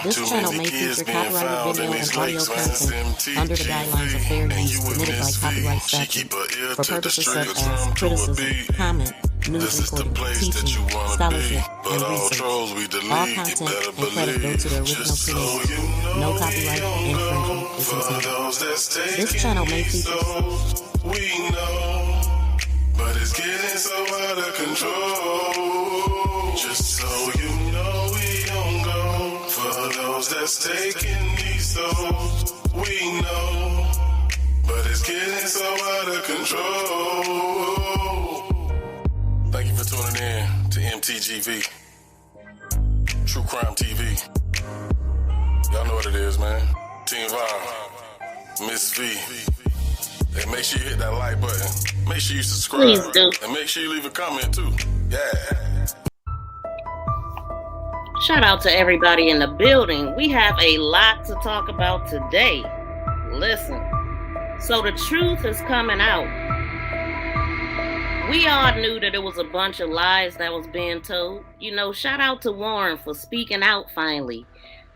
This channel may feature copyrighted video and audio content under the guidelines of fair use permitted by copyright statute for purposes such as criticism, comment, news reporting, teaching, scholarship, and research. All content and credit go to the original creator. No copyright infringement is intended. This channel may feature... We know, but it's getting so out of control. Just so you know, we don't go for those that's taking these souls. We know, but it's getting so out of control. Thank you for tuning in to MTGV, True Crime TV. Y'all know what it is, man. Team Vibe, Miss V. And make sure you hit that like button. Make sure you subscribe. Please do. And make sure you leave a comment too. Yeah. Shout out to everybody in the building. We have a lot to talk about today. Listen. So the truth is coming out. We all knew that it was a bunch of lies that was being told. You know, shout out to Warren for speaking out finally.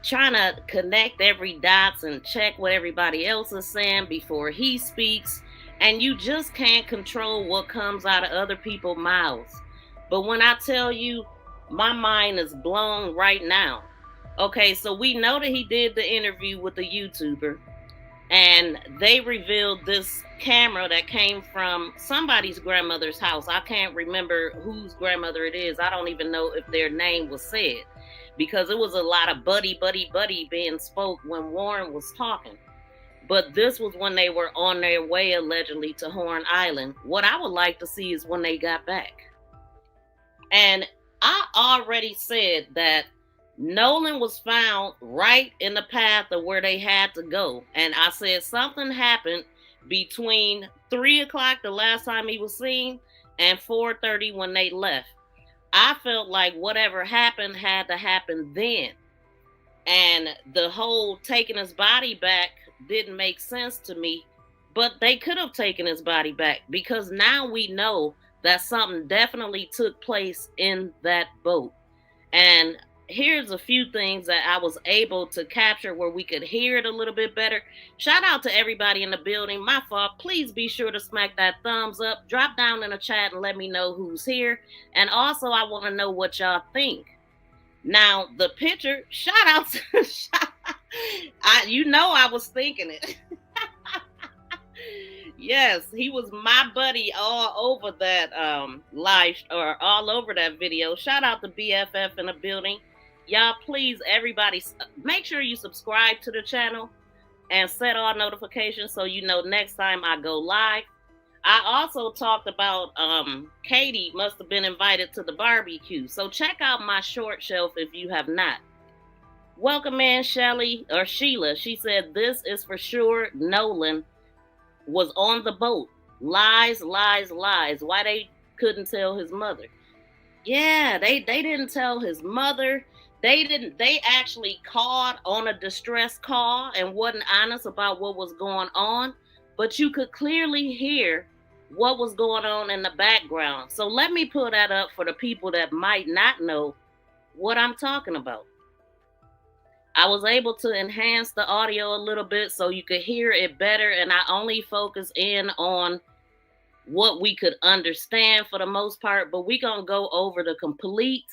Trying to connect every dots and check what everybody else is saying before he speaks. And you just can't control what comes out of other people's mouths. But when I tell you, my mind is blown right now. Okay, so we know that he did the interview with the YouTuber. And they revealed this camera that came from somebody's grandmother's house. I can't remember whose grandmother it is. I don't even know if their name was said. Because it was a lot of buddy being spoke when Warren was talking. But this was when they were on their way, allegedly, to Horn Island. What I would like to see is when they got back. And I already said that Nolan was found right in the path of where they had to go. And I said something happened between 3 o'clock, the last time he was seen, and 4:30 when they left. I felt like whatever happened had to happen then. And the whole taking his body back didn't make sense to me. But they could have taken his body back because now we know that something definitely took place in that boat. And here's a few things that I was able to capture where we could hear it a little bit better. Shout out to everybody in the building. My fault. Please be sure to smack that thumbs up. Drop down in the chat and let me know who's here. And also, I want to know what y'all think. Now, the picture, shout out to... I was thinking it. Yes, he was my buddy all over that live or all over that video. Shout out to BFF in the building. Y'all, please, everybody, make sure you subscribe to the channel and set all notifications so you know next time I go live. I also talked about Katie must have been invited to the barbecue. So check out my short shelf if you have not. Welcome in, Sheila. She said, this is for sure Nolan was on the boat. Lies, lies, lies. Why they couldn't tell his mother? Yeah, they didn't tell his mother. They actually called on a distress call and wasn't honest about what was going on. But you could clearly hear what was going on in the background. So let me pull that up for the people that might not know what I'm talking about. I was able to enhance the audio a little bit so you could hear it better. And I only focus in on what we could understand for the most part. But we're going to go over the complete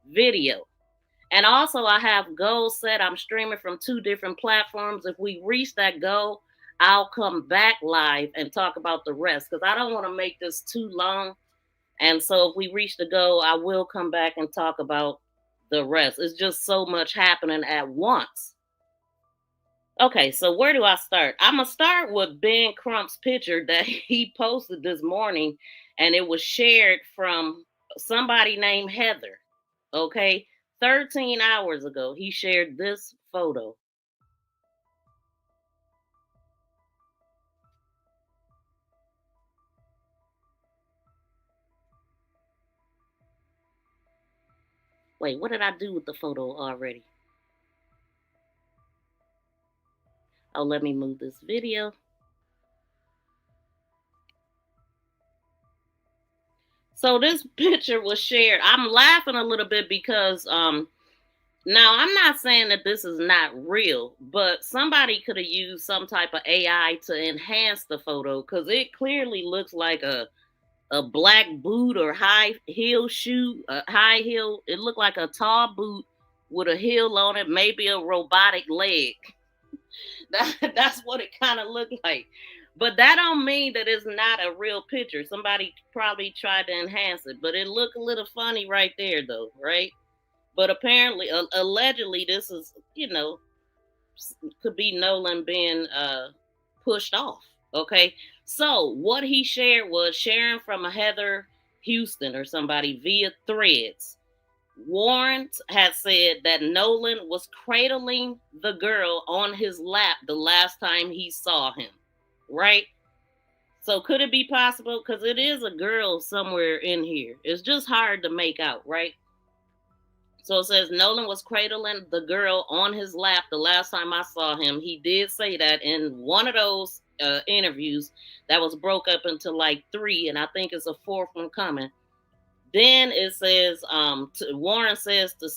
video. And also, I have goals set. I'm streaming from 2 different platforms. If we reach that goal, I'll come back live and talk about the rest because I don't want to make this too long. And so if we reach the goal, I will come back and talk about the rest. It's just so much happening at once. Okay, so where do I start? I'm going to start with Ben Crump's picture that he posted this morning, and it was shared from somebody named Heather. Okay, 13 hours ago, he shared this photo. Wait, what did I do with the photo already? Oh, let me move this video. So this picture was shared. I'm laughing a little bit because Now, I'm not saying that this is not real, but somebody could have used some type of AI to enhance the photo because it clearly looks like a black boot or high heel shoe, a high heel. It looked like a tall boot with a heel on it, maybe a robotic leg. That's what it kind of looked like. But that don't mean that it's not a real picture. Somebody probably tried to enhance it, but it looked a little funny right there, though, right? But apparently, allegedly, this is, could be Nolan being pushed off. Okay, so what he shared was sharing from a Heather Houston or somebody via Threads. Warren had said that Nolan was cradling the girl on his lap the last time he saw him, right? So could it be possible? Because it is a girl somewhere in here. It's just hard to make out, right? So it says Nolan was cradling the girl on his lap the last time I saw him. He did say that in one of those interviews that was broke up into like 3, and I think it's a 4th one coming. Then it says, Warren says to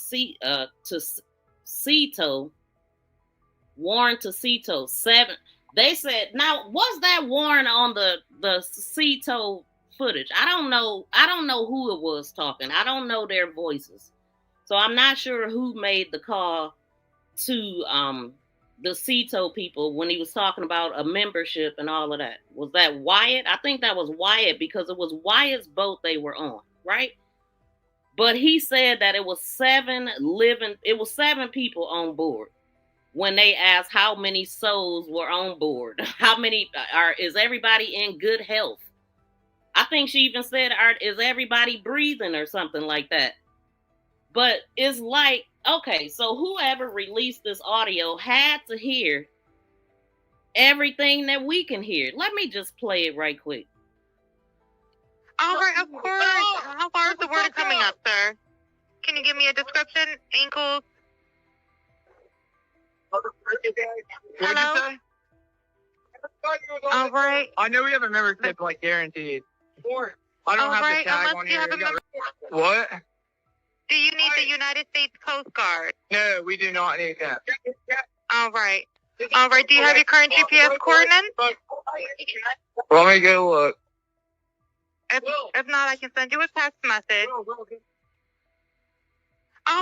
Cito, Warren to Cito 7. They said, now was that Warren on the Cito footage? I don't know who it was talking. I don't know their voices. So I'm not sure who made the call to the Cito people when he was talking about a membership and all of that. Was that Wyatt? I think that was Wyatt because it was Wyatt's boat they were on, right? But he said that it was 7 people on board when they asked how many souls were on board. How many is everybody in good health? I think she even said, is everybody breathing or something like that? But it's like, okay, so whoever released this audio had to hear everything that we can hear. Let me just play it right quick. All right, of course. How far is the water coming up, sir? Can you give me a description? Ankles? Hello? All right. I know we have a membership, like, guaranteed. I don't have the tag on here. What? Do you need the United States Coast Guard? No, we do not need that. All right. All right. Do you have your current GPS coordinates? Let me go look. If not, I can send you a text message. All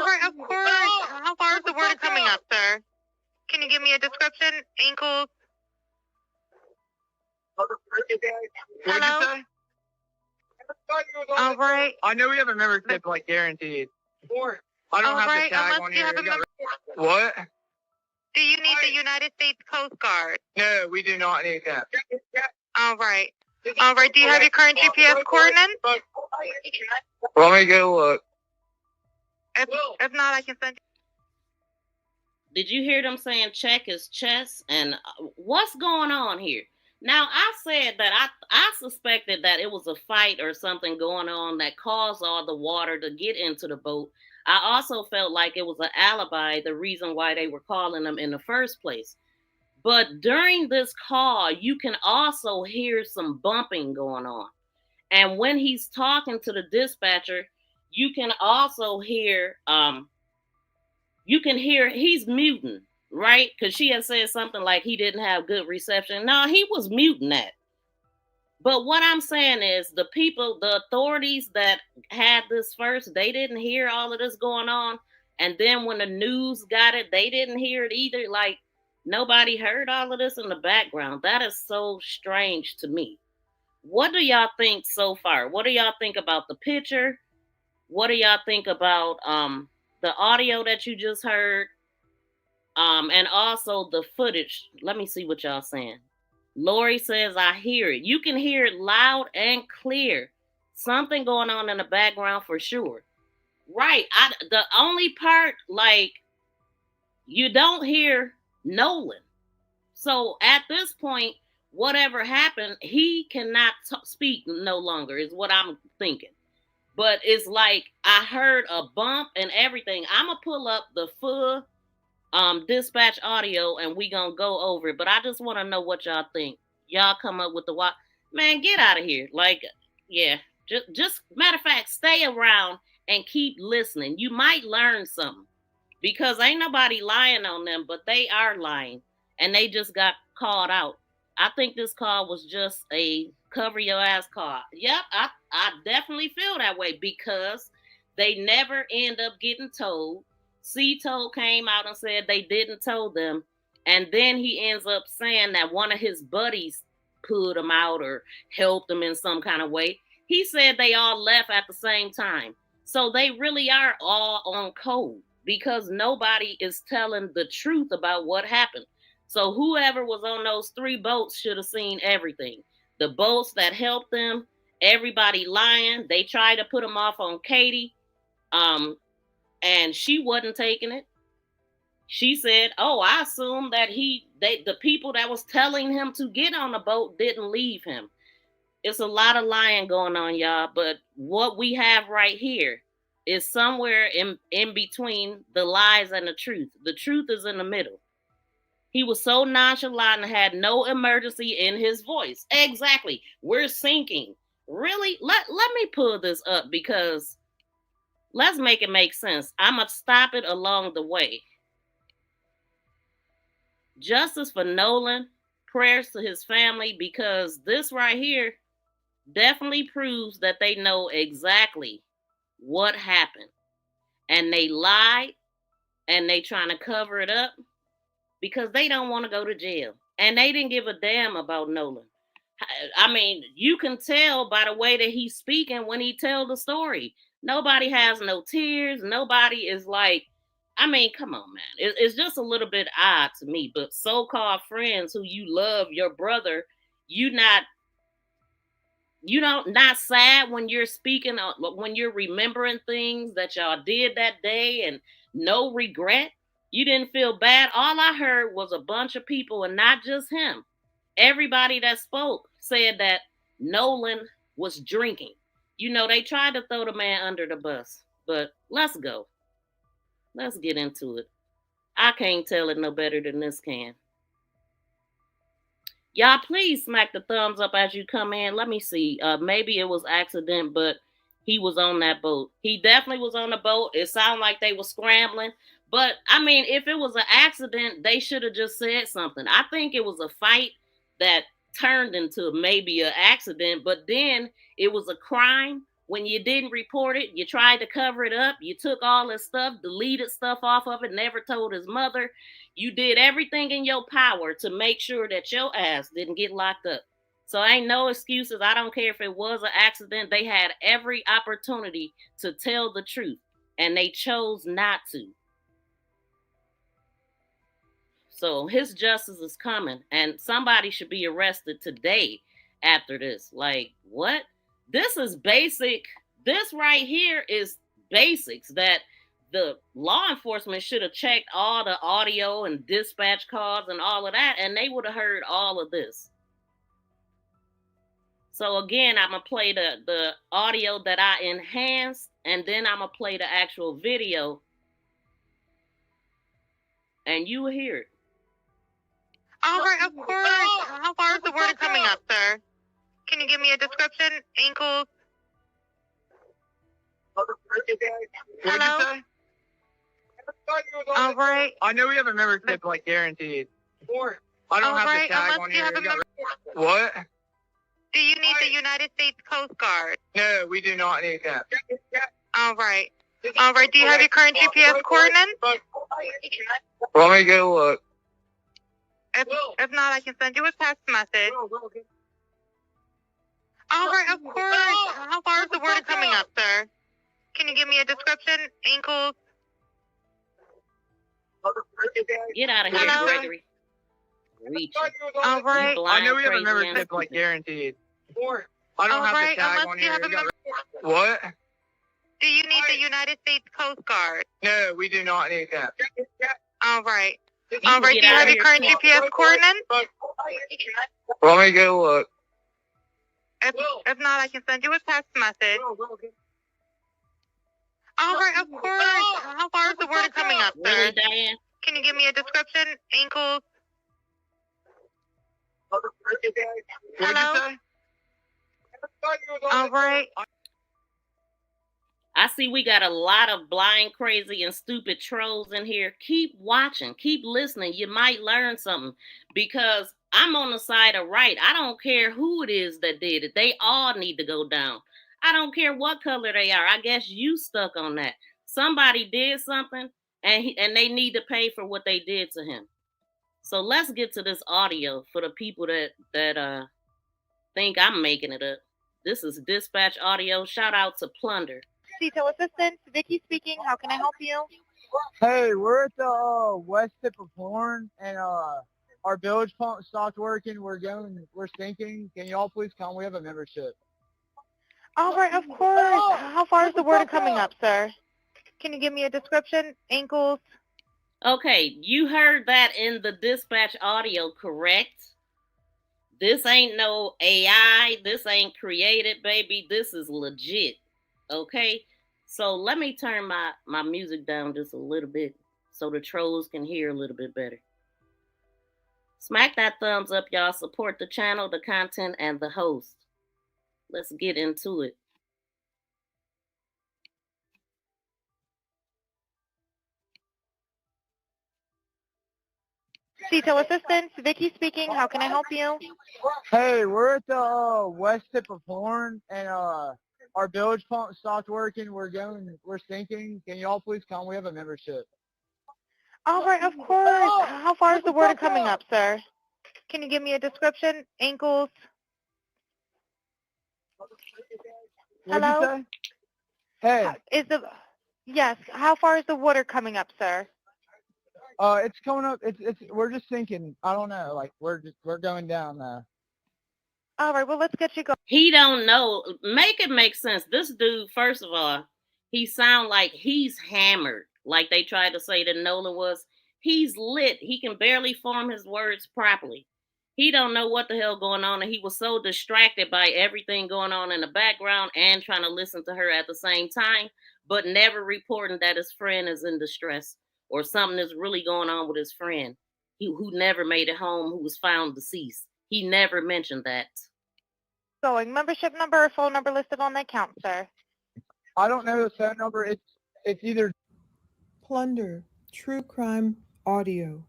right, of course. How far is the water coming up, sir? Can you give me a description? Ankles? Hello? All right. I know we have a membership, like, guaranteed. I don't have the tag on here. What? Do you need the United States Coast Guard? No, we do not need that. All right. All right. Do you have your current GPS coordinates? Let me go look. If not, I can send you. Did you hear them saying check his chest? And what's going on here? Now, I said that I suspected that it was a fight or something going on that caused all the water to get into the boat. I also felt like it was an alibi, the reason why they were calling them in the first place. But during this call, you can also hear some bumping going on. And when he's talking to the dispatcher, you can also hear, he's muting, right? Because she had said something like he didn't have good reception. No, he was muting that. But what I'm saying is the authorities that had this first, they didn't hear all of this going on. And then when the news got it, they didn't hear it either. Like, nobody heard all of this in the background. That is so strange to me. What do y'all think so far? What do y'all think about the picture? What do y'all think about the audio that you just heard? And also the footage. Let me see what y'all saying. Lori says, I hear it. You can hear it loud and clear. Something going on in the background for sure. Right. The only part, like, you don't hear Nolan. So at this point, whatever happened, he cannot speak no longer, is what I'm thinking. But it's like I heard a bump and everything. I'm going to pull up the full dispatch audio and we going to go over it. But I just want to know what y'all think. Y'all come up with the what? Man, get out of here. Like, yeah. Just matter of fact, stay around and keep listening. You might learn something. because ain't nobody lying on them, but they are lying, and they just got called out. I think this call was just a cover your ass call. Yep, I definitely feel that way because they never end up getting told. C-Told came out and said they didn't tell them, and then he ends up saying that one of his buddies pulled him out or helped him in some kind of way. He said they all left at the same time. So they really are all on code because nobody is telling the truth about what happened. So whoever was on those 3 boats should have seen everything. The boats that helped them, everybody lying. They tried to put them off on Katie, and she wasn't taking it. She said, "Oh, I assume that the people that was telling him to get on the boat didn't leave him." It's a lot of lying going on, y'all. But what we have right here is somewhere in between the lies and the truth. The truth is in the middle. He was so nonchalant and had no emergency in his voice. Exactly. We're sinking. Really? Let me pull this up because let's make it make sense. I'm going to stop it along the way. Justice for Nolan. Prayers to his family because this right here definitely proves that they know exactly what happened. And they lied and they trying to cover it up because they don't want to go to jail. And they didn't give a damn about Nolan. I mean, you can tell by the way that he's speaking when he tells the story. Nobody has no tears. Nobody is like, I mean, come on, man. It's just a little bit odd to me. But so-called friends who you love, your brother, not sad when you're speaking, when you're remembering things that y'all did that day and no regret. You didn't feel bad. All I heard was a bunch of people, and not just him. Everybody that spoke said that Nolan was drinking. They tried to throw the man under the bus, but let's go. Let's get into it. I can't tell it no better than this can. Y'all, please smack the thumbs up as you come in. Let me see. Maybe it was accident, but he was on that boat. He definitely was on the boat. It sounded like they were scrambling. But, I mean, if it was an accident, they should have just said something. I think it was a fight that turned into maybe an accident, but then it was a crime. When you didn't report it, you tried to cover it up. You took all this stuff, deleted stuff off of it, never told his mother. You did everything in your power to make sure that your ass didn't get locked up. So ain't no excuses. I don't care if it was an accident. They had every opportunity to tell the truth, and they chose not to. So his justice is coming, and somebody should be arrested today after this. Like, what? This is basic. This right here is basics that the law enforcement should have checked all the audio and dispatch calls and all of that, and they would have heard all of this. So again, I'm going to play the audio that I enhanced, and then I'm going to play the actual video, and you will hear it. All right, of course. How far is the water coming up, sir? Can you give me a description? Ankles? Hello? All right. I know we have a membership, like, guaranteed. I don't have the tag on here. What? Do you need the United States Coast Guard? No, we do not need that. All right. All right. Do you have your current GPS coordinates? Let me go look. If not, I can send you a text message. All right, of course. How far is the water coming up, sir? Can you give me a description? Ankles? Get out of here, Hello? Gregory. Reach. All right. I know we have a membership, like, guaranteed. I don't have the tag on here. What? Do you need the United States Coast Guard? No, we do not need that. All right. All right. Do you have your current GPS coordinates? Let me go look. If not, I can send you a text message. All right, of course. How far is the water coming up, sir? Really, Diane? Can you give me a description? Ankles? Hello? All right. I see we got a lot of blind, crazy, and stupid trolls in here. Keep watching, keep listening. You might learn something because I'm on the side of right. I don't care who it is that did it. They all need to go down. I don't care what color they are. I guess you stuck on that. Somebody did something and they need to pay for what they did to him. So let's get to this audio for the people that think I'm making it up. This is dispatch audio. Shout out to Plunder. Detail assistant, Vicky speaking. How can I help you? Hey, we're at the west tip of Horn, and our bilge pump stopped working. We're sinking. Can y'all please come? We have a membership. All right, of course. How far is the water coming up, sir? Can you give me a description? Ankles? Okay, you heard that in the dispatch audio, correct? This ain't no AI. This ain't created, baby. This is legit. Okay? So let me turn my music down just a little bit so the trolls can hear a little bit better. Smack that thumbs up, y'all. Support the channel, the content, and the host. Let's get into it. Detail assistant, Vicky speaking. How can I help you? Hey, we're at the west tip of Horn, and our bilge pump stopped working. We're sinking. Can y'all please come? We have a membership. All right, of course. How far is the water coming up, sir? Can you give me a description? Ankles? What'd you say? Hey. Yes. How far is the water coming up, sir? It's coming up. We're just sinking. I don't know. Like we're going down there. All right. Well, let's get you going. He don't know. Make it make sense. This dude, first of all, he sound like he's hammered. Like they tried to say that Nolan was. He's lit. He can barely form his words properly. He don't know what the hell going on, and he was so distracted by everything going on in the background and trying to listen to her at the same time, but never reporting that his friend is in distress or something is really going on with his friend who never made it home, who was found deceased. He never mentioned that. Going. Membership number or phone number listed on the account, sir? I don't know the phone number. It's either Plunder, True Crime Audio.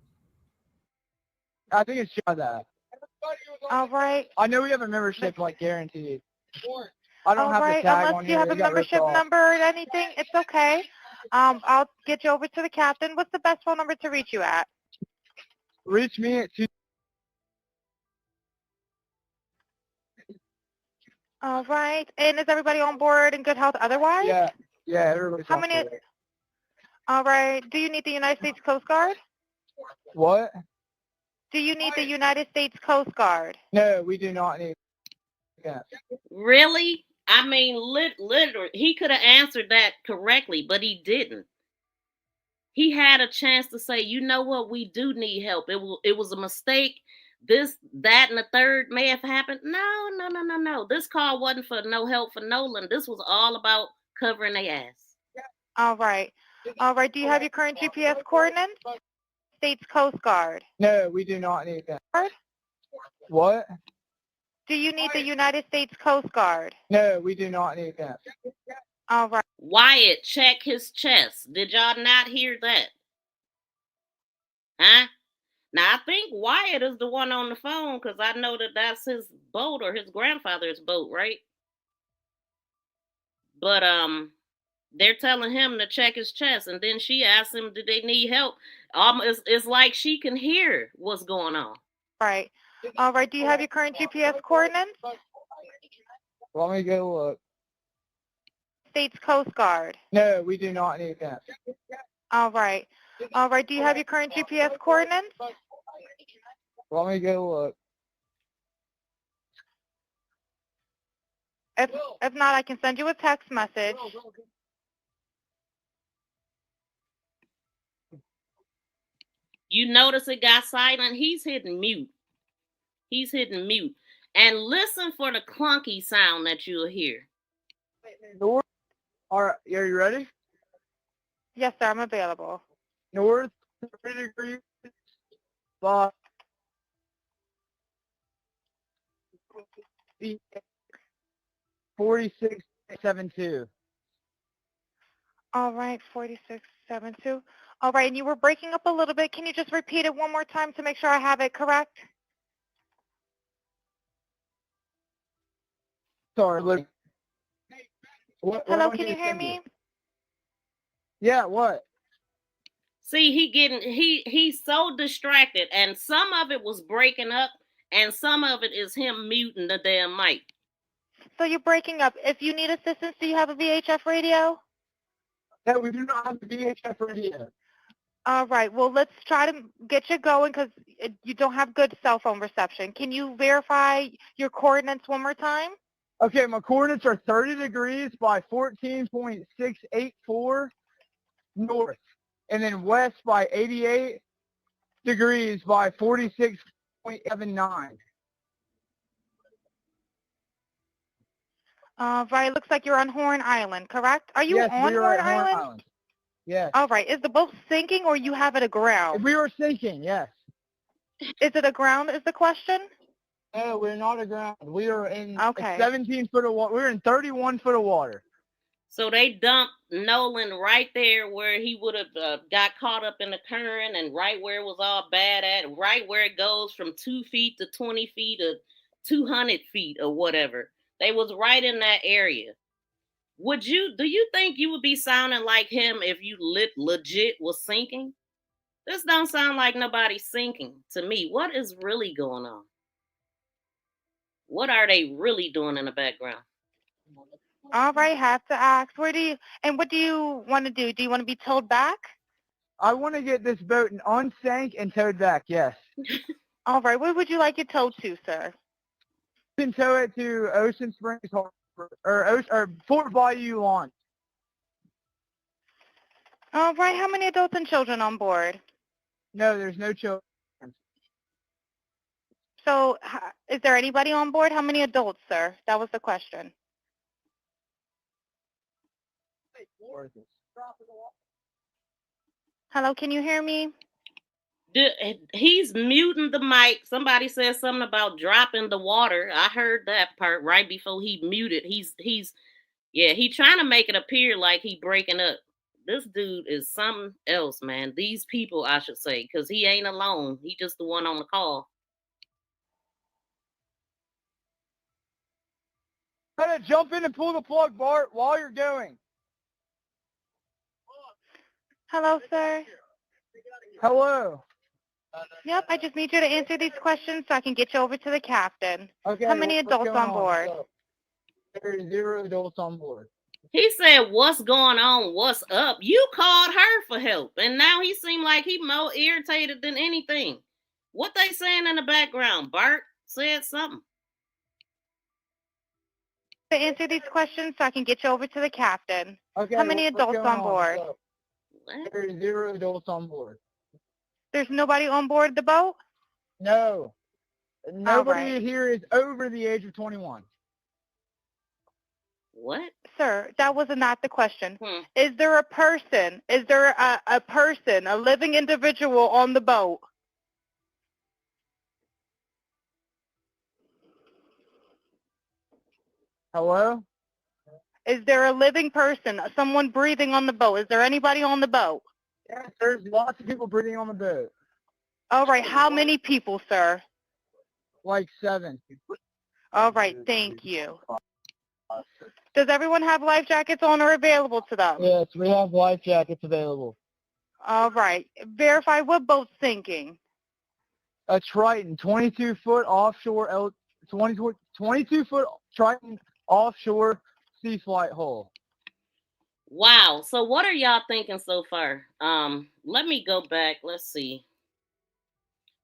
I think it's just that. All right. I know we have a membership, like guaranteed. I don't All have right. the tag Unless on you here. have a membership number or anything, it's okay. I'll get you over to the captain. What's the best phone number to reach you at? Reach me at 2. All right. And is everybody on board in good health otherwise? Yeah, everybody's How on many? board. All right. Do you need the United States Coast Guard? What? Do you need the United States Coast Guard? No, we do not need. Yeah. Really? I mean, literally, he could have answered that correctly, but he didn't. He had a chance to say, you know what, we do need help. It was a mistake. This, that, and the third may have happened. No. This call wasn't for no help for Nolan. This was all about covering their ass. All right. All right. Do you have your current GPS coordinates? States Coast Guard. No, we do not need that. What? Do you need the United States Coast Guard? No, we do not need that. All right. Wyatt, check his chest. Did y'all not hear that? Huh? Now, I think Wyatt is the one on the phone because I know that that's his boat or his grandfather's boat, right? But they're telling him to check his chest, and then she asked him, did they need help? It's like she can hear what's going on. Right. All right. Do you have your current GPS coordinates? Let me go look. States Coast Guard. No, we do not need that. All right. All right. Do you have your current GPS coordinates? Let me go look. If not, I can send you a text message. You notice it got silent? He's hitting mute. He's hitting mute. And listen for the clunky sound that you'll hear. North. All right, are you ready? Yes, sir. I'm available. North 3 degrees. 4672. All right, 4672. All right, and you were breaking up a little bit. Can you just repeat it one more time to make sure I have it correct? Sorry, look. What Hello, do I can need you to hear send you? me? Yeah, what? See, he's so distracted, and some of it was breaking up, and some of it is him muting the damn mic. So you're breaking up. If you need assistance, do you have a VHF radio? No, we do not have the VHF radio. All right, well, let's try to get you going because you don't have good cell phone reception. Can you verify your coordinates one more time? Okay, my coordinates are 30 degrees by 14.684 north, and then west by 88 degrees by 46.79. Right, it looks like you're on Horn Island, correct? Are you Yes, on we are Horn at Horn Island? Island. Yes. All right, is the boat sinking or you have it aground? We were sinking, yes. Is it aground is the question? No, we're not aground. We are in Okay. 17 foot of water. We're in 31 foot of water. So they dumped Nolan right there where he would have got caught up in the current, and right where it was all bad at, right where it goes from 2 feet to 20 feet or 200 feet or whatever. They was right in that area. Do you think you would be sounding like him if you legit was sinking? This don't sound like nobody's sinking to me. What is really going on? What are they really doing in the background? All right, have to ask. What do you want to do? Do you want to be towed back? I want to get this boat unsank and towed back, yes. All right, where would you like it towed to, sir? You can tow it to Ocean Springs Harbor, or Fort Bayou Launch. All right, how many adults and children on board? No, there's no children. So is there anybody on board? How many adults, sir? That was the question. Hello, can you hear me? He's muting the mic. Somebody said something about dropping the water. I heard that part right before he muted. He's trying to make it appear like he breaking up. This dude is something else, man. These people, I should say, because he ain't alone. He just the one on the call. Try to jump in and pull the plug, Bart, while you're going. Hello, sir. Hello. Yep, I just need you to answer these questions so I can get you over to the captain. Okay. How many what's adults going on board? There are 0 adults on board. He said, "What's going on? What's up?" You called her for help, and now he seemed like he more irritated than anything. What they saying in the background? Bart said something. To answer these questions so I can get you over to the captain. Okay. How many what's adults going on board? What? There are 0 adults on board. There's nobody on board the boat? No. Nobody right. here is over the age of 21. What? Sir, that was not the question. Is there a person? Is there a person, a living individual on the boat? Hello? Is there a living person, someone breathing on the boat? Is there anybody on the boat? Yes, there's lots of people breathing on the boat. All right, how many people, sir? Like 7. All right, thank you. Does everyone have life jackets on or available to them? Yes, we have life jackets available. All right, verify what boat's sinking. A Triton, 22-foot offshore, 22-foot Triton offshore sea flight hull. Wow. So what are y'all thinking so far? Let me go back. Let's see.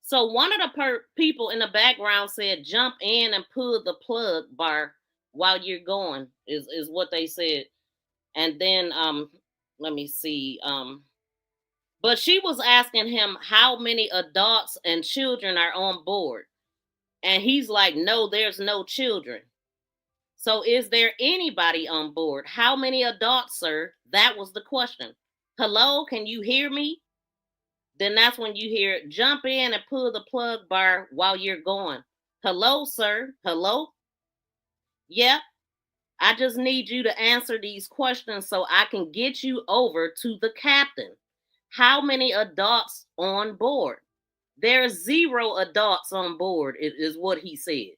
So one of the people in the background said, "Jump in and pull the plug bar while you're going," is what they said. And then let me see. But she was asking him how many adults and children are on board. And he's like, "No, there's no children." So is there anybody on board? How many adults, sir? That was the question. Hello, can you hear me? Then that's when you hear, "Jump in and pull the plug bar while you're going." Hello, sir. Hello? Yep. I just need you to answer these questions so I can get you over to the captain. How many adults on board? There's 0 adults on board, is what he said.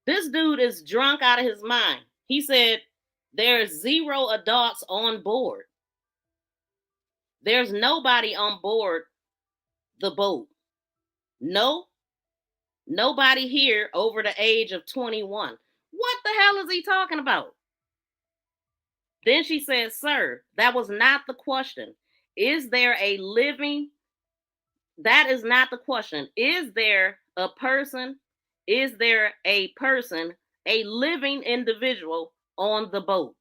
This dude is drunk out of his mind. He said there's 0 adults on board. There's nobody on board the boat. No, nobody here over the age of 21. What the hell is he talking about? Then she said, sir, that was not the question. Is there a living? That is not the question. Is there a person? Is there a person, a living individual on the boat?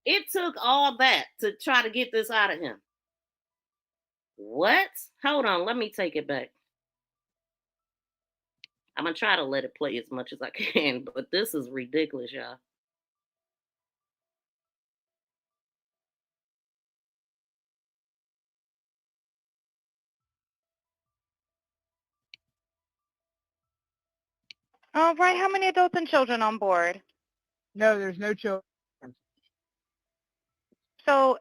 It took all that to try to get this out of him. What? Hold on, let me take it back. I'm going to try to let it play as much as I can, but this is ridiculous, y'all. All right, how many adults and children on board? No, there's no children. So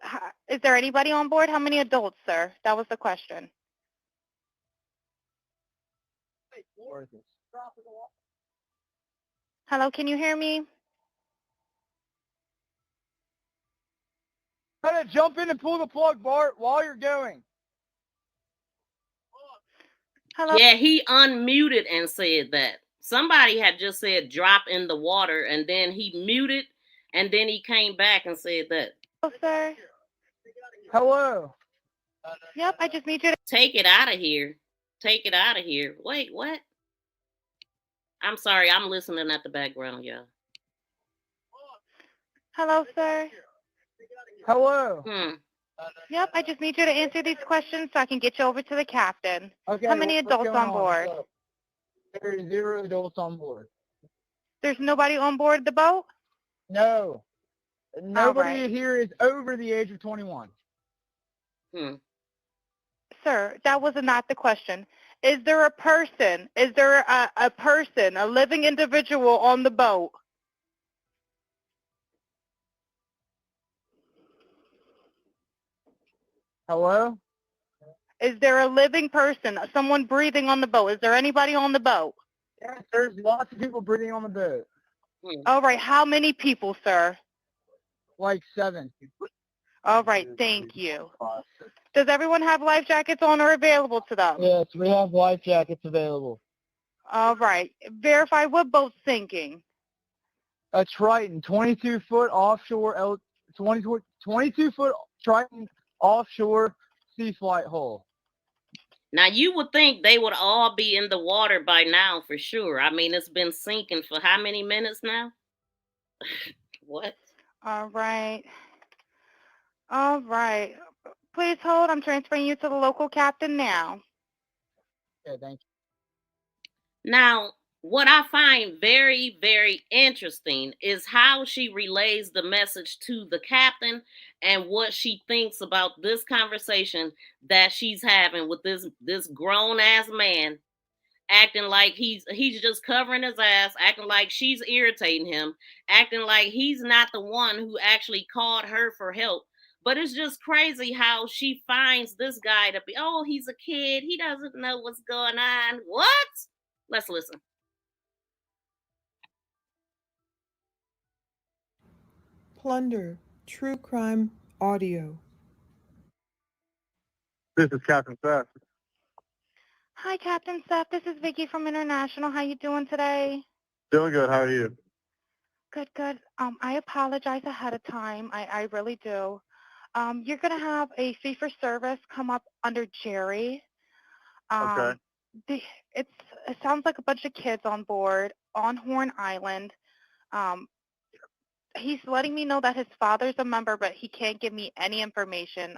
is there anybody on board? How many adults, sir? That was the question. Hello, can you hear me? Try to jump in and pull the plug, Bart, while you're going. Hello? Yeah, he unmuted and said that. Somebody had just said drop in the water, and then he muted, and then he came back and said that. Hello, sir. Hello. Yep, I just need you to Take it out of here. Take it out of here. Wait, what? I'm sorry, I'm listening at the background, y'all. Hello, sir. Hello. Yep, I just need you to answer these questions so I can get you over to the captain. Okay. How many what's adults going on board? There's 0 adults on board. There's nobody on board the boat? No. Nobody right. here is over the age of 21. Sir, that was not the question. Is there a person? Is there a person, a living individual on the boat? Hello? Is there a living person, someone breathing on the boat? Is there anybody on the boat? Yes, there's lots of people breathing on the boat. All right, how many people, sir? Like 7. All right, thank you. Does everyone have life jackets on or available to them? Yes, we have life jackets available. All right, verify what boat's sinking. A Triton, 22-foot offshore, 22-foot Triton offshore sea flight hull. Now, you would think they would all be in the water by now for sure. I mean, it's been sinking for how many minutes now? What? All right. All right. Please hold. I'm transferring you to the local captain now. Okay, thank you. Now, what I find very, very interesting is how she relays the message to the captain and what she thinks about this conversation that she's having with this grown ass man, acting like he's just covering his ass, acting like she's irritating him, acting like he's not the one who actually called her for help. But it's just crazy how she finds this guy to be, oh, he's a kid, he doesn't know what's going on. What? Let's listen. Plunder, True Crime Audio. This is Captain Seth. Hi, Captain Seth. This is Vicky from International. How you doing today? Doing good. How are you? Good, good. I apologize ahead of time. I really do. You're going to have a fee for service come up under Jerry. Okay. It sounds like a bunch of kids on board on Horn Island. He's letting me know that his father's a member, but he can't give me any information.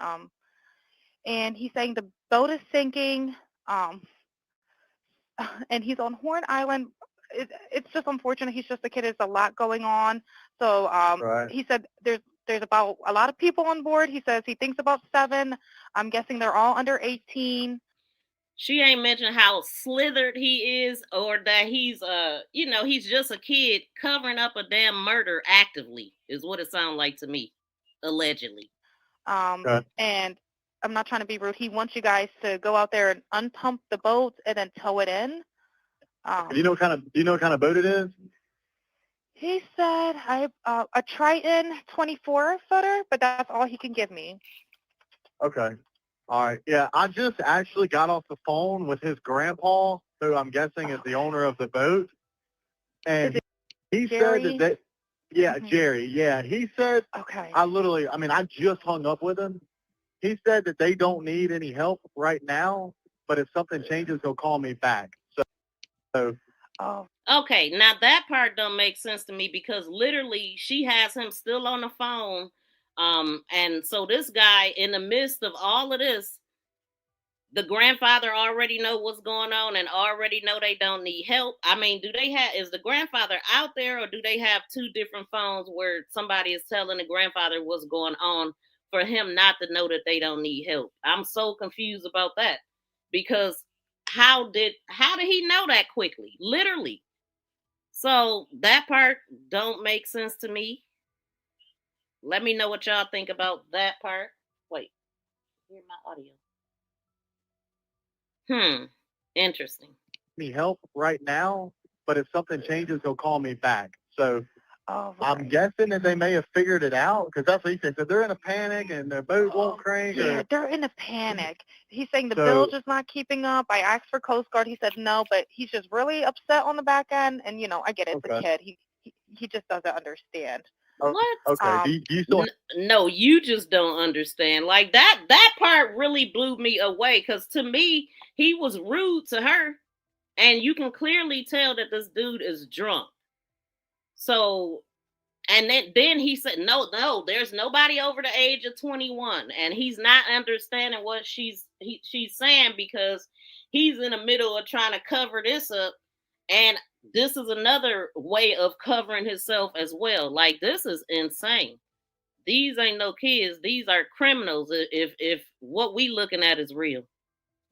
And he's saying the boat is sinking, and he's on Horn Island. It's just unfortunate. He's just a kid. There's a lot going on. So Right. he said there's about a lot of people on board. He says he thinks about 7. I'm guessing they're all under 18. She ain't mentioned how slithered he is, or that he's he's just a kid covering up a damn murder actively, is what it sounds like to me. Allegedly. And I'm not trying to be rude. He wants you guys to go out there and unpump the boat and then tow it in. Do you know what kind of boat it is? He said a Triton 24-footer, but that's all he can give me. Okay. All right. Yeah, I just actually got off the phone with his grandpa, who I'm guessing is the owner of the boat, and he Jerry? said that Jerry. Yeah, he said. Okay. I just hung up with him. He said that they don't need any help right now, but if something changes, he'll call me back. So. Oh. Okay, now that part don't make sense to me, because literally she has him still on the phone. And so this guy, in the midst of all of this, the grandfather already know what's going on and already know they don't need help. I mean, is the grandfather out there, or do they have two different phones where somebody is telling the grandfather what's going on for him not to know that they don't need help? I'm so confused about that, because how did he know that quickly? Literally. So that part don't make sense to me. Let me know what y'all think about that part. Wait, hear my audio. Interesting. Need help right now, but if something changes, he'll call me back. So I'm guessing that they may have figured it out, because that's what he said. So they're in a panic and their boat won't crank. Yeah, they're in a panic. He's saying the bilge is not keeping up. I asked for Coast Guard. He said no, but he's just really upset on the back end. And, I get it. It's a kid. He just doesn't understand. What? Okay. Do you still... No, you just don't understand. Like that part really blew me away, because to me, he was rude to her. And you can clearly tell that this dude is drunk. So, and then he said, no, there's nobody over the age of 21. And he's not understanding what she's saying, because he's in the middle of trying to cover this up. And this is another way of covering himself as well. Like, this is insane. These ain't no kids. These are criminals. If what we looking at is real.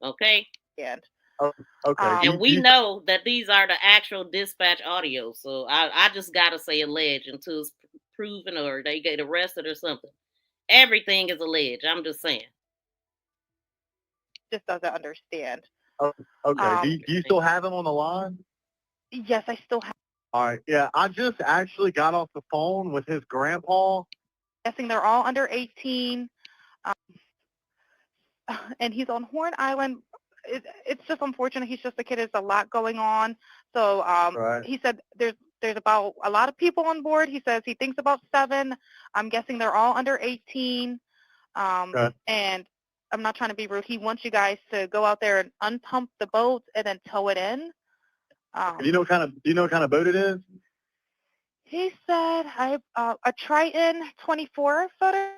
Okay? Yeah. Okay. And we know that these are the actual dispatch audio. So I just gotta say alleged until it's proven or they get arrested or something. Everything is alleged. I'm just saying. Just doesn't understand. Okay. Do you still have him on the line? Yes, I still have. All right. Yeah, I just actually got off the phone with his grandpa. Guessing they're all under 18. And he's on Horn Island. It's just unfortunate. He's just a kid. There's a lot going on. So he said there's about a lot of people on board. He says he thinks about 7. I'm guessing they're all under 18. And I'm not trying to be rude. He wants you guys to go out there and unpump the boat and then tow it in. Do you know what kind of boat it is? He said a Triton 24-footer.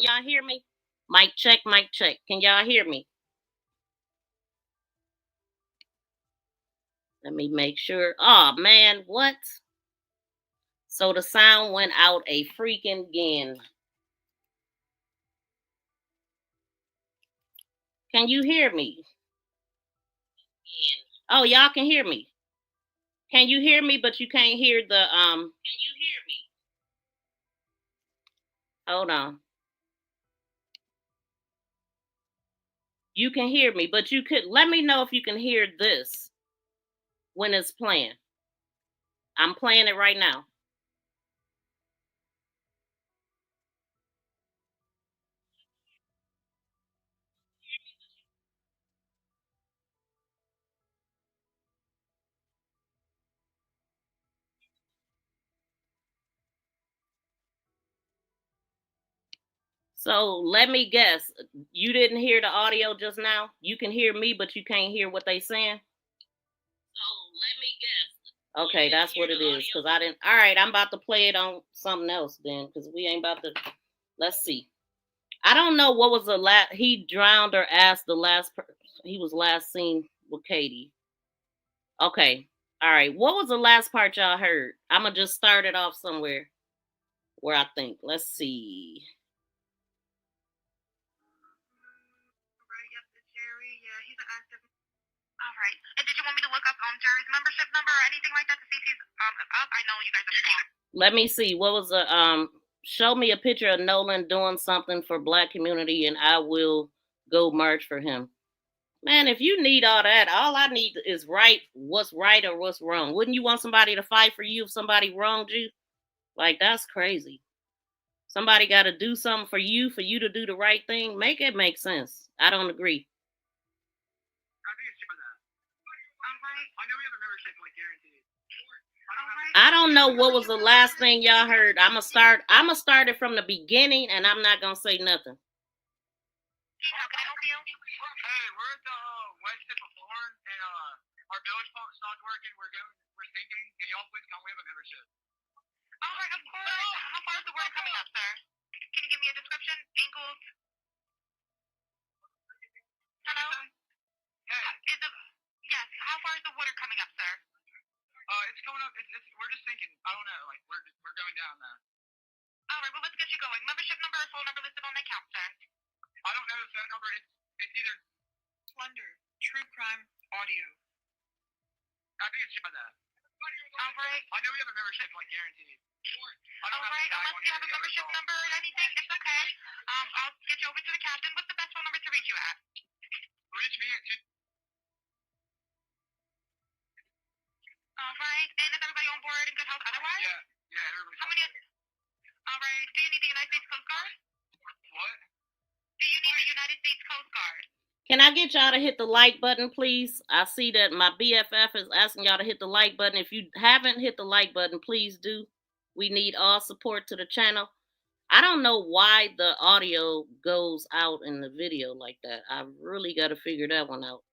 Y'all hear me? Mic check, mic check. Can y'all hear me? Let me make sure. Oh man, what? So the sound went out a freaking again. Can you hear me? Oh, y'all can hear me. Can you hear me? But you can't hear the Can you hear me? Hold on. You can hear me, but you could let me know if you can hear this when it's playing. I'm playing it right now. So let me guess. You didn't hear the audio just now? You can hear me, but you can't hear what they saying? So let me guess. Okay, that's what it is. Because I didn't. All right, I'm about to play it on something else then. Because we ain't about to. Let's see. I don't know what was the last. He drowned or asked the last. He was last seen with Katie. Okay. All right. What was the last part y'all heard? I'm going to just start it off somewhere where I think. Let's see. All right. And did you want me to look up Jerry's membership number or anything like that to see if he's up? I know you guys are strong. Let me see. What was the show me a picture of Nolan doing something for Black community and I will go march for him. Man, if you need all that, all I need is what's right or what's wrong. Wouldn't you want somebody to fight for you if somebody wronged you? Like, that's crazy. Somebody got to do something for you to do the right thing. Make it make sense. I don't agree. I don't know what was the last thing y'all heard. I'ma start it from the beginning, and I'm not gonna say nothing. How can I help you? Hey, we're at the west tip of Florn, and our village pump stopped working. We're sinking. Can y'all please come? We have a membership. All right, of course. How far is the water coming up, sir? Can you give me a description? Ankles. Hello. Hey. Yes. How far is the water coming up, sir? It's coming up. We're just sinking. I don't know. Like we're going down now. All right. Well, let's get you going. Membership number or phone number listed on the account, sir. I don't know the phone number. It's either Plunder, True Crime Audio. I think it's that. All right. I know we have a membership, like guaranteed. All right. Unless you have a membership number or anything, it's okay. I'll get you over to the captain. What's the best phone number to reach you at? Reach me at 2. All right. And is everybody on board in good health otherwise? Yeah, everybody's on board. All right. Do you need the United States Coast Guard? What? Do you need the United States Coast Guard? Can I get y'all to hit the like button, please? I see that my BFF is asking y'all to hit the like button. If you haven't hit the like button, please do. We need all support to the channel. I don't know why the audio goes out in the video like that. I really got to figure that one out.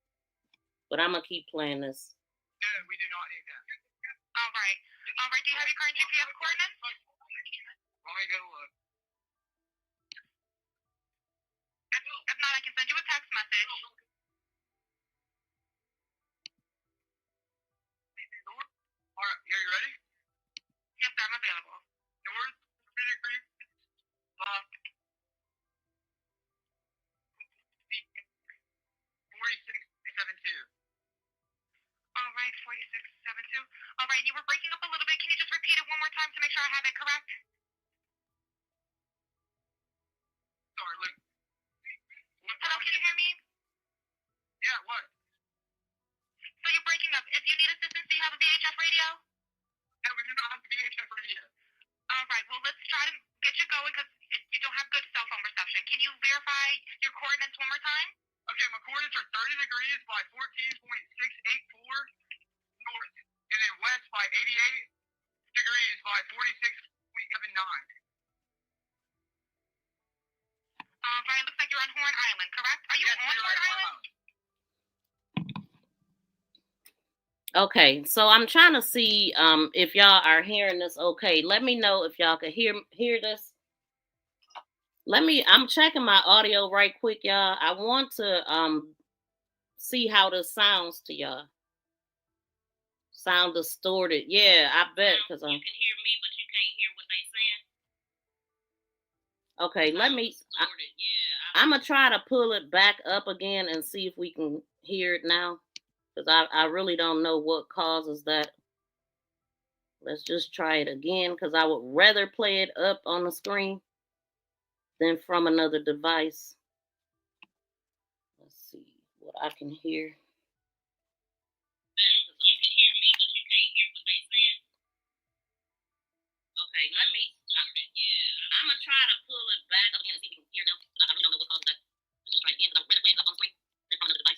But I'm going to keep playing this. No, we do not need that. All right. All right. Do you have your current GPS coordinates? Let me go look. If not, I can send you a text message. All right. Are you ready? Yes, sir. I'm available. North 4672. All right, 4672. All right, you were breaking up a little bit. Can you just repeat it one more time to make sure I have it correct? Sorry, look. Hello, can you hear me? Yeah, what? So you're breaking up. If you need assistance, do you have a VHF radio? No, we do not have a VHF radio. All right, well, let's try to get you going because you don't have good cell phone reception. Can you verify your coordinates one more time? Okay, my coordinates are 30 degrees by 14.684 north, and then west by 88 degrees by 46.79. Brian, looks like you're on Horn Island, correct? Are you on Horn Island? Okay, so I'm trying to see if y'all are hearing this okay. Let me know if y'all can hear this. I'm checking my audio right quick, y'all. I want to see how this sounds to y'all. Sound distorted. Yeah, I bet, because you can hear me, but you can't hear what they saying. Okay, let me. I'm gonna try to pull it back up again and see if we can hear it now, because I really don't know what causes that. Let's just try it again, because I would rather play it up on the screen than from another device. Let's see what I can hear. Okay, I'm gonna try to pull it back up again and see if we can hear now. I really don't know what causes that. Let's just try it again, because I'd rather play it up on screen than from another device.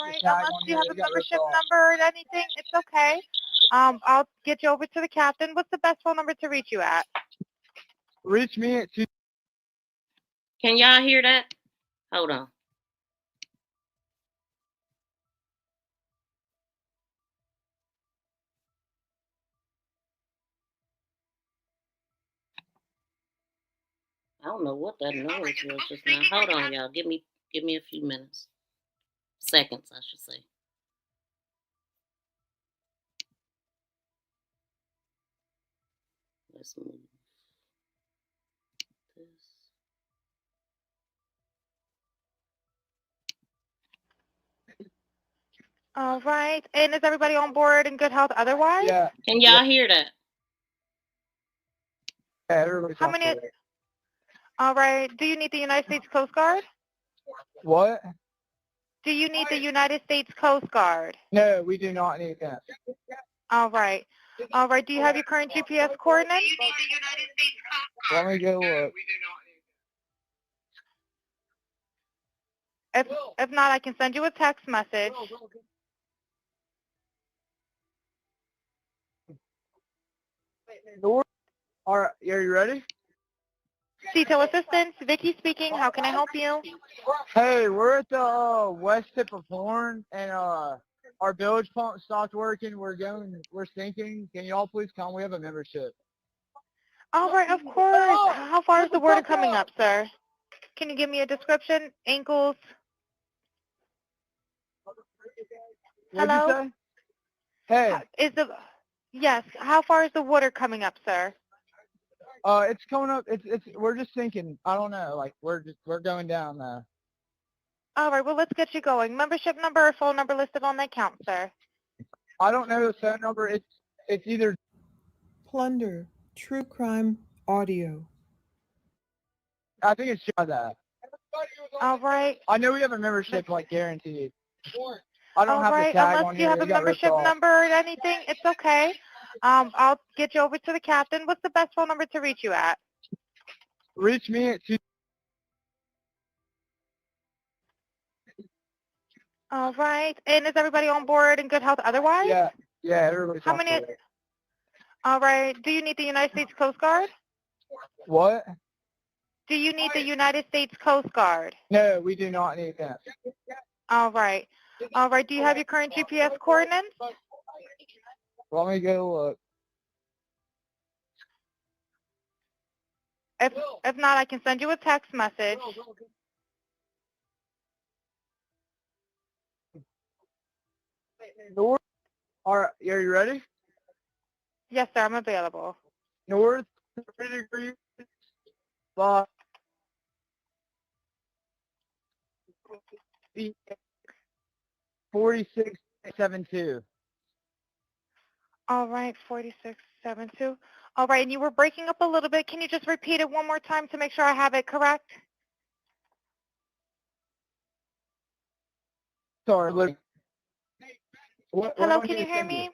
right. Unless you have a membership number or anything, it's okay. I'll get you over to the captain. What's the best phone number to reach you at? Reach me at 2. Can y'all hear that? Hold on. I don't know what that noise was just now. Hold on, y'all. Give me a few minutes. Seconds, I should say. Let's move this. All right. And is everybody on board in good health otherwise? Yeah. Can y'all hear that? Yeah, everybody's How many? All right. Do you need the United States Coast Guard? What? Do you need the United States Coast Guard? No, we do not need that. All right. All right. Do you have your current GPS coordinates? Let me go look. If not, I can send you a text message. Are you ready? Detail assistance, Vicky speaking. How can I help you? Hey, we're at the west tip of Horn, and our bilge pump stopped working. We're sinking. Can y'all please come? We have a membership. All right, of course. How far is the water coming up, sir? Can you give me a description? Ankles? What'd you say? Hey. Yes. How far is the water coming up, sir? It's coming up. We're just sinking. I don't know. Like we're going down there. All right. Well, let's get you going. Membership number or phone number listed on the account, sir. I don't know the phone number. It's either Plunder, True Crime Audio. I think it's just that. All right. I know we have a membership, like guaranteed. I don't All have right. the tag Unless on you here. have a membership number or anything, it's okay. I'll get you over to the captain. What's the best phone number to reach you at? Reach me at 2. All right. And is everybody on board in good health otherwise? Yeah, everybody's How on many? board. All right. Do you need the United States Coast Guard? What? Do you need the United States Coast Guard? No, we do not need that. All right. All right. Do you have your current GPS coordinates? Let me go look. If not, I can send you a text message. North. Are you ready? Yes, sir. I'm available. North 30 degrees. 4672. All right. 4672. All right. And you were breaking up a little bit. Can you just repeat it one more time to make sure I have it correct? Sorry, look. Hello. Can you hear me?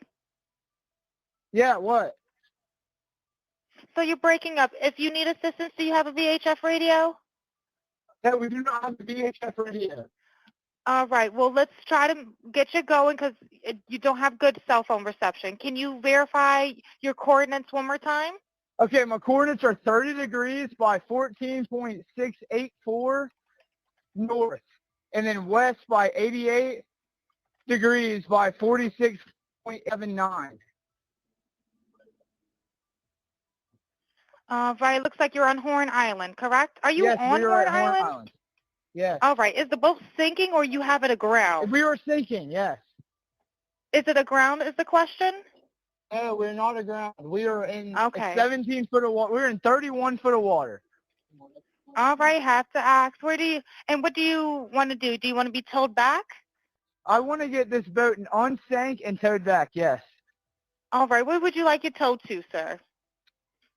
Yeah, what? So you're breaking up. If you need assistance, do you have a VHF radio? No, we do not have the VHF radio. All right. Well, let's try to get you going because you don't have good cell phone reception. Can you verify your coordinates one more time? Okay, my coordinates are 30 degrees by 14.684 north, and then west by 88 degrees by 46.79. Right. Looks like you're on Horn Island, correct? Are you Yes, on we are Horn at Horn Island? Island. Yes. All right. Is the boat sinking or you have it aground? We were sinking, yes. Is it aground is the question? No, we're not aground. We are in 17 foot of water. We're in 31 foot of water. All right. Have to ask. What do you want to do? Do you want to be towed back? I want to get this boat unsank and towed back, yes. All right. Where would you like it towed to, sir?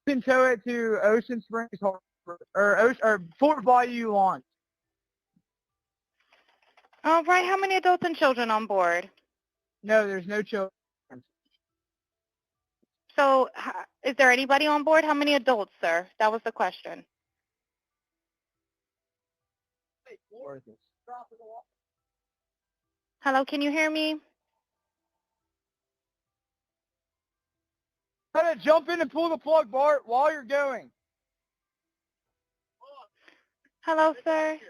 You can tow it to Ocean Springs Harbor or Fort Bayou Launch. All right. How many adults and children on board? No, there's no children. So is there anybody on board? How many adults, sir? That was the question. Hello, can you hear me? Try to jump in and pull the plug, Bart, while you're going. Hello, sir.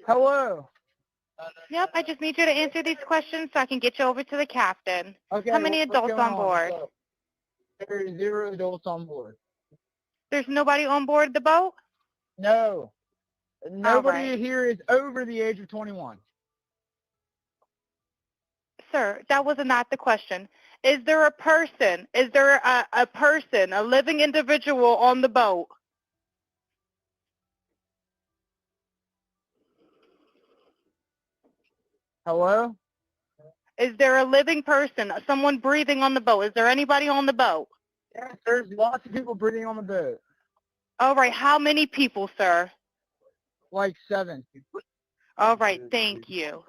Hello. Yep, I just need you to answer these questions so I can get you over to the captain. Okay. How many what's adults going on board? There are 0 adults on board. There's nobody on board the boat? No. Nobody right. here is over the age of 21. Sir, that was not the question. Is there a person? Is there a person, a living individual on the boat? Hello? Is there a living person, someone breathing on the boat? Is there anybody on the boat? Yes, there's lots of people breathing on the boat. All right, how many people, sir? Like 7. All right, thank you.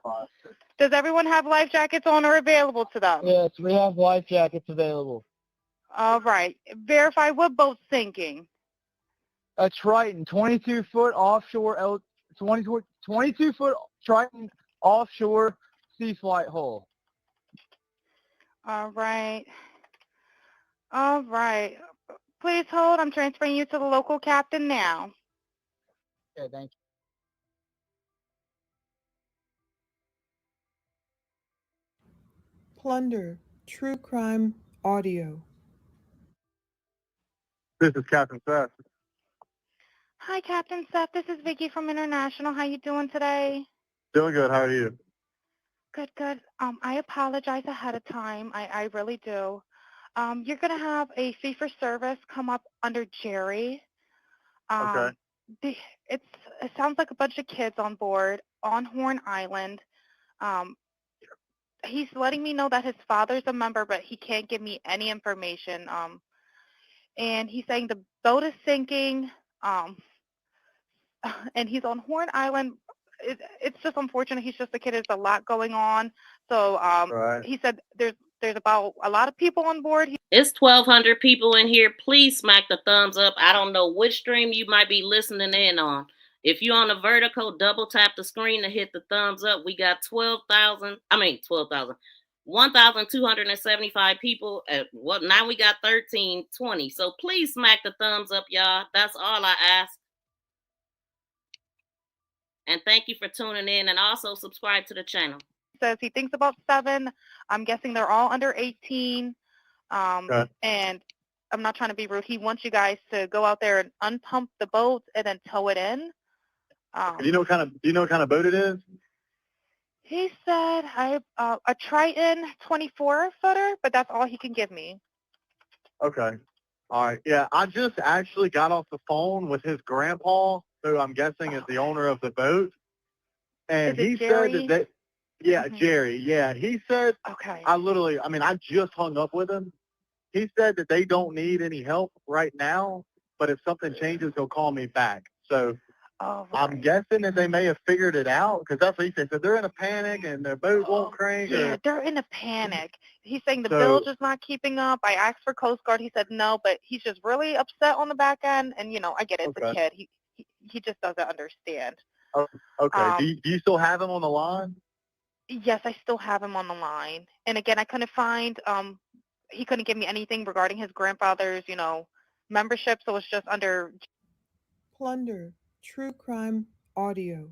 Does everyone have life jackets on or available to them? Yes, we have life jackets available. All right, verify what boat's sinking. A Triton, 22-foot offshore, 22-foot Triton offshore sea flight hull. All right. All right. Please hold. I'm transferring you to the local captain now. Okay, thank you. Plunder, True Crime Audio. This is Captain Seth. Hi, Captain Seth. This is Vicky from International. How you doing today? Doing good. How are you? Good, good. I apologize ahead of time. I really do. You're going to have a fee for service come up under Jerry. Okay. It sounds like a bunch of kids on board on Horn Island. He's letting me know that his father's a member, but he can't give me any information. And he's saying the boat is sinking, and he's on Horn Island. It's just unfortunate. He's just a kid. There's a lot going on. So Right. he said there's about a lot of people on board. It's 1,200 people in here. Please smack the thumbs up. I don't know which stream you might be listening in on. If you're on the vertical, double tap the screen to hit the thumbs up. We got 1,275 people. Now we got 1,320. So please smack the thumbs up, y'all. That's all I ask. And thank you for tuning in, and also subscribe to the channel. Says he thinks about 7. I'm guessing they're all under 18. Okay. And I'm not trying to be rude. He wants you guys to go out there and unpump the boat and then tow it in. Do you know what kind of boat it is? He said a Triton 24-footer, but that's all he can give me. Okay. All right. Yeah, I just actually got off the phone with his grandpa, who I'm guessing is the owner of the boat. And he said that Jerry, yeah. He said, okay. I just hung up with him. He said that they don't need any help right now, but if something changes, he'll call me back. So I'm guessing that they may have figured it out, because that's what he said. So they're in a panic and their boat won't crank. Yeah, they're in a panic. He's saying the bilge is not keeping up. I asked for Coast Guard. He said no, but he's just really upset on the back end. And, I get it. It's a kid. He just doesn't understand. Oh, okay. Do you still have him on the line? Yes, I still have him on the line. And again, I couldn't find, he couldn't give me anything regarding his grandfather's, membership. So it's just under Plunder, True Crime Audio.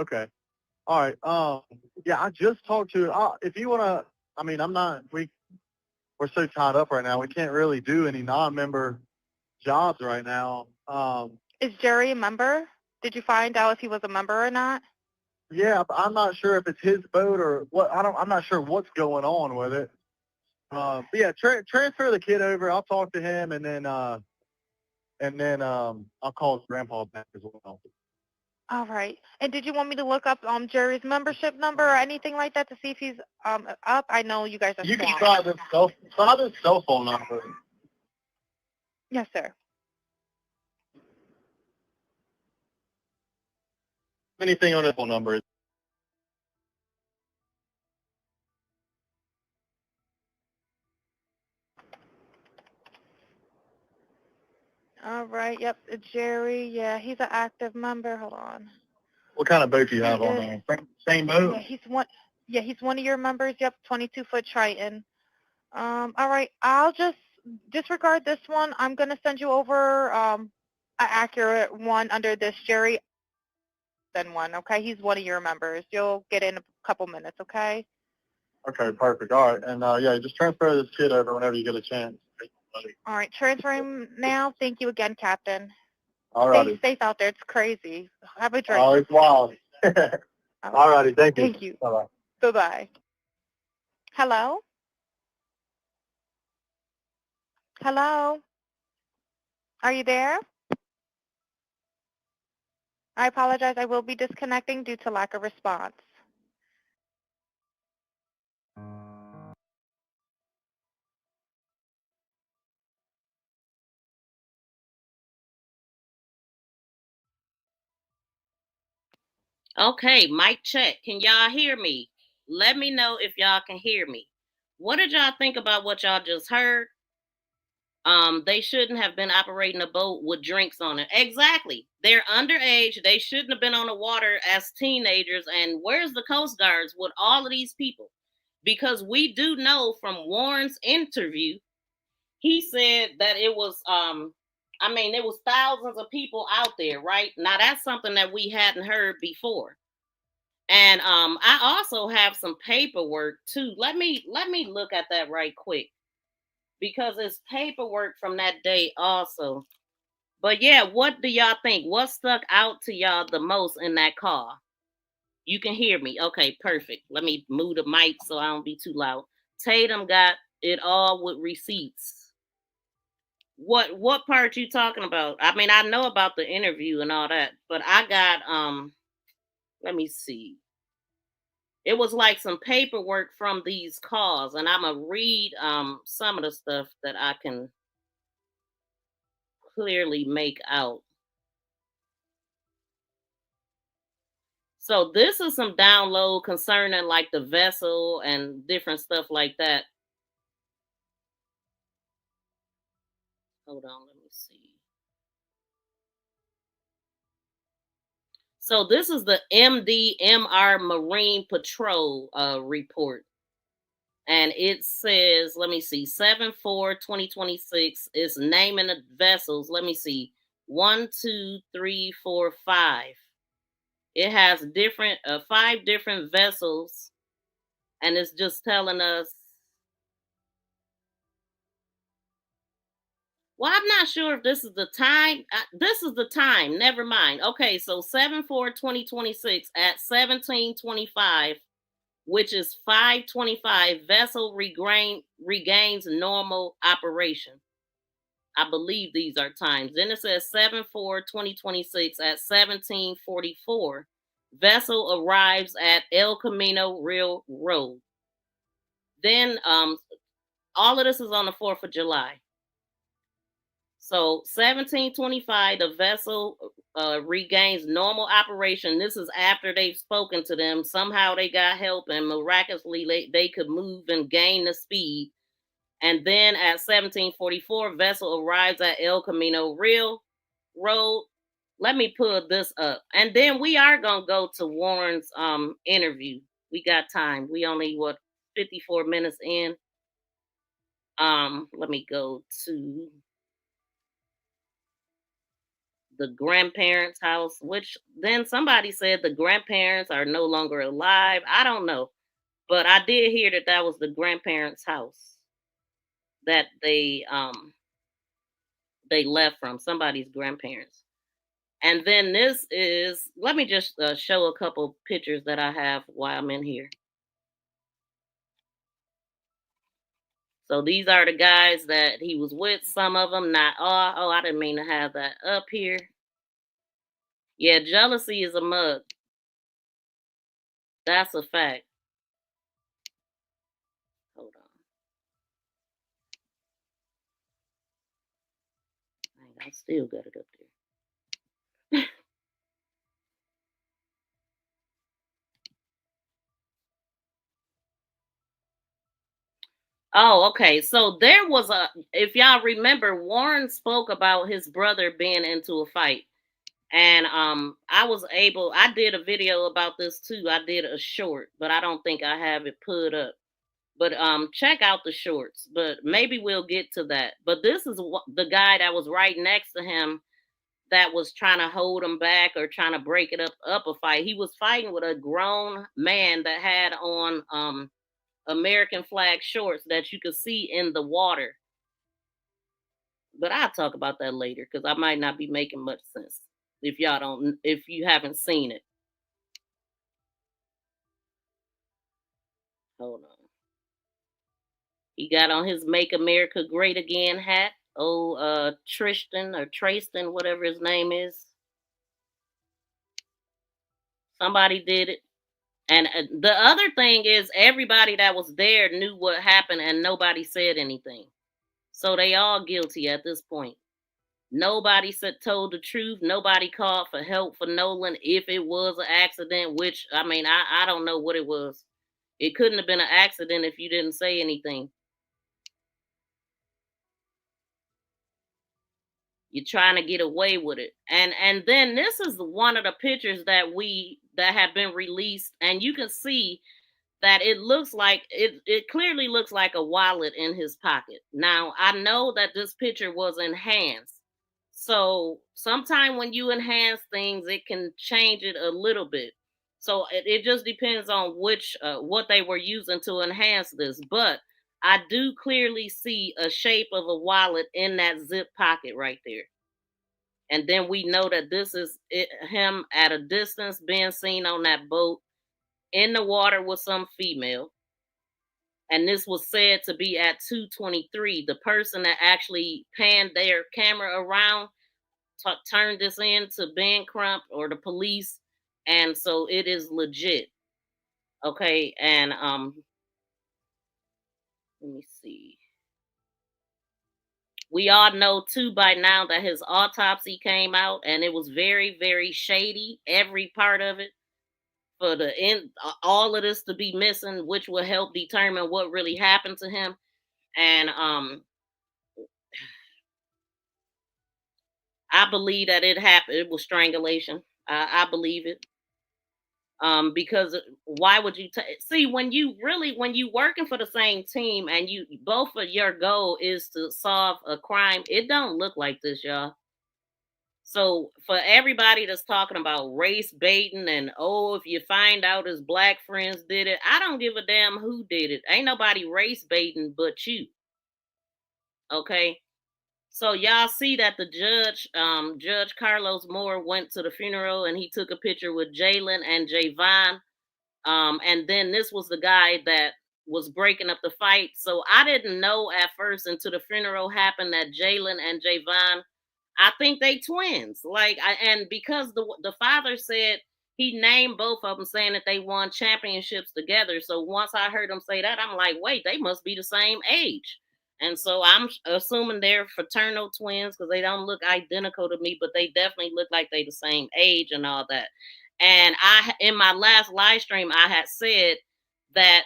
Okay. All right. Yeah, I just talked to, if you want to, we're so tied up right now. We can't really do any non-member jobs right now. Is Jerry a member? Did you find out if he was a member or not? Yeah, I'm not sure if it's his boat or what. I'm not sure what's going on with it. But yeah, transfer the kid over. I'll talk to him, and then I'll call his grandpa back as well. All right. And did you want me to look up Jerry's membership number or anything like that to see if he's up? I know you guys are You can swamped. try this cell phone number. Yes, sir. Anything on this phone number. All right. Yep. Jerry. Yeah, he's an active member. Hold on. What kind of boat do you have on there? Same boat? Yeah, he's one of your members. Yep, 22-foot Triton. All right, I'll just disregard this one. I'm going to send you over an accurate one under this Jerry one, okay? He's one of your members. You'll get in a couple minutes, okay? Okay, perfect. All right, and yeah, just transfer this kid over whenever you get a chance. All right, transfer him now. Thank you again, Captain. All righty. Stay safe out there. It's crazy. Have a drink. Oh, it's wild. All righty, thank you. Thank you. Bye-bye. Bye-bye. Hello? Hello? Are you there? I apologize. I will be disconnecting due to lack of response. Okay, mic check. Can y'all hear me? Let me know if y'all can hear me. What did y'all think about what y'all just heard? They shouldn't have been operating a boat with drinks on it. Exactly. They're underage. They shouldn't have been on the water as teenagers. And where's the Coast Guards with all of these people? Because we do know from Warren's interview, he said that it was, it was thousands of people out there, right? Now that's something that we hadn't heard before. And I also have some paperwork too. Let me look at that right quick, because it's paperwork from that day also. But yeah, what do y'all think? What stuck out to y'all the most in that call? You can hear me. Okay, perfect. Let me move the mic so I don't be too loud. Tatum got it all with receipts. What part you talking about? I mean, I know about the interview and all that, but I got let me see. It was like some paperwork from these calls, and I'm gonna read some of the stuff that I can clearly make out. So this is some download concerning like the vessel and different stuff like that. Hold on, let me see. So this is the MDMR Marine Patrol report. And it says, let me see, 7/4/2026 is naming the vessels. Let me see, 1, 2, 3, 4, 5. It has different 5 different vessels, and it's just telling us. Well, I'm not sure if this is the time. This is the time. Never mind. Okay, so 7/4/2026 at 17:25, which is 5:25, vessel regains normal operation. I believe these are times. Then it says 7/4/2026 at 17:44, vessel arrives at El Camino Real Road. Then all of this is on the 4th of July. So 17:25, the vessel regains normal operation. This is after they've spoken to them. Somehow they got help, and miraculously they could move and gain the speed. And then at 17:44, vessel arrives at El Camino Real Road. Let me pull this up. And then we are going to go to Warren's interview. We got time. We only, 54 minutes in. Let me go to the grandparents' house, which then somebody said the grandparents are no longer alive. I don't know. But I did hear that that was the grandparents' house that they left from, somebody's grandparents. And then this is, let me just show a couple pictures that I have while I'm in here. So these are the guys that he was with, some of them, not all. Oh, I didn't mean to have that up here. Yeah, jealousy is a mug. That's a fact. Hold on. I still got it up there. Oh, okay. So there was if y'all remember, Warren spoke about his brother being into a fight. And I did a video about this too. I did a short, but I don't think I have it put up. But check out the shorts. But maybe we'll get to that. But this is the guy that was right next to him that was trying to hold him back or trying to break it up a fight. He was fighting with a grown man that had on American flag shorts that you could see in the water. But I'll talk about that later because I might not be making much sense if you haven't seen it. Hold on. He got on his Make America Great Again hat. Tristan or Traston, whatever his name is. Somebody did it. And the other thing is everybody that was there knew what happened and nobody said anything. So they all guilty at this point. Nobody told the truth. Nobody called for help for Nolan if it was an accident, which, I mean, I don't know what it was. It couldn't have been an accident if you didn't say anything. You're trying to get away with it. And then this is one of the pictures that have been released, and you can see that it looks like it clearly looks like a wallet in his pocket. Now, I know that this picture was enhanced. So sometime when you enhance things, it can change it a little bit. So it just depends on what they were using to enhance this. But I do clearly see a shape of a wallet in that zip pocket right there. And then we know that this is him at a distance being seen on that boat in the water with some female. And this was said to be at 2:23. The person that actually panned their camera around turned this in to Ben Crump or the police. And so it is legit. Okay, and let me see. We all know too by now that his autopsy came out and it was very, very shady, every part of it, for all of this to be missing, which will help determine what really happened to him. And I believe that it happened. It was strangulation. I believe it. Because why would you see when you working for the same team and you both of your goal is to solve a crime? It don't look like this, y'all. So for everybody that's talking about race baiting and if you find out his black friends did it, I don't give a damn who did it. Ain't nobody race baiting but you. Okay. So y'all see that the Judge Carlos Moore went to the funeral and he took a picture with Jalen and Javon. And then this was the guy that was breaking up the fight. So I didn't know at first until the funeral happened that Jalen and Javon, I think they twins. And because the father said he named both of them saying that they won championships together. So once I heard him say that, I'm like, wait, they must be the same age. And so I'm assuming they're fraternal twins because they don't look identical to me, but they definitely look like they the same age and all that. And in my last live stream, I had said that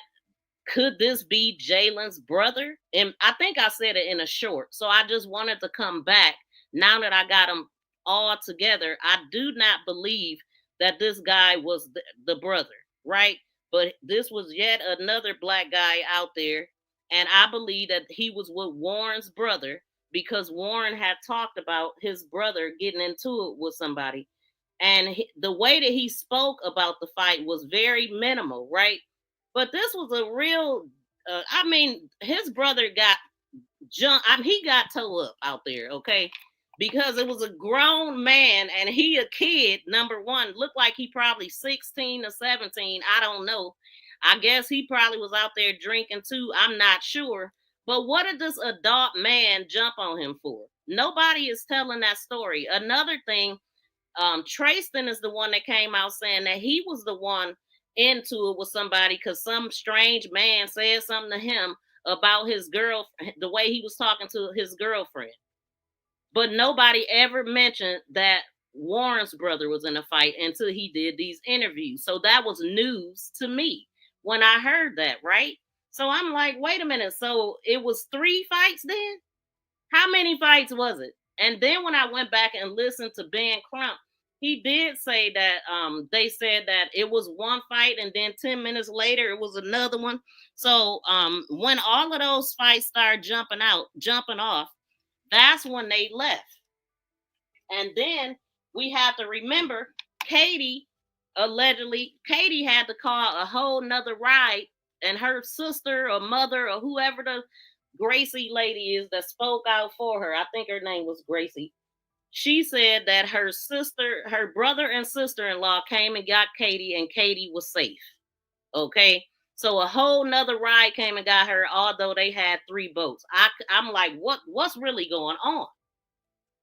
could this be Jalen's brother? And I think I said it in a short. So I just wanted to come back. Now that I got them all together, I do not believe that this guy was the brother, right? But this was yet another black guy out there. And I believe that he was with Warren's brother because Warren had talked about his brother getting into it with somebody. And the way that he spoke about the fight was very minimal, right? But this was a real, his brother got he got toe up out there, okay? Because it was a grown man and he a kid, number one, looked like he probably 16 or 17. I don't know. I guess he probably was out there drinking too. I'm not sure. But what did this adult man jump on him for? Nobody is telling that story. Another thing, Traston is the one that came out saying that he was the one into it with somebody because some strange man said something to him about his girl, the way he was talking to his girlfriend. But nobody ever mentioned that Warren's brother was in a fight until he did these interviews. So that was news to me when I heard that, right? So I'm like, wait a minute. So it was 3 fights then? How many fights was it? And then when I went back and listened to Ben Crump, he did say that they said that it was one fight and then 10 minutes later it was another one. So when all of those fights started jumping off, that's when they left. And then we have to remember Katie had to call a whole nother ride, and her sister or mother or whoever the Gracie lady is that spoke out for her, I think her name was Gracie. She said that her brother and sister-in-law came and got Katie, and Katie was safe. Okay. So a whole nother ride came and got her, although they had 3 boats. I'm like, what's really going on?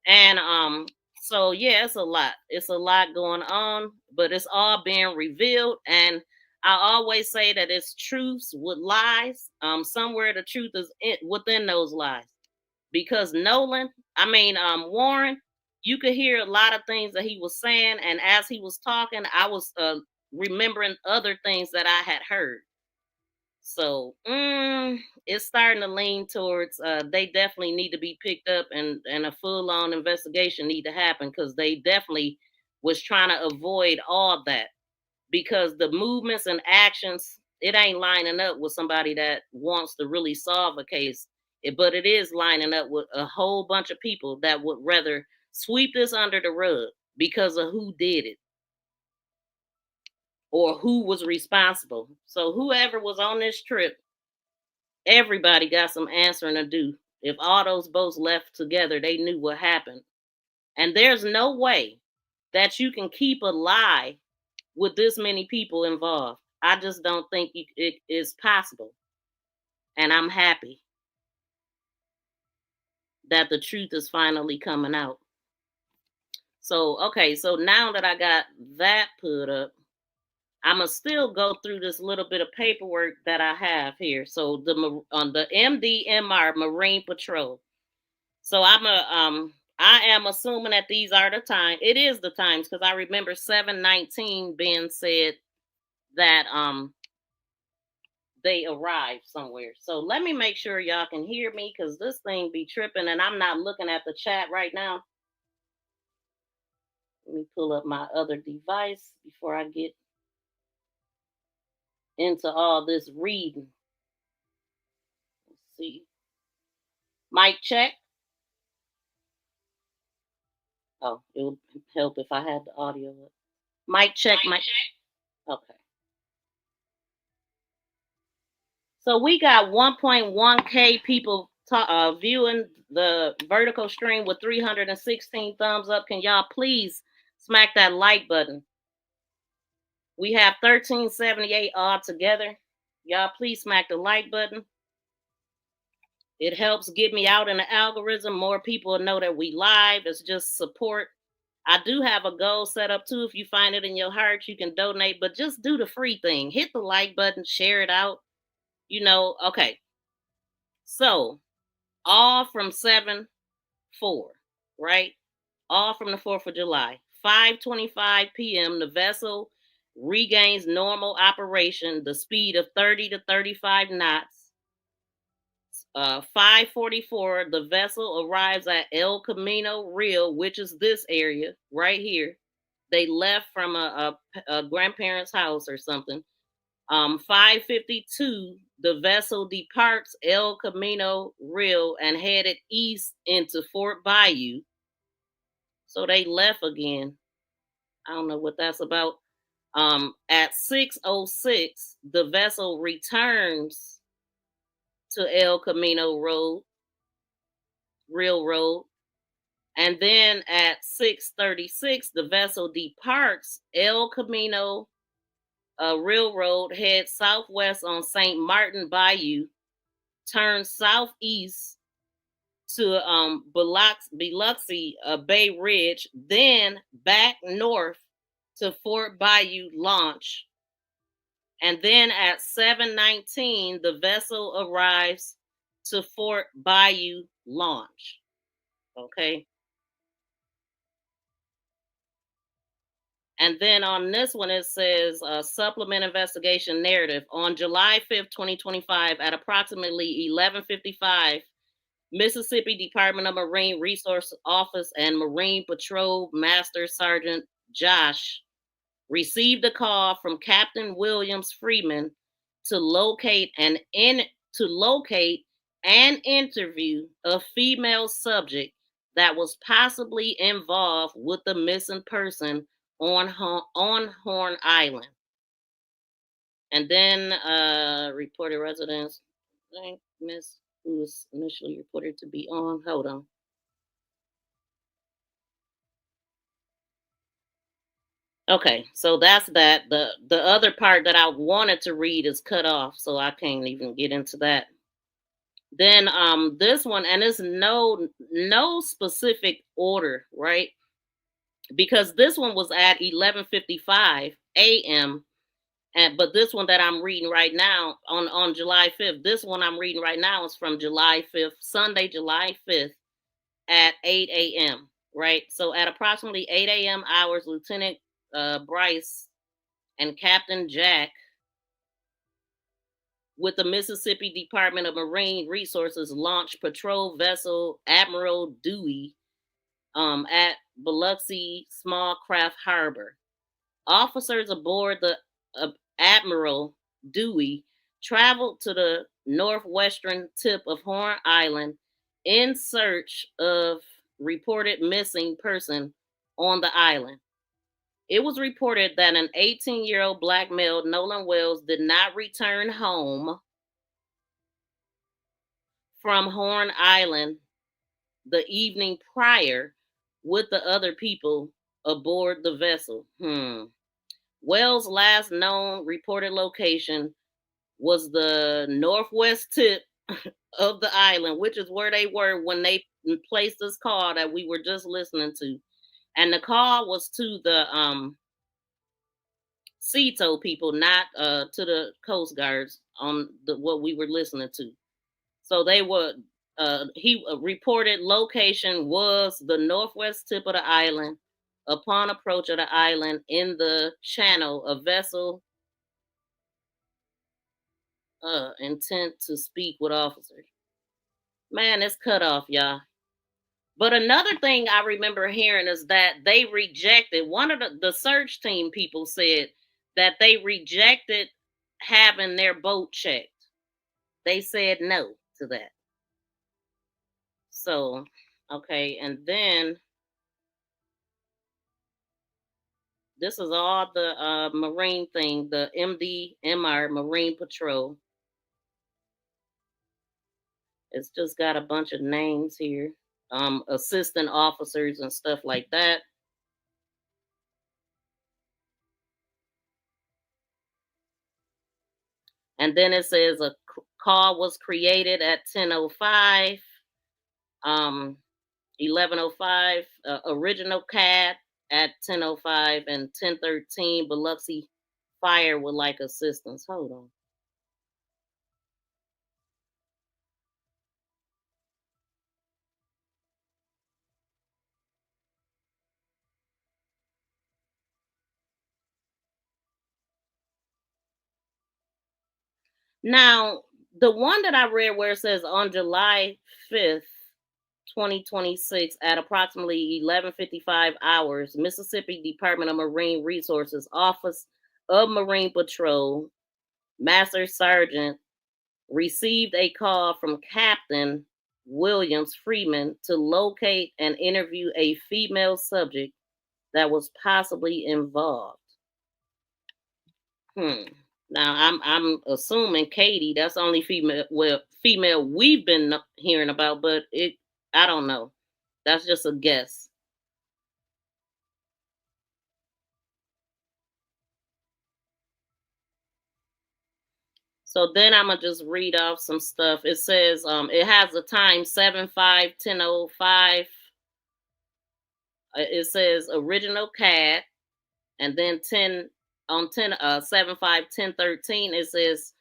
And so yeah, it's a lot. It's a lot going on, but it's all being revealed. And I always say that it's truths with lies. Somewhere the truth is within those lies. Because Warren, you could hear a lot of things that he was saying, and as he was talking, I was remembering other things that I had heard. So it's starting to lean towards they definitely need to be picked up, and a full-on investigation need to happen, because they definitely was trying to avoid all that, because the movements and actions, it ain't lining up with somebody that wants to really solve a case. But it is lining up with a whole bunch of people that would rather sweep this under the rug because of who did it or who was responsible. So whoever was on this trip, everybody got some answering to do. If all those boats left together, they knew what happened. And there's no way that you can keep a lie with this many people involved. I just don't think it is possible. And I'm happy that the truth is finally coming out. So, okay, so now that I got that put up, I'm going to still go through this little bit of paperwork that I have here. So the MDMR, Marine Patrol. So I am assuming that these are the times. It is the times, because I remember 7:19 being said that they arrived somewhere. So let me make sure y'all can hear me, because this thing be tripping and I'm not looking at the chat right now. Let me pull up my other device before I get into all this reading. Let's see. Mic check. Oh, it would help if I had the audio up. Mic check. Okay. So we got 1.1K people viewing the vertical stream with 316 thumbs up. Can y'all please smack that like button? We have 1378 all together. Y'all please smack the like button. It helps get me out in the algorithm. More people know that we live. It's just support. I do have a goal set up too. If you find it in your heart, you can donate, but just do the free thing. Hit the like button, share it out. Okay. So, all from 7/4, right? All from the 4th of July. 5:25 p.m., the vessel regains normal operation, the speed of 30 to 35 knots. 5:44, the vessel arrives at El Camino Real, which is this area right here. They left from a grandparent's house or something. 5:52, the vessel departs El Camino Real and headed east into Fort Bayou. So they left again. I don't know what that's about. At 6:06, the vessel returns to El Camino Railroad. And then at 6:36, the vessel departs El Camino Railroad, heads southwest on St. Martin Bayou, turns southeast to Biloxi Bay Ridge, then back north to Fort Bayou Launch. And then at 7:19, the vessel arrives to Fort Bayou Launch. Okay. And then on this one, it says supplement investigation narrative. On July 5th, 2025, at approximately 11:55, Mississippi Department of Marine Resource Office and Marine Patrol Master Sergeant Josh, received a call from Captain Williams Freeman to locate and interview a female subject that was possibly involved with the missing person on Horn Island. And then reported residents, I think Miss who was initially reported to be on. Hold on. Okay, so that's that. The other part that I wanted to read is cut off, so I can't even get into that. Then this one, and it's no specific order, right? Because this one was at 11:55 a.m. But this one that I'm reading right now on July 5th, this one I'm reading right now is from July 5th, Sunday, July 5th at 8 a.m. Right? So at approximately 8 a.m. hours, Lieutenant Bryce and Captain Jack with the Mississippi Department of Marine Resources launched patrol vessel Admiral Dewey at Biloxi Small Craft Harbor. Officers aboard the Admiral Dewey traveled to the northwestern tip of Horn Island in search of reported missing person on the island. It was reported that an 18-year-old black male, Nolan Wells, did not return home from Horn Island the evening prior with the other people aboard the vessel. Wells' last known reported location was the northwest tip of the island, which is where they were when they placed this call that we were just listening to. And the call was to the CETO people, not to the Coast Guards on what we were listening to. So they were, he reported location was the northwest tip of the island. Upon approach of the island in the channel, a vessel intent to speak with officers. Man, it's cut off, y'all. But another thing I remember hearing is that they rejected, one of the search team people said that they rejected having their boat checked. They said no to that. So, okay, and then this is all the Marine thing, the MDMR, Marine Patrol. It's just got a bunch of names here, assistant officers and stuff like that. And then it says a call was created at 10:05, 11:05, original CAT at 10:05, and 10:13, Biloxi Fire would like assistance. Hold on. Now, the one that I read where it says on July 5th, 2026 at approximately 11:55 hours, Mississippi Department of Marine Resources Office of Marine Patrol Master Sergeant received a call from Captain Williams Freeman to locate and interview a female subject that was possibly involved. Now I'm assuming Katie, that's the only female we've been hearing about, but I don't know. That's just a guess. So then I'm gonna just read off some stuff. It says it has the time 7/5/10:05. It says original CAT, and then 7/5/10:13 it says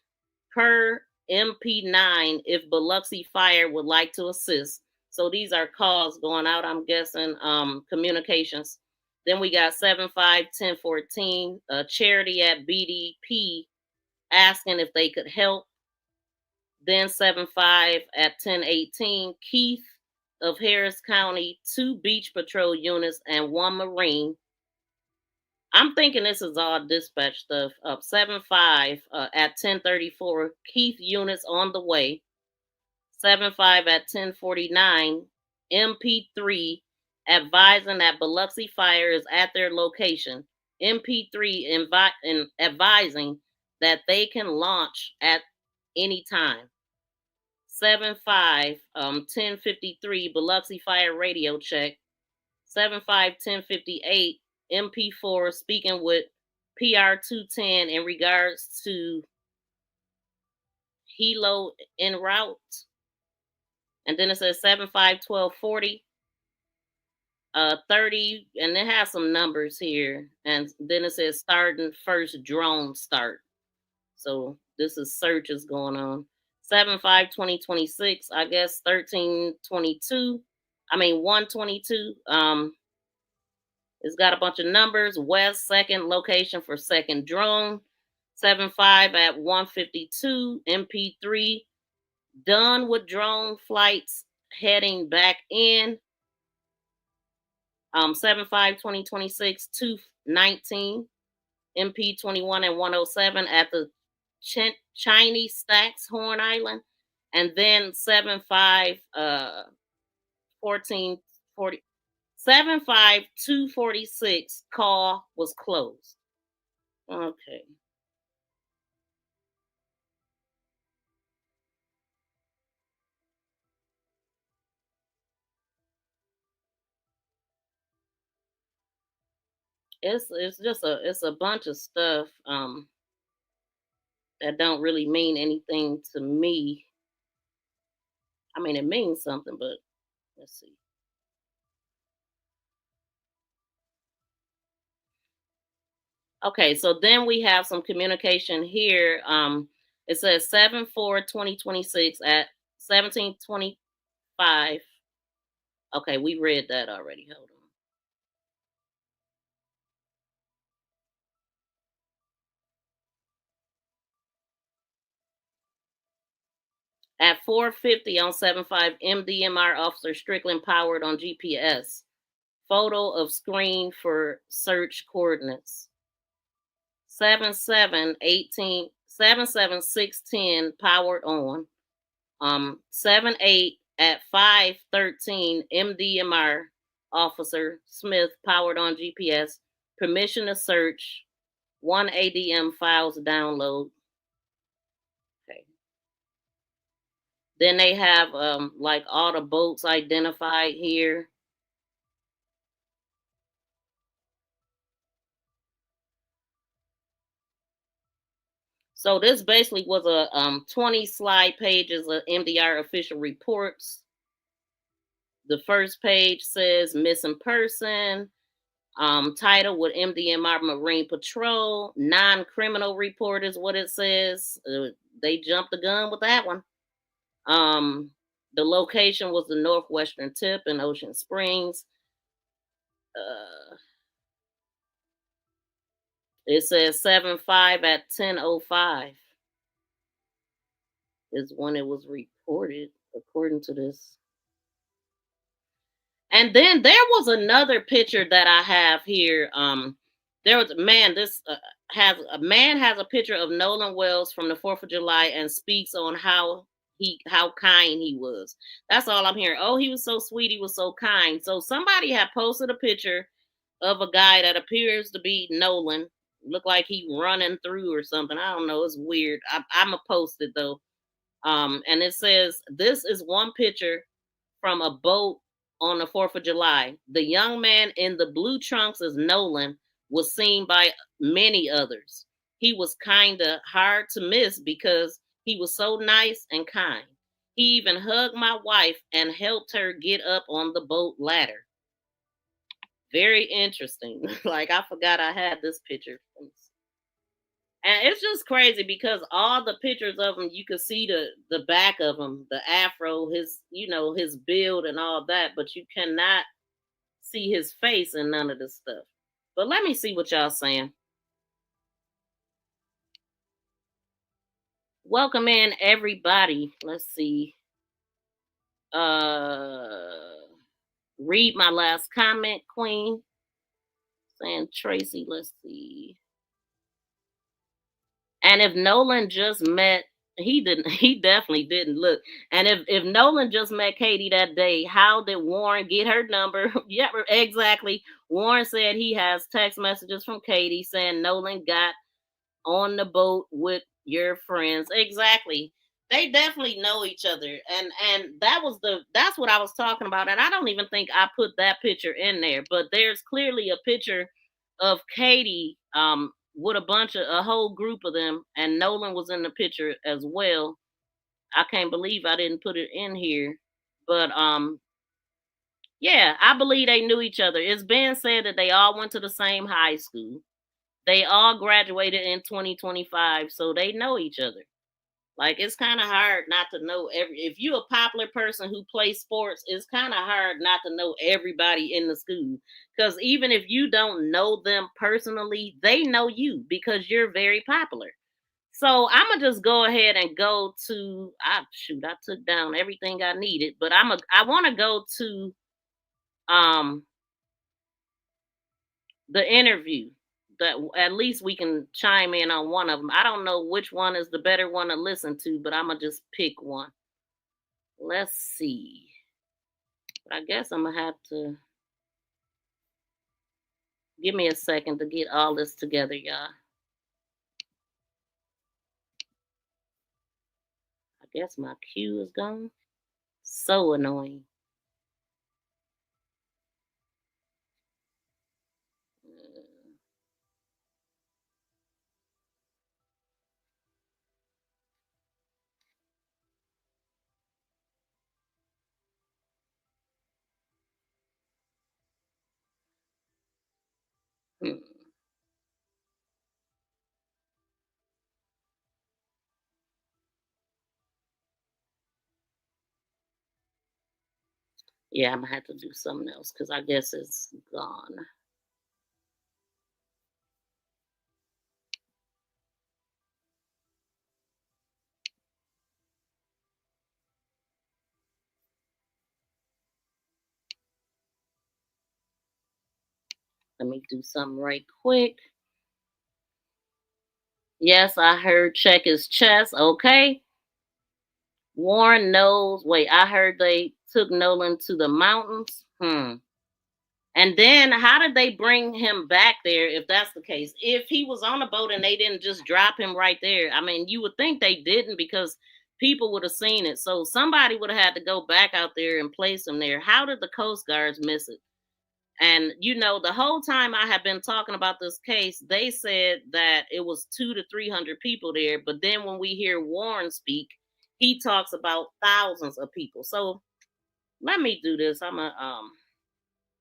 per MP9 if Biloxi Fire would like to assist. So these are calls going out, I'm guessing, communications. Then we got 7/5/10:14, Charity at BDP asking if they could help. Then 7/5 at 10:18, Keith of Harris County, 2 beach patrol units and 1 Marine. I'm thinking this is all dispatch stuff. 7-5 at 10:34. Keith units on the way. 7-5 at 10:49. MP3 advising that Biloxi Fire is at their location. MP3 advising that they can launch at any time. 7-5 10:53 Biloxi Fire radio check. 7-5 10:58 MP4 speaking with PR-210 in regards to helo en route. And then it says 7-5 12:40 30, and it has some numbers here. And then it says starting first drone start. So this is searches going on. 7-5 2026, I guess 1322. 122. It's got a bunch of numbers. West second location for second drone. 7-5 at 1:52. MP3 done with drone flights heading back in. 7-5 2026 2:19. MP21 and 107 at the Chinese Stacks, Horn Island. And then 7-5 1440. 7-5 2:46 call was closed. Okay. It's just a bunch of stuff that don't really mean anything to me. It means something, but let's see. Okay, so then we have some communication here. It says 7/4/2026 at 17:25. Okay, we read that already. Hold on. At 4:50 on 7-5, MDMR officer Strickland powered on GPS. Photo of screen for search coordinates. 7/7/18, 7/7/610 powered on. 7/8 at 5:13, MDMR officer Smith powered on GPS. Permission to search. 1 ADM files download. Okay. Then they have like all the boats identified here. So this basically was a 20 slide pages of MDR official reports. The first page says missing person, title with MDMR Marine Patrol, non-criminal report is what it says. They jumped the gun with that one. The location was the northwestern tip in Ocean Springs. It says 7/5 at 10:05 is when it was reported, according to this. And then there was another picture that I have here. There was a man has a picture of Nolan Wells from the 4th of July and speaks on how kind he was. That's all I'm hearing. Oh, he was so sweet, he was so kind. So somebody had posted a picture of a guy that appears to be Nolan. Look like he running through or something. I don't know. It's weird. I'm a post it though. And it says this is one picture from a boat on the 4th of July. The young man in the blue trunks as Nolan was seen by many others. He was kind of hard to miss because he was so nice and kind. He even hugged my wife and helped her get up on the boat ladder. Very interesting. Like, I forgot I had this picture. And it's just crazy because all the pictures of him, you can see the back of him, the afro, his build and all that, but you cannot see his face and none of this stuff. But let me see what y'all saying. Welcome in, everybody. Let's see. Read my last comment, Queen. Saying Tracy, let's see. And if Nolan just met, he definitely didn't look. And if Nolan just met Katie that day, how did Warren get her number? Yeah, exactly. Warren said he has text messages from Katie saying Nolan got on the boat with your friends. Exactly. They definitely know each other. And that's what I was talking about. And I don't even think I put that picture in there, but there's clearly a picture of Katie with a whole group of them, and Nolan was in the picture as well. I can't believe I didn't put it in here. But yeah, I believe they knew each other. It's been said that they all went to the same high school. They all graduated in 2025, so they know each other. Like, it's kind of hard not to know if you're a popular person who plays sports, it's kind of hard not to know everybody in the school. Because even if you don't know them personally, they know you because you're very popular. So I'm gonna just go ahead and go to I took down everything I needed, but I want to go to the interview that at least we can chime in on one of them. I don't know which one is the better one to listen to, but I'm gonna just pick one. Let's see. But I guess I'm gonna have to give me a second to get all this together, y'all. I guess my cue is gone. So annoying. Yeah, I'm gonna have to do something else because I guess it's gone. Let me do something right quick. Yes, I heard check his chest. Okay. Warren knows. Wait, I heard they took Nolan to the mountains. And then how did they bring him back there if that's the case? If he was on a boat and they didn't just drop him right there, I mean, you would think they didn't because people would have seen it. So somebody would have had to go back out there and place him there. How did the Coast Guards miss it? And, the whole time I have been talking about this case, they said that it was 200 to 300 people there. But then when we hear Warren speak, he talks about thousands of people. So let me do this. I'm going to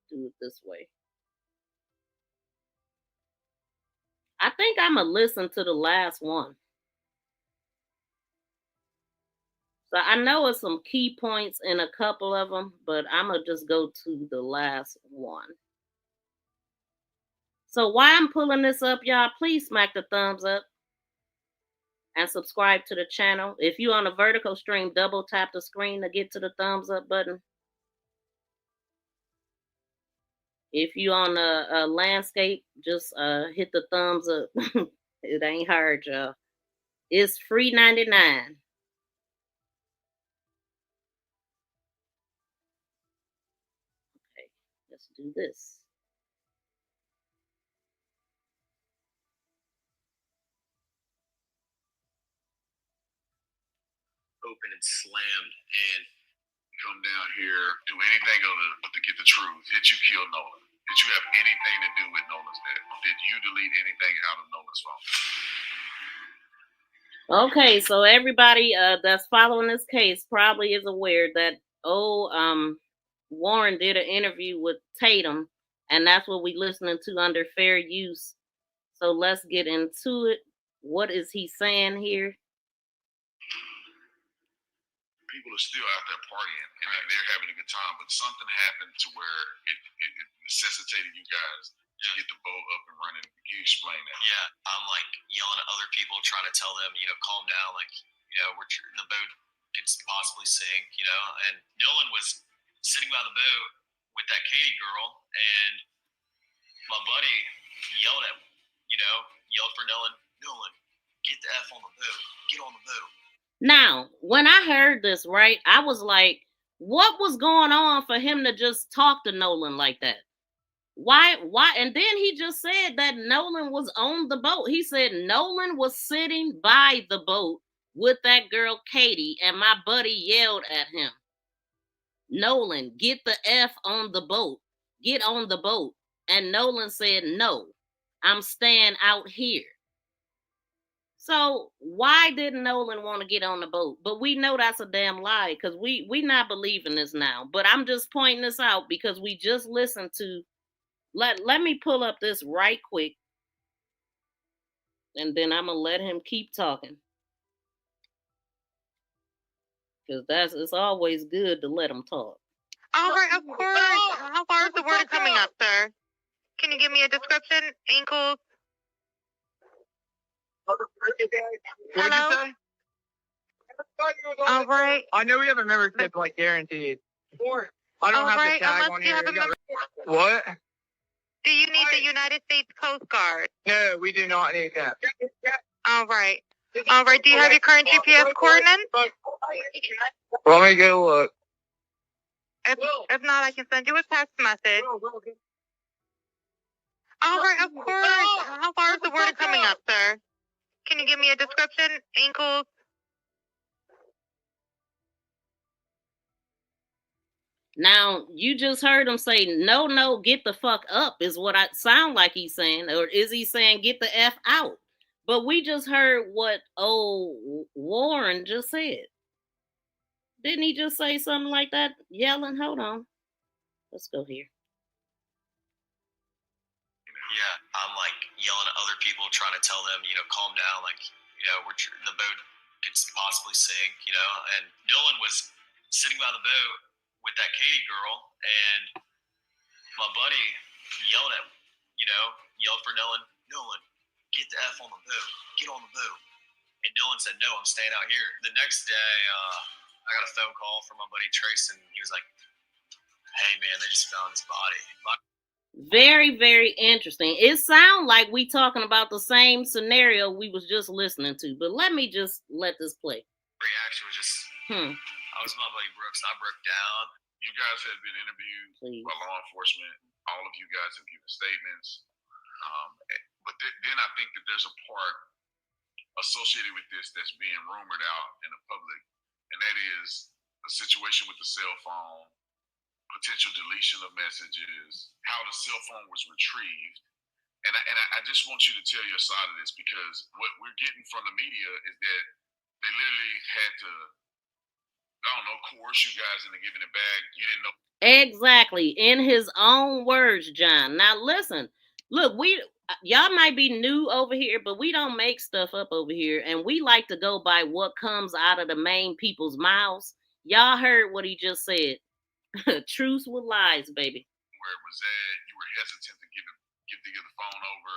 do it this way. I think I'm going to listen to the last one. So I know it's some key points in a couple of them, but I'm going to just go to the last one. So while I'm pulling this up, y'all, please smack the thumbs up and subscribe to the channel. If you're on a vertical stream, double tap the screen to get to the thumbs up button. If you're on a landscape, just hit the thumbs up. It ain't hard, y'all. It's free 99. Okay, let's do this. Open and slammed and come down here, do anything other to get the truth. Did you kill Nolan? Did you have anything to do with Nolan's death? Did you delete anything out of Nolan's phone? Okay, so everybody that's following this case probably is aware that Warren did an interview with Tatum, and that's what we listening to under fair use. So let's get into it. What is he saying here? People are still out there partying and they're having a good time, but something happened to where it necessitated you guys to get the boat up and running. Can you explain that? Yeah, I'm like yelling at other people, trying to tell them, calm down. Like, the boat could possibly sink, and Nolan was sitting by the boat with that Katie girl, and my buddy Now, when I heard this, right, I was like, what was going on for him to just talk to Nolan like that? Why? And then he just said that Nolan was on the boat. He said Nolan was sitting by the boat with that girl Katie, and my buddy yelled at him, Nolan, get the F on the boat. Get on the boat. And Nolan said, no, I'm staying out here. So why didn't Nolan want to get on the boat? But we know that's a damn lie, because we not believing this now. But I'm just pointing this out because we just listened to, let me pull up this right quick, and then I'm gonna let him keep talking, because it's always good to let him talk. All right, of course. How far is the water coming up, sir? Can you give me a description? Ankles? Hello? All right. I know we have a membership, like, guaranteed. I don't have the tag on here. What? Do you need the United States Coast Guard? No, we do not need that. All right. All right. Do you have your current GPS coordinates? Let me go look. If not, I can send you a text message. All right, of course. How far is the water coming up, sir? Can you give me a description? Ankles? Now, you just heard him say, no, get the fuck up, is what I sound like he's saying. Or is he saying, get the F out? But we just heard what old Warren just said. Didn't he just say something like that? Yelling? Hold on. Let's go here. Yeah, I'm like yelling at other people, trying to tell them, calm down. Like, the boat could possibly sink, And Nolan was sitting by the boat with that Katie girl, and my buddy yelled for Nolan, get the F on the boat, get on the boat. And Nolan said, no, I'm staying out here. The next day, I got a phone call from my buddy Trace, and he was like, hey, man, they just found his body. Very, very interesting. It sounds like we talking about the same scenario we was just listening to, but let me just let this play. Reaction was just, I was with my buddy Brooks, and I broke down. You guys have been interviewed by law enforcement. All of you guys have given statements. But then I think that there's a part associated with this that's being rumored out in the public, and that is the situation with the cell phone, potential deletion of messages, how the cell phone was retrieved. And I just want you to tell your side of this, because what we're getting from the media is that they literally had to, I don't know, coerce you guys into giving it back. You didn't know. Exactly. In his own words, John. Now listen, look, y'all might be new over here, but we don't make stuff up over here, and we like to go by what comes out of the main people's mouths. Y'all heard what he just said. Truth with lies, baby. Where it was at, you were hesitant to give the phone over,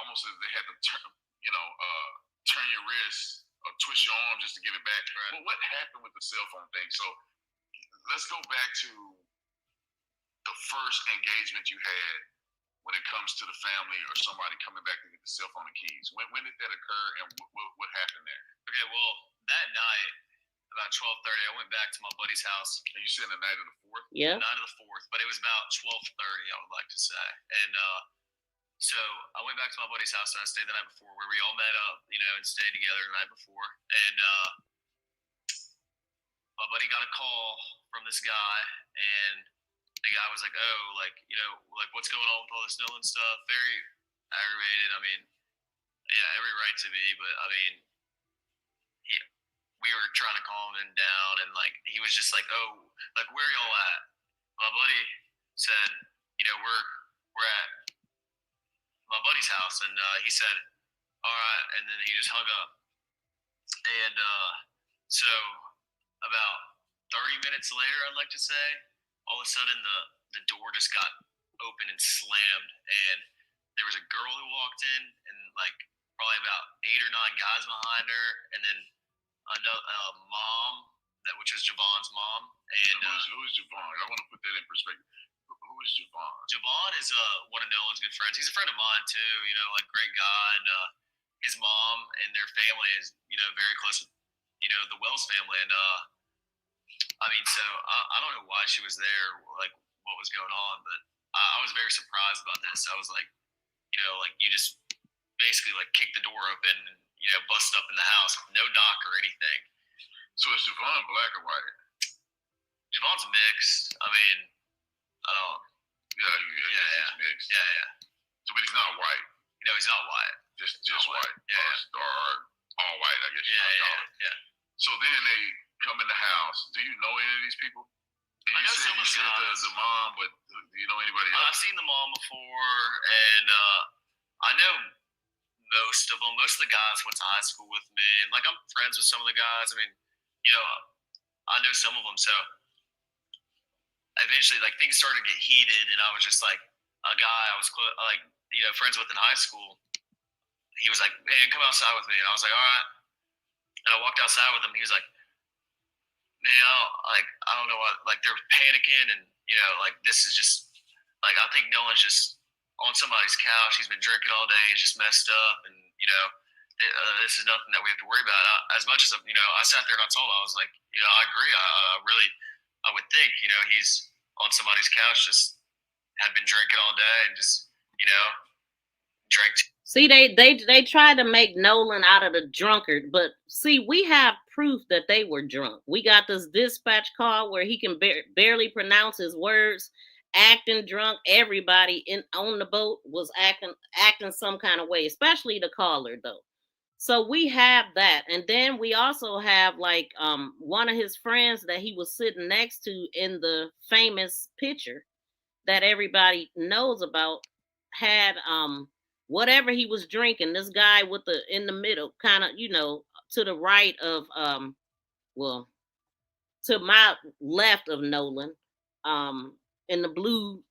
almost as they had to turn your wrist or twist your arm just to give it back. Right. Well, what happened with the cell phone thing? So let's go back to the first engagement you had when it comes to the family or somebody coming back to get the cell phone and keys. When did that occur, and what happened there? Okay, well, that night, about 12:30, I went back to my buddy's house. And you said the night of the 4th? Yeah. The night of the 4th, but it was about 12:30, I would like to say. And so I went back to my buddy's house, and I stayed the night before, where we all met up, and stayed together the night before. And my buddy got a call from this guy, and the guy was like, oh, what's going on with all this Nolan stuff? Very aggravated. I mean, yeah, every right to be, but I mean, we were trying to calm him down, and he was just like, oh, where y'all at? My buddy said, we're at my buddy's house, and he said, all right, and then he just hung up. And so about 30 minutes later, I'd like to say, all of a sudden the door just got open and slammed, and there was a girl who walked in, and probably about 8 or 9 guys behind her, and then a mom, which was Javon's mom. And who is Javon? I want to put that in perspective. Who is Javon? Javon is one of Nolan's good friends. He's a friend of mine too. Great guy, and his mom and their family is very close with the Wells family. And I mean, so I don't know why she was there, like what was going on, but I was very surprised about this. I was like, you just basically like kick the door open and bust up in the house, no knock or anything. So is Javon black or white? Javon's mixed. I mean, I don't. He's mixed. Yeah. So, but he's not white. No, he's not white. Just white. Yeah. Or all white, I guess. Yeah. So then they come in the house. Do you know any of these people? I know some of the guys. The mom, but do you know anybody else? I've seen the mom before, and I know most of them. Most of the guys went to high school with me, and like I'm friends with some of the guys. I mean, I know some of them. So eventually, like things started to get heated, and I was just like a guy I was friends with in high school. He was like, "Man, come outside with me," and I was like, "All right." And I walked outside with him. He was like, "Man, I don't know what." Like they're panicking, and like this is just like I think Nolan's just on somebody's couch. He's been drinking all day. He's just messed up, and this is nothing that we have to worry about. As much as I sat there and I told him, I was like, I agree. I would think he's on somebody's couch, just had been drinking all day, and just drank. See, they tried to make Nolan out of the drunkard, but see, we have proof that they were drunk. We got this dispatch call where he can barely pronounce his words, acting drunk. Everybody on the boat was acting some kind of way, especially the caller though. So we have that, and then we also have like one of his friends that he was sitting next to in the famous picture that everybody knows about had whatever he was drinking. This guy with the in the middle, kind of to the right of to my left of Nolan, in the blue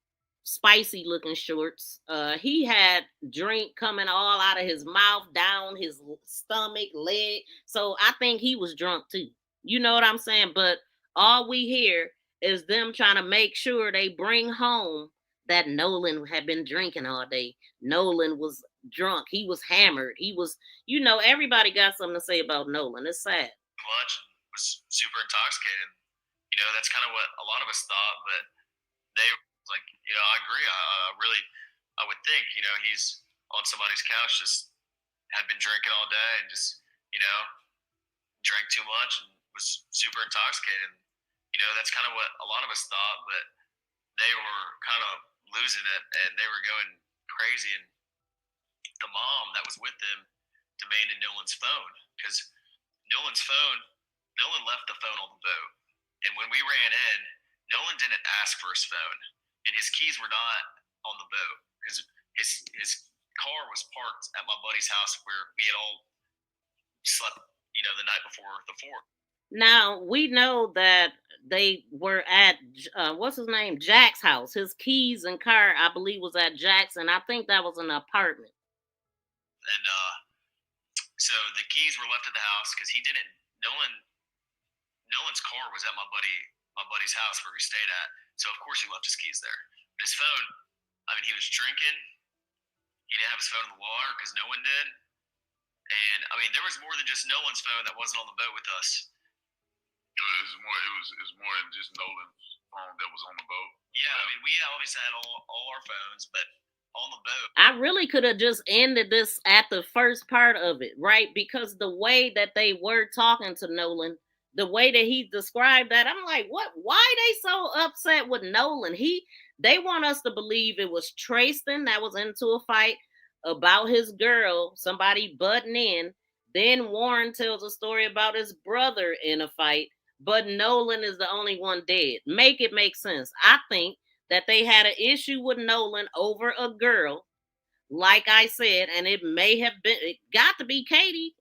spicy looking shorts. He had drink coming all out of his mouth, down his stomach, leg. So I think he was drunk too. You know what I'm saying? But all we hear is them trying to make sure they bring home that Nolan had been drinking all day. Nolan was drunk. He was hammered. He was, everybody got something to say about Nolan. It's sad. Much was super intoxicated. That's kind of what a lot of us thought, but they like, I agree. I would think, he's on somebody's couch, just had been drinking all day and just, drank too much and was super intoxicated. That's kind of what a lot of us thought, but they were kind of losing it and they were going crazy. And the mom that was with them demanded Nolan's phone because Nolan left the phone on the boat. And when we ran in, Nolan didn't ask for his phone, and his keys were not on the boat because his car was parked at my buddy's house where we had all slept, the night before the 4th. Now we know that they were at what's his name, Jack's house. His keys and car, I believe, was at Jack's, and I think that was an apartment. And so the keys were left at the house because he didn't. Nolan's car was at my buddy's house where we stayed at, so of course he left his keys there. But his phone, he was drinking. He didn't have his phone in the water because no one did. And there was more than just Nolan's phone that wasn't on the boat with us. It was more than just Nolan's phone that was on the boat. Yeah, we obviously had all our phones, but on the boat. I really could have just ended this at the first part of it, right? Because the way that they were talking to Nolan, the way that he described that, I'm like, what? Why are they so upset with Nolan? They want us to believe it was Tristan that was into a fight about his girl, somebody butting in. Then Warren tells a story about his brother in a fight, but Nolan is the only one dead. Make it make sense. I think that they had an issue with Nolan over a girl, like I said, and it got to be Katie.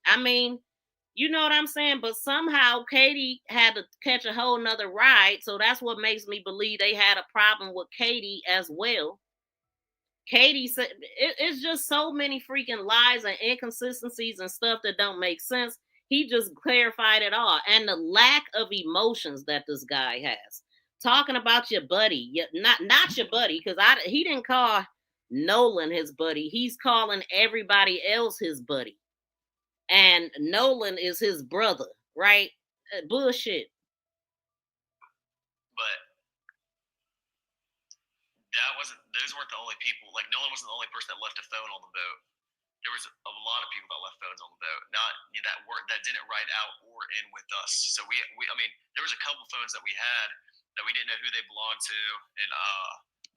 You know what I'm saying? But somehow Katie had to catch a whole nother ride. So that's what makes me believe they had a problem with Katie as well. Katie said it's just so many freaking lies and inconsistencies and stuff that don't make sense. He just clarified it all. And the lack of emotions that this guy has. Talking about your buddy, not your buddy, because he didn't call Nolan his buddy. He's calling everybody else his buddy. And Nolan is his brother. right? Bullshit. But those weren't the only people. Like, Nolan wasn't the only person that left a phone on the boat. There was a lot of people that left phones on the boat, not that didn't ride out or in with us. So I mean, there was a couple phones that we had that we didn't know who they belonged to, and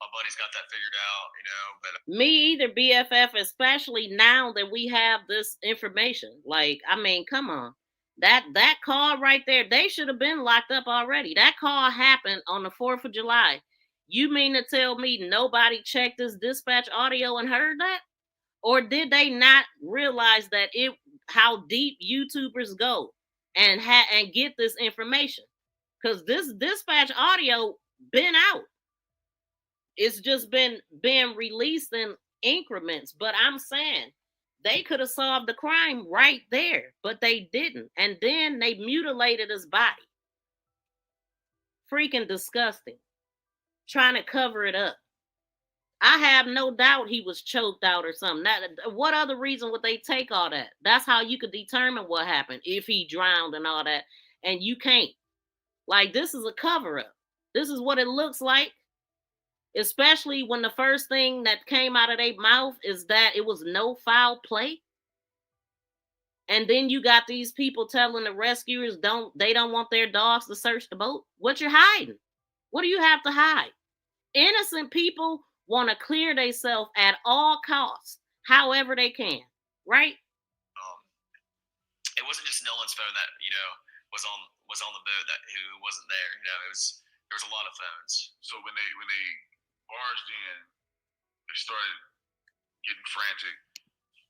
my buddy's got that figured out, you know. But me either, BFF, especially now that we have this information. Like, I mean, come on. That call right there, they should have been locked up already. That call happened on the 4th of July. You mean to tell me nobody checked this dispatch audio and heard that? Or did they not realize that how deep YouTubers go and get this information? Because this dispatch audio been out. It's just been being released in increments. But I'm saying they could have solved the crime right there, but they didn't. And then they mutilated his body. Freaking disgusting. Trying to cover it up. I have no doubt he was choked out or something. What other reason would they take all that? That's how you could determine what happened, if he drowned and all that. And you can't. Like, this is a cover-up. This is what it looks like. Especially when the first thing that came out of their mouth is that it was no foul play. And then you got these people telling the rescuers they don't want their dogs to search the boat. What you hiding? What do you have to hide? Innocent people want to clear themselves at all costs, however they can, right? It wasn't just Nolan's phone that, you know, was on the boat who wasn't there. You know, there was a lot of phones. So when they barged in, they started getting frantic.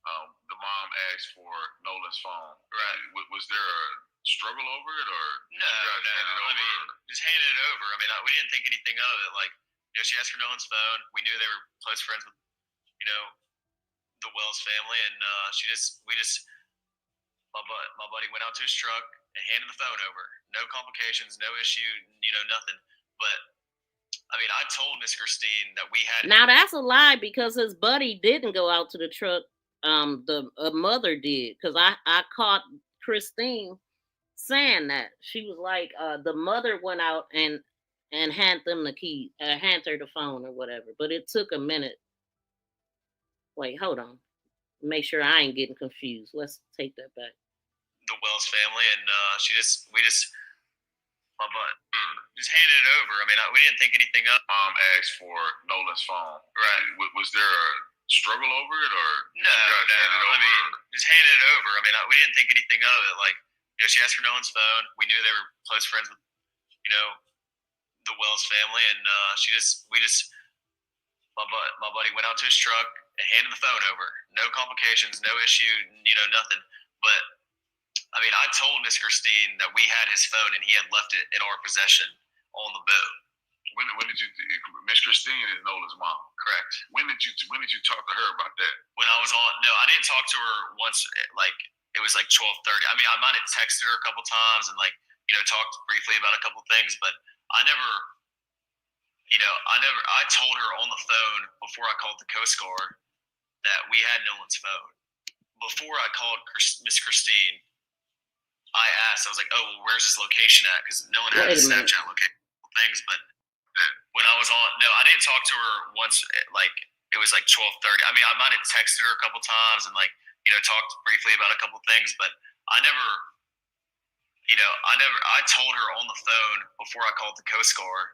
The mom asked for Nolan's phone. Right. Was there a struggle over it, or no? I mean, just handed it over. I mean, we didn't think anything of it. Like, you know, she asked for Nolan's phone. We knew they were close friends with, you know, the Wells family, and my buddy went out to his truck and handed the phone over. No complications, no issue, you know, nothing. But I mean, I told Miss Christine that we had. Now that's a lie, because his buddy didn't go out to the truck. The mother did, because I caught Christine saying that. She was like, the mother went out and hand them the key, hand her the phone or whatever. But it took a minute. Wait, hold on. Make sure I ain't getting confused. Let's take that back. The Wells family, and my butt just handed it over. I mean, we didn't think anything of. Mom asked for Nolan's phone. Right. Was there a struggle over it, or no? I mean, just handed it over. I mean, we didn't think anything of it. Like, you know, she asked for Nolan's phone. We knew they were close friends with, you know, the Wells family, and my buddy went out to his truck and handed the phone over. No complications, no issue, you know, nothing. But I mean, I told Miss Christine that we had his phone and he had left it in our possession on the boat. When did you? Miss Christine is Nolan's mom. Correct. When did you talk to her about that? When I was on. No, I didn't talk to her once. Like, it was like 12:30. I mean, I might have texted her a couple times and, like, you know, talked briefly about a couple things, but I never. I told her on the phone before I called the Coast Guard that we had Nolan's phone. Before I called Miss Christine, I asked, I was like, oh, well, where's his location at? Because Nolan had his Snapchat location things, but when I was on, no, I didn't talk to her once, like, it was like 12:30. I mean, I might have texted her a couple times and, like, you know, talked briefly about a couple things, but I told her on the phone before I called the Coast Guard.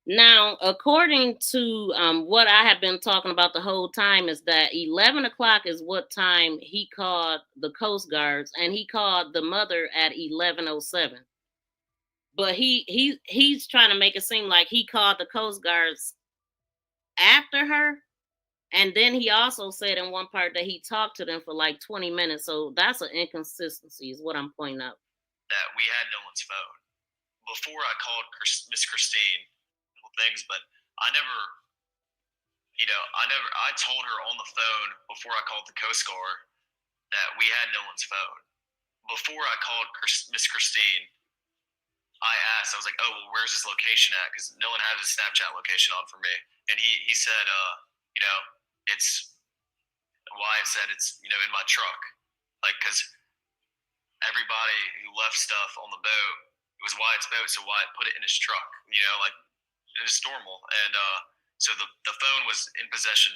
Now, according to what I have been talking about the whole time, is that 11 o'clock is what time he called the Coast Guards, and he called the mother at 11:07. But he's trying to make it seem like he called the Coast Guards after her, and then he also said in one part that he talked to them for like 20 minutes. So that's an inconsistency, is what I'm pointing out. That we had Nolan's phone before I called Miss Christine. Things, but I told her on the phone before I called the Coast Guard that we had Nolan's phone. Before I called Miss Christine, I asked, I was like, oh, well, where's his location at? Because Nolan had his Snapchat location on for me, and he said, you know, it's Wyatt said it's, you know, in my truck, like, because everybody who left stuff on the boat, it was Wyatt's boat, so Wyatt put it in his truck, you know, like it was normal. And so the phone was in possession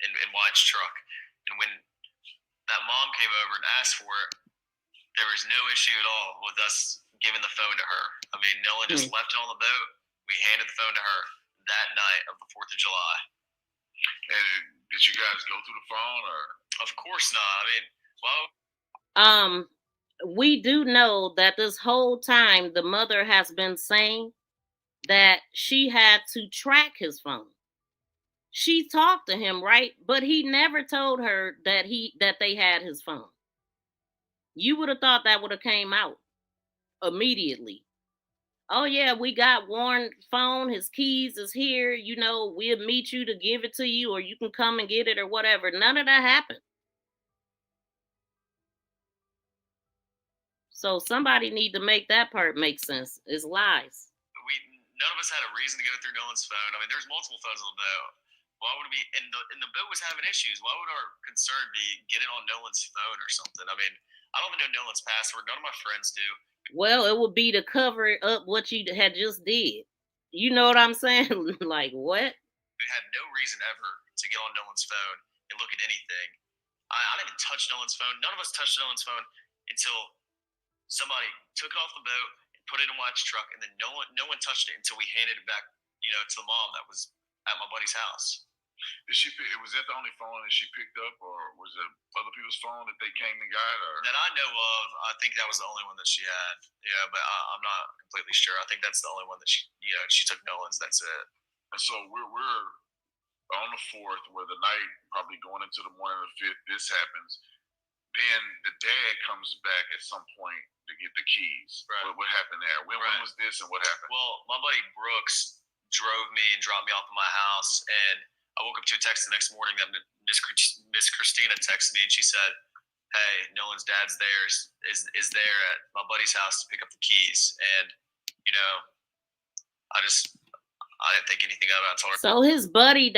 in Wyatt's truck. And when that mom came over and asked for it, there was no issue at all with us giving the phone to her. I mean, Nolan just left it on the boat. We handed the phone to her that night of the 4th of July. And did you guys go through the phone, or? Of course not. I mean, well. We do know that this whole time the mother has been saying that she had to track his phone. She talked to him, right? But he never told her that they had his phone. You would have thought that would have came out immediately. Oh yeah, we got Warren's phone. His keys is here. You know, we'll meet you to give it to you, or you can come and get it, or whatever. None of that happened. So somebody need to make that part make sense. It's lies. None of us had a reason to go through Nolan's phone. I mean, there's multiple phones on the boat. Why would it be? And the boat was having issues. Why would our concern be getting on Nolan's phone or something? I mean, I don't even know Nolan's password. None of my friends do. Well, it would be to cover up what you had just did. You know what I'm saying? Like what? We had no reason ever to get on Nolan's phone and look at anything. I didn't even touch Nolan's phone. None of us touched Nolan's phone until somebody took it off the boat and put it in Wyatt's truck, and then no one touched it until we handed it back, you know, to the mom that was at my buddy's house. Was that the only phone that she picked up, or was it other people's phone that they came and got? Or that I know of, I think that was the only one that she had. Yeah, but I'm not completely sure. I think that's the only one that she took Nolan's. That's it. And so we're on the 4th, where the night probably going into the morning of the 5th. This happens. Then the dad comes back at some point to get the keys. Right. What happened there? When was this, and what happened? Well, my buddy Brooks drove me and dropped me off at my house, and I woke up to a text the next morning that Miss Christina texted me, and she said, "Hey, Nolan's dad's there is there at my buddy's house to pick up the keys." And you know, I didn't think anything of it. I told her. So his buddy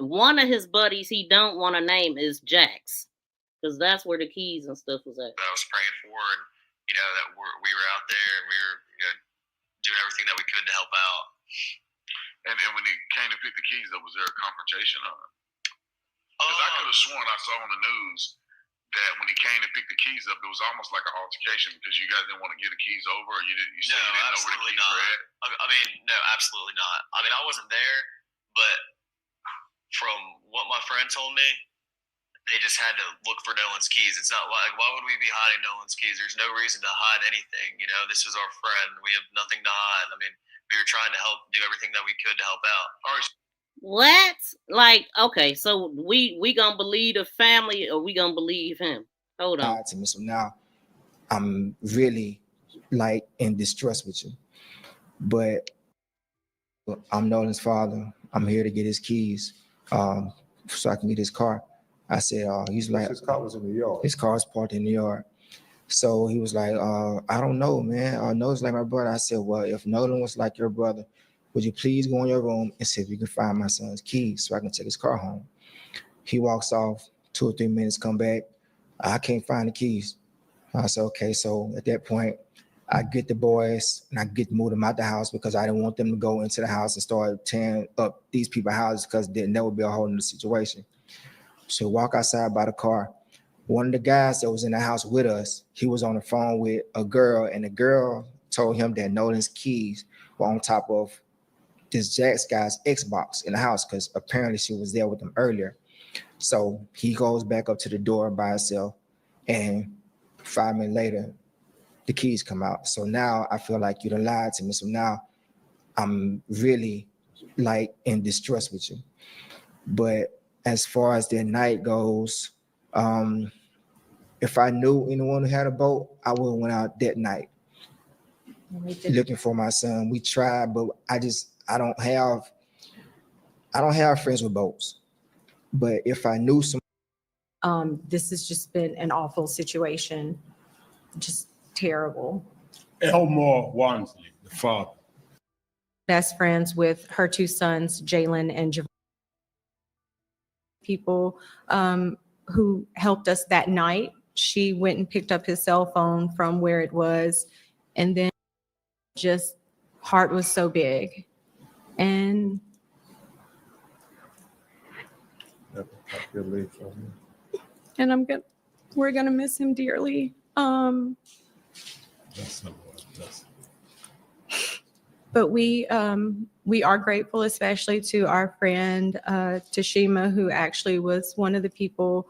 one of his buddies he don't want to name is Jax. Because that's where the keys and stuff was at. That I was praying for, and you know that we were out there and we were doing everything that we could to help out. And when he came to pick the keys up, was there a confrontation on it? Because I could have sworn I saw on the news that when he came to pick the keys up, it was almost like an altercation because you guys didn't want to give the keys over, or you said you didn't know where the keys were at. I mean, no, absolutely not. I mean, I wasn't there, but from what my friend told me, they just had to look for Nolan's keys. It's not like, why would we be hiding Nolan's keys? There's no reason to hide anything. You know, this is our friend. We have nothing to hide. I mean, we were trying to do everything that we could to help out. All right. What? Like, okay, so we gonna believe the family, or we gonna believe him? Hold on. So now I'm really like in distress with you, but I'm Nolan's father. I'm here to get his keys so I can get his car. I said, he's like, his car was in the yard. His car was parked in the yard. So he was like, I don't know, man. Nolan's like my brother. I said, well, if Nolan was like your brother, would you please go in your room and see if you can find my son's keys so I can take his car home? He walks off, 2 or 3 minutes, come back. I can't find the keys. I said, okay. So at that point, I get the boys and I get to move them out the house because I didn't want them to go into the house and start tearing up these people's houses because there never be a whole new situation. So walk outside by the car. One of the guys that was in the house with us, he was on the phone with a girl, and the girl told him that Nolan's keys were on top of this Jax guy's Xbox in the house because apparently she was there with him earlier. So he goes back up to the door by himself, and 5 minutes later, the keys come out. So now I feel like you done lied to me. So now I'm really like in distress with you. But as far as the night goes, if I knew anyone who had a boat, I would have went out that night looking for my son. We tried, but I don't have friends with boats. But if I knew some, this has just been an awful situation, just terrible. Elmore Wansley, the father. Best friends with her 2 sons, Jalen and Javon. People who helped us that night she went and picked up his cell phone from where it was, and then just heart was so big. And we're gonna miss him dearly. But we are grateful, especially to our friend Tashima, who actually was one of the people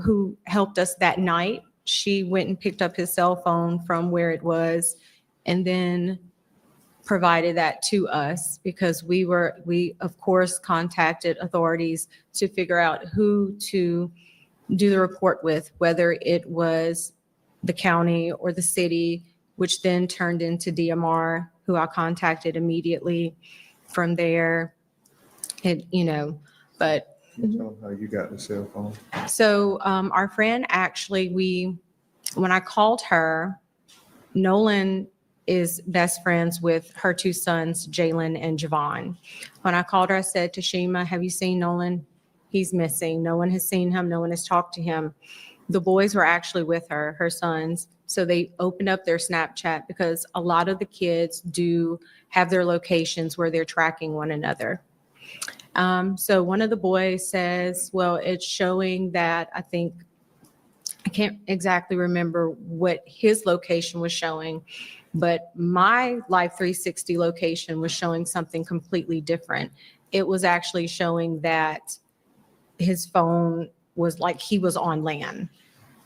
who helped us that night. She went and picked up his cell phone from where it was, and then provided that to us, because we of course contacted authorities to figure out who to do the report with, whether it was the county or the city, which then turned into DMR, who I contacted immediately from there. But You tell them how you got the cell phone. so our friend actually, when I called her, Nolan is best friends with her two sons, Jalen and Javon. When I called her, I said, Tashima, have you seen Nolan? He's missing. No one has seen him. No one has talked to him. The boys were actually with her sons. So they opened up their Snapchat, because a lot of the kids do have their locations where they're tracking one another. So one of the boys says, well, it's showing that I can't exactly remember what his location was showing, but my Life 360 location was showing something completely different. It was actually showing that his phone was like he was on land.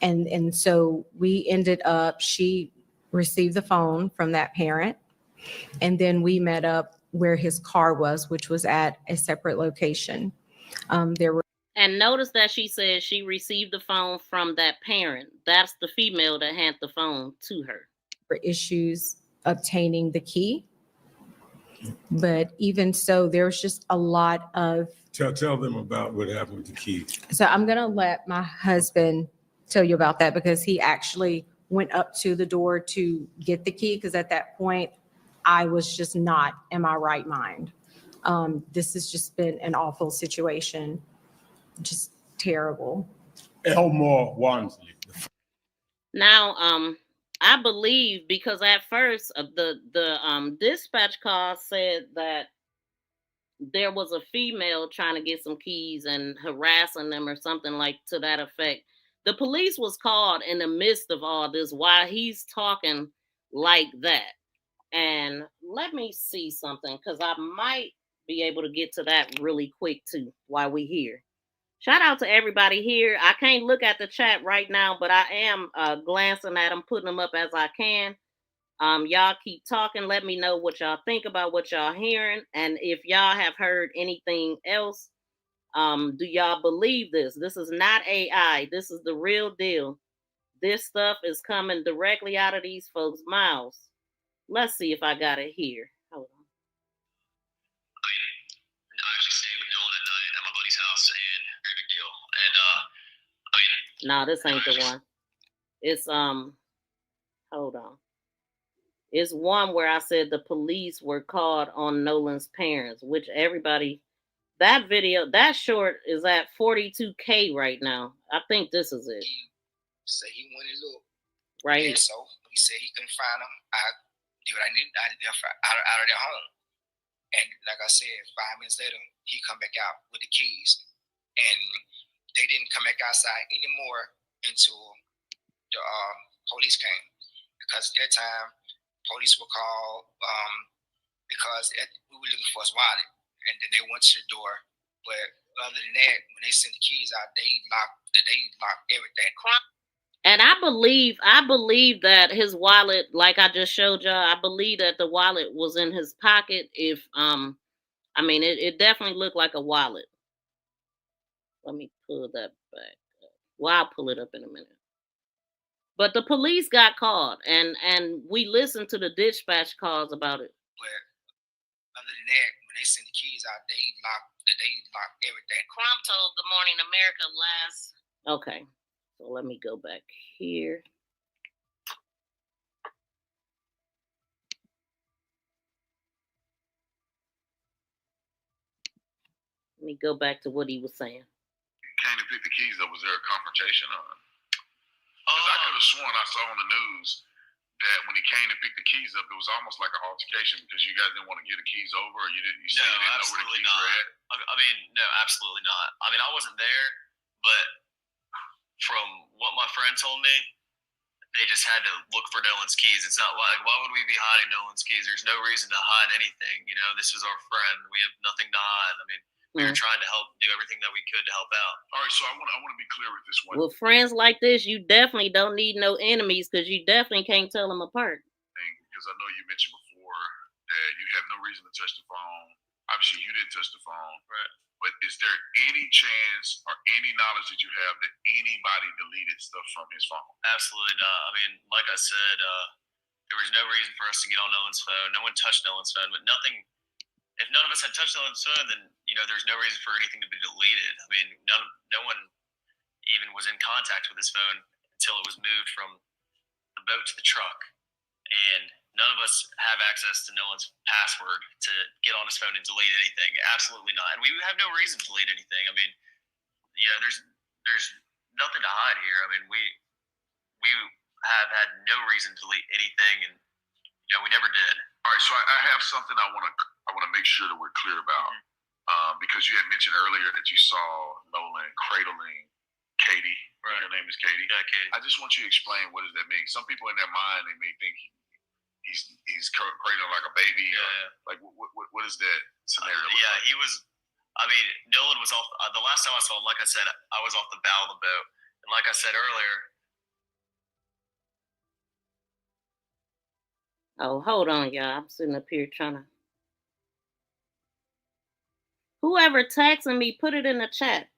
And so we ended up, she received the phone from that parent, and then we met up where his car was, which was at a separate location. And notice that she said she received the phone from that parent. That's the female that handed the phone to her. For issues obtaining the key. But even so, there's just a lot of... Tell them about what happened with the key. So I'm going to let my husband tell you about that, because he actually went up to the door to get the key, because at that point, I was just not in my right mind. This has just been an awful situation. Just terrible. Elmore Wansley. Now, I believe, because at first the dispatch call said that there was a female trying to get some keys and harassing them or something like to that effect. The police was called in the midst of all this while he's talking like that. And let me see something, because I might be able to get to that really quick too while we here. Shout out to everybody here. I can't look at the chat right now, but I am glancing at them, putting them up as I can. Y'all keep talking. Let me know what y'all think about what y'all hearing. And if y'all have heard anything else, do y'all believe this? This is not AI. This is the real deal. This stuff is coming directly out of these folks' mouths. Let's see if I got it here. Hold on. I actually stayed with Nolan that night at my buddy's house, and very big deal. And no, this ain't the one. It's hold on. It's one where I said the police were called on Nolan's parents, which everybody, that video, that short is at 42K right now. I think this is it. So he went and looked. Right. And so he said he couldn't find them. I did what I needed out of their home. And like I said, 5 minutes later, he come back out with the keys. And they didn't come back outside anymore until the police came. Because at that time, police were called because we were looking for his wallet. And then they went to the door. But other than that, when they sent the keys out, they locked everything. And I believe that his wallet, like I just showed y'all, I believe that the wallet was in his pocket. If I mean, it definitely looked like a wallet. Let me pull that back up. Well, I'll pull it up in a minute. But the police got called, and we listened to the dispatch calls about it. But other than that, when they sent the keys out, they locked everything. Crump told Good Morning America last. Okay. So let me go back here. Let me go back to what he was saying. Came to pick the keys up. Was there a confrontation on? Because I could have sworn I saw on the news that when he came to pick the keys up, it was almost like an altercation because you guys didn't want to give the keys over, or you said you didn't know where the keys were at. I mean, no, absolutely not. I mean, I wasn't there, but from what my friend told me, they just had to look for Nolan's keys. It's not like, why would we be hiding Nolan's keys? There's no reason to hide anything. You know, this is our friend. We have nothing to hide. I mean, we were trying to help, do everything that we could to help out. All right, so I want to be clear with this one. With friends like this, you definitely don't need no enemies because you definitely can't tell them apart. Because I know you mentioned before that you have no reason to touch the phone. Obviously, you didn't touch the phone. Right. But is there any chance or any knowledge that you have that anybody deleted stuff from his phone? Absolutely not. I mean, like I said, there was no reason for us to get on Nolan's phone. No one touched Nolan's phone, but nothing. If none of us had touched Nolan's phone, then there's no reason for anything to be deleted. I mean, no one even was in contact with his phone until it was moved from the boat to the truck, and none of us have access to Nolan's password to get on his phone and delete anything. Absolutely not. And we have no reason to delete anything. I mean, there's nothing to hide here. I mean, we have had no reason to delete anything, and we never did. All right, so I have something I want to make sure that we're clear about, because you had mentioned earlier that you saw Nolan cradling Katie. Right. Her name is Katie. Yeah, Katie. I just want you to explain, what does that mean? Some people in their mind, they may think he's cradling like a baby. Yeah. Like what is that scenario? Yeah, he was. I mean, Nolan was off. The last time I saw him, like I said, I was off the bow of the boat, and like I said earlier. Oh, hold on, y'all. I'm sitting up here trying to. Whoever texting me, put it in the chat,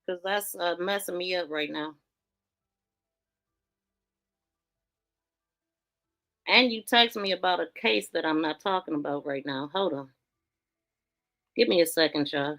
because that's messing me up right now. And you text me about a case that I'm not talking about right now. Hold on. Give me a second, y'all.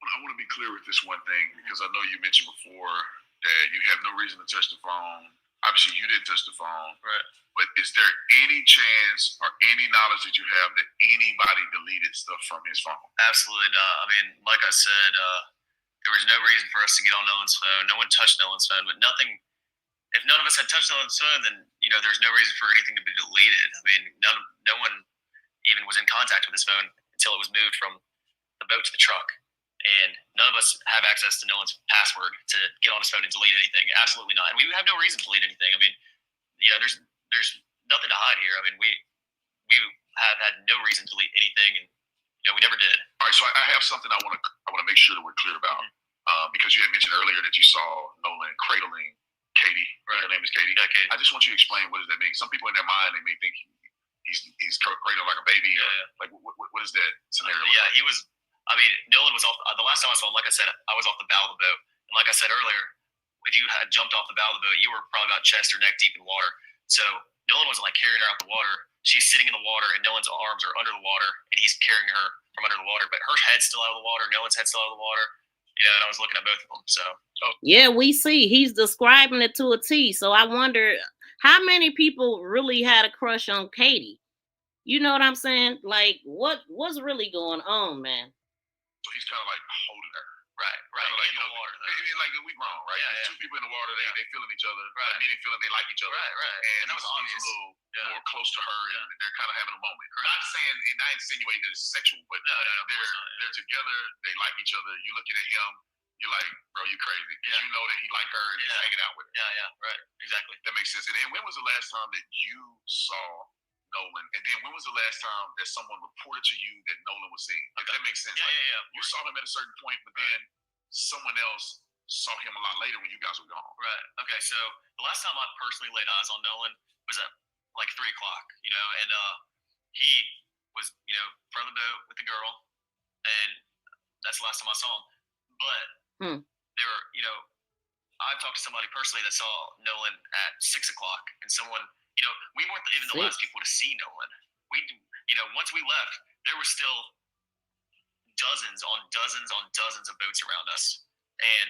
I want to be clear with this one thing, because I know you mentioned before that you have no reason to touch the phone. Obviously, you didn't touch the phone. Right. But is there any chance or any knowledge that you have that anybody deleted stuff from his phone? Absolutely not. I mean, like I said, there was no reason for us to get on Nolan's phone. No one touched Nolan's phone, but nothing. If none of us had touched Nolan's phone, then there's no reason for anything to be deleted. I mean, no one even was in contact with his phone until it was moved from the boat to the truck, and none of us have access to Nolan's password to get on his phone and delete anything. Absolutely not. And we have no reason to delete anything. I mean, there's nothing to hide here. I mean, we have had no reason to delete anything, and we never did. All right, so I have something I want to make sure that we're clear about, because you had mentioned earlier that you saw Nolan cradling Katie. Right. Her name is Katie. Yeah, Katie. I just want you to explain, what does that mean? Some people in their mind, they may think he's cradling like a baby. Yeah. Like what is that scenario? Yeah, he was. I mean, Nolan was off. The last time I saw him, like I said, I was off the bow of the boat, and like I said earlier, if you had jumped off the bow of the boat, you were probably about chest or neck deep in water. So Nolan wasn't like carrying her out the water. She's sitting in the water, and Nolan's arms are under the water, and he's carrying her from under the water. But her head's still out of the water. Nolan's head's still out of the water. And I was looking at both of them. So yeah, we see he's describing it to a T. So I wonder how many people really had a crush on Katie. You know what I'm saying? Like, what's really going on, man? So he's kind of like holding her. Right. Kind of like, in the water. Like we grown, right? Yeah, Two people in the water, they feeling each other. Right. Meaning feeling they like each other. Right. And that was he's a little more close to her, and they're kind of having a moment. Not saying, and not insinuating that it's sexual, but they're together. They like each other. You looking at him, you're like, bro, you crazy. Because you know that he like her and he's hanging out with her. Yeah, right. Exactly. That makes sense. And when was the last time that you saw Nolan? And then when was the last time that someone reported to you that Nolan was seen? If that makes sense. Yeah. You saw him at a certain point, but then someone else saw him a lot later when you guys were gone. Right. Okay, so the last time I personally laid eyes on Nolan was at like 3 o'clock, and he was, in front of the boat with the girl, and that's the last time I saw him. But there were, I talked to somebody personally that saw Nolan at 6 o'clock, and someone, we weren't even the last people to see Nolan. We, once we left, there were still dozens on dozens on dozens of boats around us, and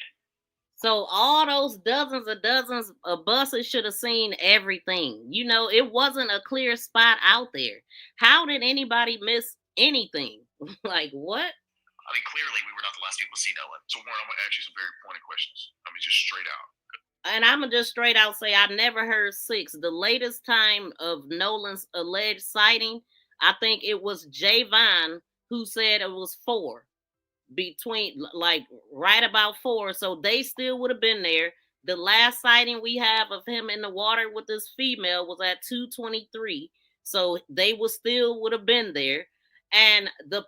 So all those dozens of buses should have seen everything. You know, it wasn't a clear spot out there. How did anybody miss anything? Like what? I mean, clearly we were not the last people to see Nolan. So Warren, I'm gonna ask you some very pointed questions. I mean, just straight out. And I'm gonna just straight out say I never heard 6. The latest time of Nolan's alleged sighting, I think it was Javon who said it was 4. Between like right about 4, so they still would have been there. The last sighting we have of him in the water with this female was at 2:23, so they would have been there. And the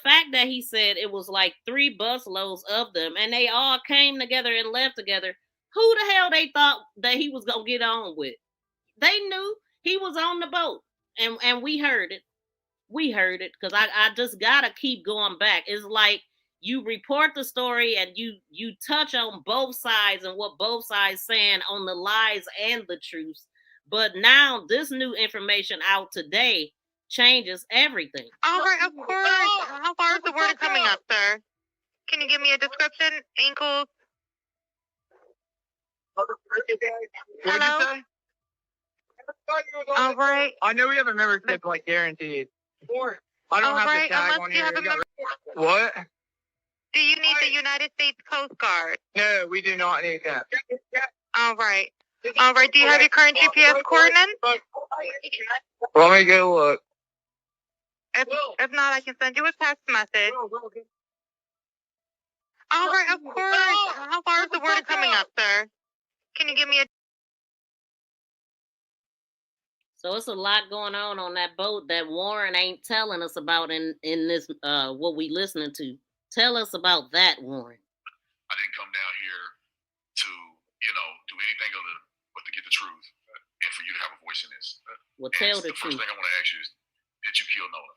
fact that he said it was like 3 bus loads of them and they all came together and left together, who the hell they thought that he was gonna get on with? They knew he was on the boat, and we heard it because I just gotta keep going back. It's like you report the story and you touch on both sides and what both sides saying on the lies and the truths. But now this new information out today changes everything. All right, of course. How far is the water coming up, sir? Can you give me a description? Ankles? Hello? All right. I know we have a membership, like, guaranteed. I don't have the tag on here. What? Do you need the United States Coast Guard? No, we do not need that. All right. All right. Do you have your current GPS coordinates? Let me go look. If not, I can send you a text message. All right, of course. How far is the water coming up, sir? Can you give me a... So it's a lot going on that boat that Warren ain't telling us about in this what we listening to. Tell us about that, Warren. I didn't come down here to, do anything other but to get the truth and for you to have a voice in this. Well, tell the truth. The first thing I want to ask you is, did you kill Nolan?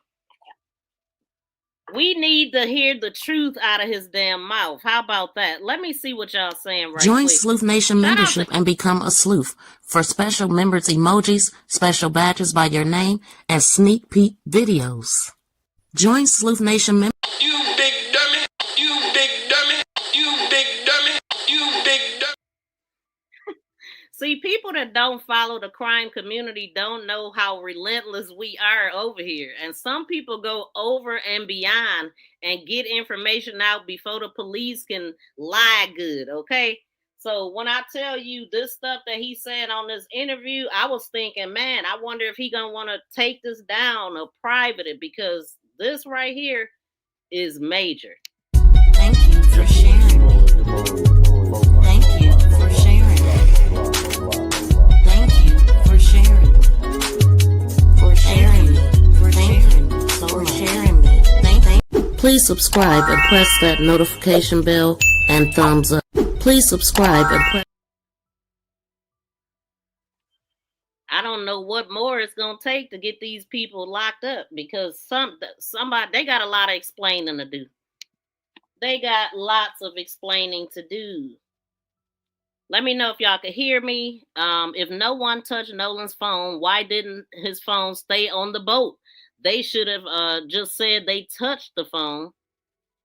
We need to hear the truth out of his damn mouth. How about that? Let me see what y'all saying right Join quick. Sleuth Nation membership and become a sleuth. For special members emojis, special badges by your name, and sneak peek videos. Join Sleuth Nation membership. You big dummy. You big dummy. You big dummy. You big dummy. See, people that don't follow the crime community don't know how relentless we are over here. And some people go over and beyond and get information out before the police can lie good, okay? So when I tell you this stuff that he said on this interview, I was thinking, man, I wonder if he gonna want to take this down or private it, because this right here is major. Thank you for sharing. Thank you for sharing. Thank you for sharing. For sharing. For sharing. For sharing. Thank. Please subscribe and press that notification bell and thumbs up. Please subscribe and press. I don't know what more it's gonna take to get these people locked up, because somebody they got a lot of explaining to do. They got lots of explaining to do. Let me know if y'all could hear me. If no one touched Nolan's phone, why didn't his phone stay on the boat? They should have just said they touched the phone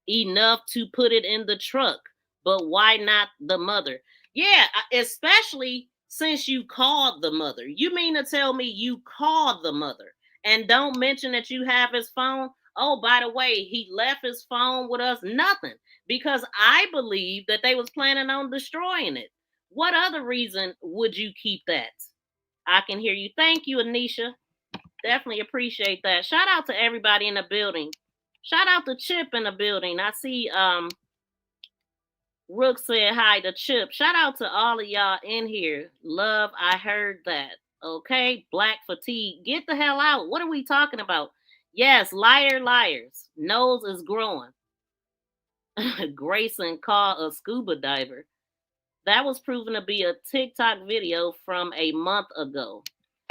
enough to put it in the truck. But why not the mother? Yeah, especially since you called the mother. You mean to tell me you called the mother and don't mention that you have his phone? Oh, by the way, he left his phone with us. Nothing. Because I believe that they was planning on destroying it. What other reason would you keep that? I can hear you. Thank you, Anisha. Definitely appreciate that. Shout out to everybody in the building. Shout out to Chip in the building. I see Rook said hi to Chip. Shout out to all of y'all in here. Love, I heard that. Okay, Black Fatigue. Get the hell out. What are we talking about? Yes, liars. Nose is growing. Grayson called a scuba diver. That was proven to be a TikTok video from a month ago.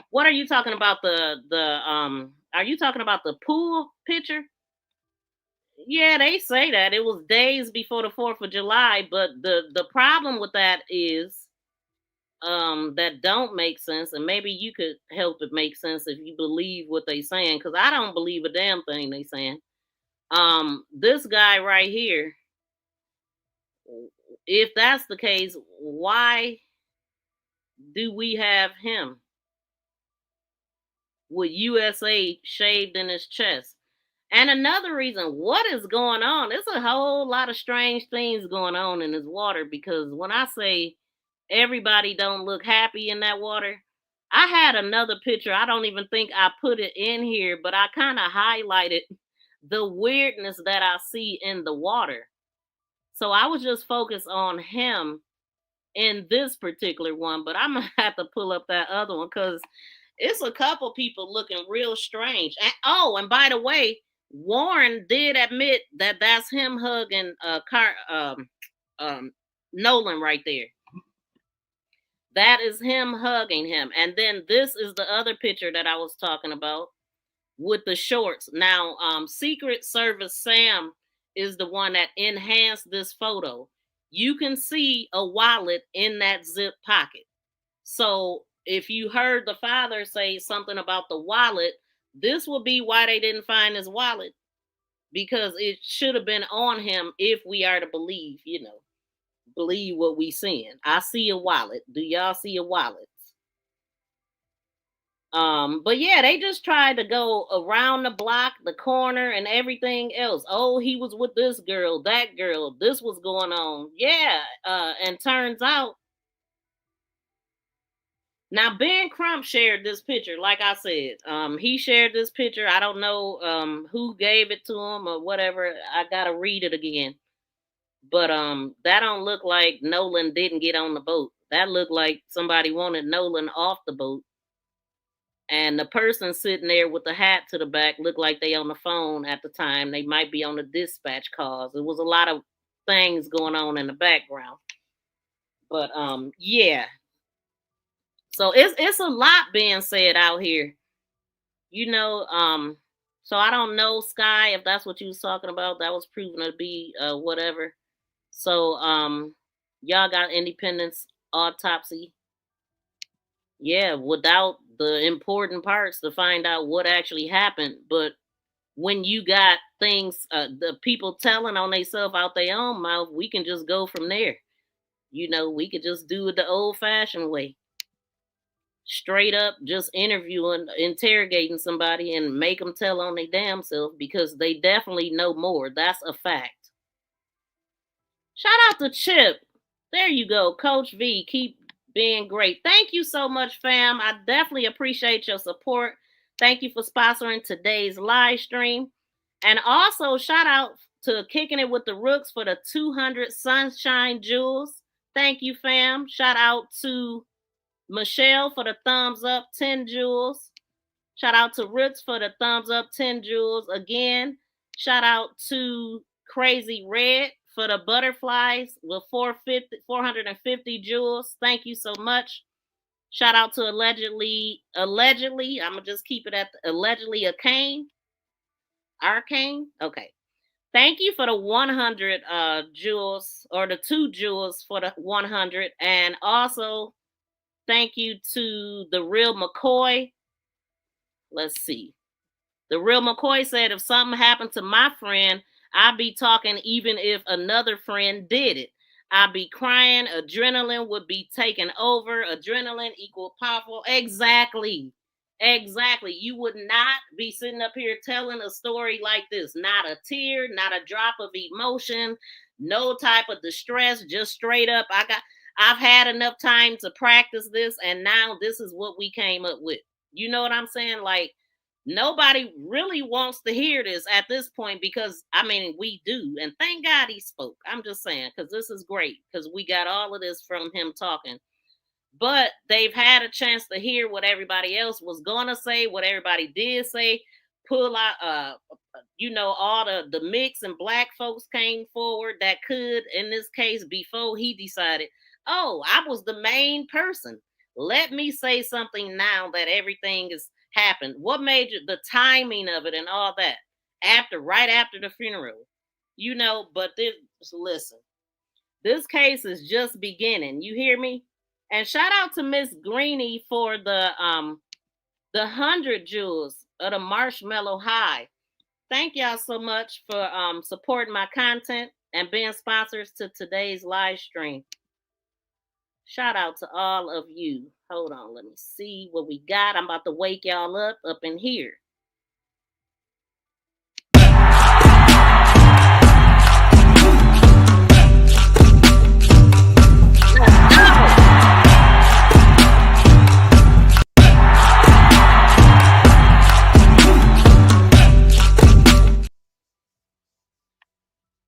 What are you talking about? Are you talking about the pool picture? Yeah, they say that it was days before the 4th of July, but the problem with that is that don't make sense, and maybe you could help it make sense if you believe what they saying, because I don't believe a damn thing they saying. This guy right here, if that's the case, why do we have him with USA shaved in his chest? And another reason, what is going on? There's a whole lot of strange things going on in this water, because when I say everybody don't look happy in that water, I had another picture. I don't even think I put it in here, but I kind of highlighted the weirdness that I see in the water. So I was just focused on him in this particular one, but I'm gonna have to pull up that other one because it's a couple people looking real strange. And, oh, and by the way, Warren did admit that that's him hugging Nolan right there. That is him hugging him. And then this is the other picture that I was talking about with the shorts. Now, Secret Service Sam is the one that enhanced this photo. You can see a wallet in that zip pocket. So if you heard the father say something about the wallet, this will be why they didn't find his wallet, because it should have been on him if we are to believe, believe what we seeing. I see a wallet. Do y'all see a wallet? But yeah, they just tried to go around the block, the corner, and everything else. Oh, he was with this girl, that girl, this was going on. Yeah, and turns out, now Ben Crump shared this picture, like I said. He shared this picture. I don't know who gave it to him or whatever. I gotta read it again. But that don't look like Nolan didn't get on the boat. That looked like somebody wanted Nolan off the boat. And the person sitting there with the hat to the back looked like they on the phone at the time. They might be on the dispatch calls. There was a lot of things going on in the background. But yeah. So it's a lot being said out here. So I don't know, Sky, if that's what you was talking about. That was proven to be whatever. So y'all got Independence Autopsy. Yeah, without the important parts to find out what actually happened. But when you got things, the people telling on themselves out their own mouth, we can just go from there. We could just do it the old-fashioned way. Straight up, just interrogating somebody and make them tell on their damn self, because they definitely know more. That's a fact. Shout out to Chip. There you go, Coach V. Keep being great. Thank you so much, fam. I definitely appreciate your support. Thank you for sponsoring today's live stream. And also, shout out to Kicking It with the Rooks for the 200 Sunshine Jewels. Thank you, fam. Shout out to Michelle for the thumbs up, 10 jewels. Shout out to Roots for the thumbs up, 10 jewels. Again, shout out to Crazy Red for the butterflies with 450 jewels. Thank you so much. Shout out to allegedly, I'm going to just keep it at allegedly Arcane. Okay. Thank you for the 100 jewels, or the 2 jewels for the 100. And also, thank you to the Real McCoy. Let's see. The Real McCoy said, if something happened to my friend, I'd be talking even if another friend did it. I'd be crying. Adrenaline would be taken over. Adrenaline equal powerful. Exactly. You would not be sitting up here telling a story like this. Not a tear, not a drop of emotion, no type of distress, just straight up. I've had enough time to practice this, and now this is what we came up with. You know what I'm saying? Like, nobody really wants to hear this at this point, because, we do. And thank God he spoke. I'm just saying, because this is great, because we got all of this from him talking. But they've had a chance to hear what everybody else was going to say, what everybody did say, pull out, all the mix and black folks came forward that could, in this case, before he decided, oh, I was the main person. Let me say something now that everything has happened. What made the timing of it and all that right after the funeral, but listen, this case is just beginning. You hear me? And shout out to Miss Greenie for the 100 jewels of the Marshmallow High. Thank y'all so much for supporting my content and being sponsors to today's live stream. Shout out to all of you. Hold on, let me see what we got. I'm about to wake y'all up in here.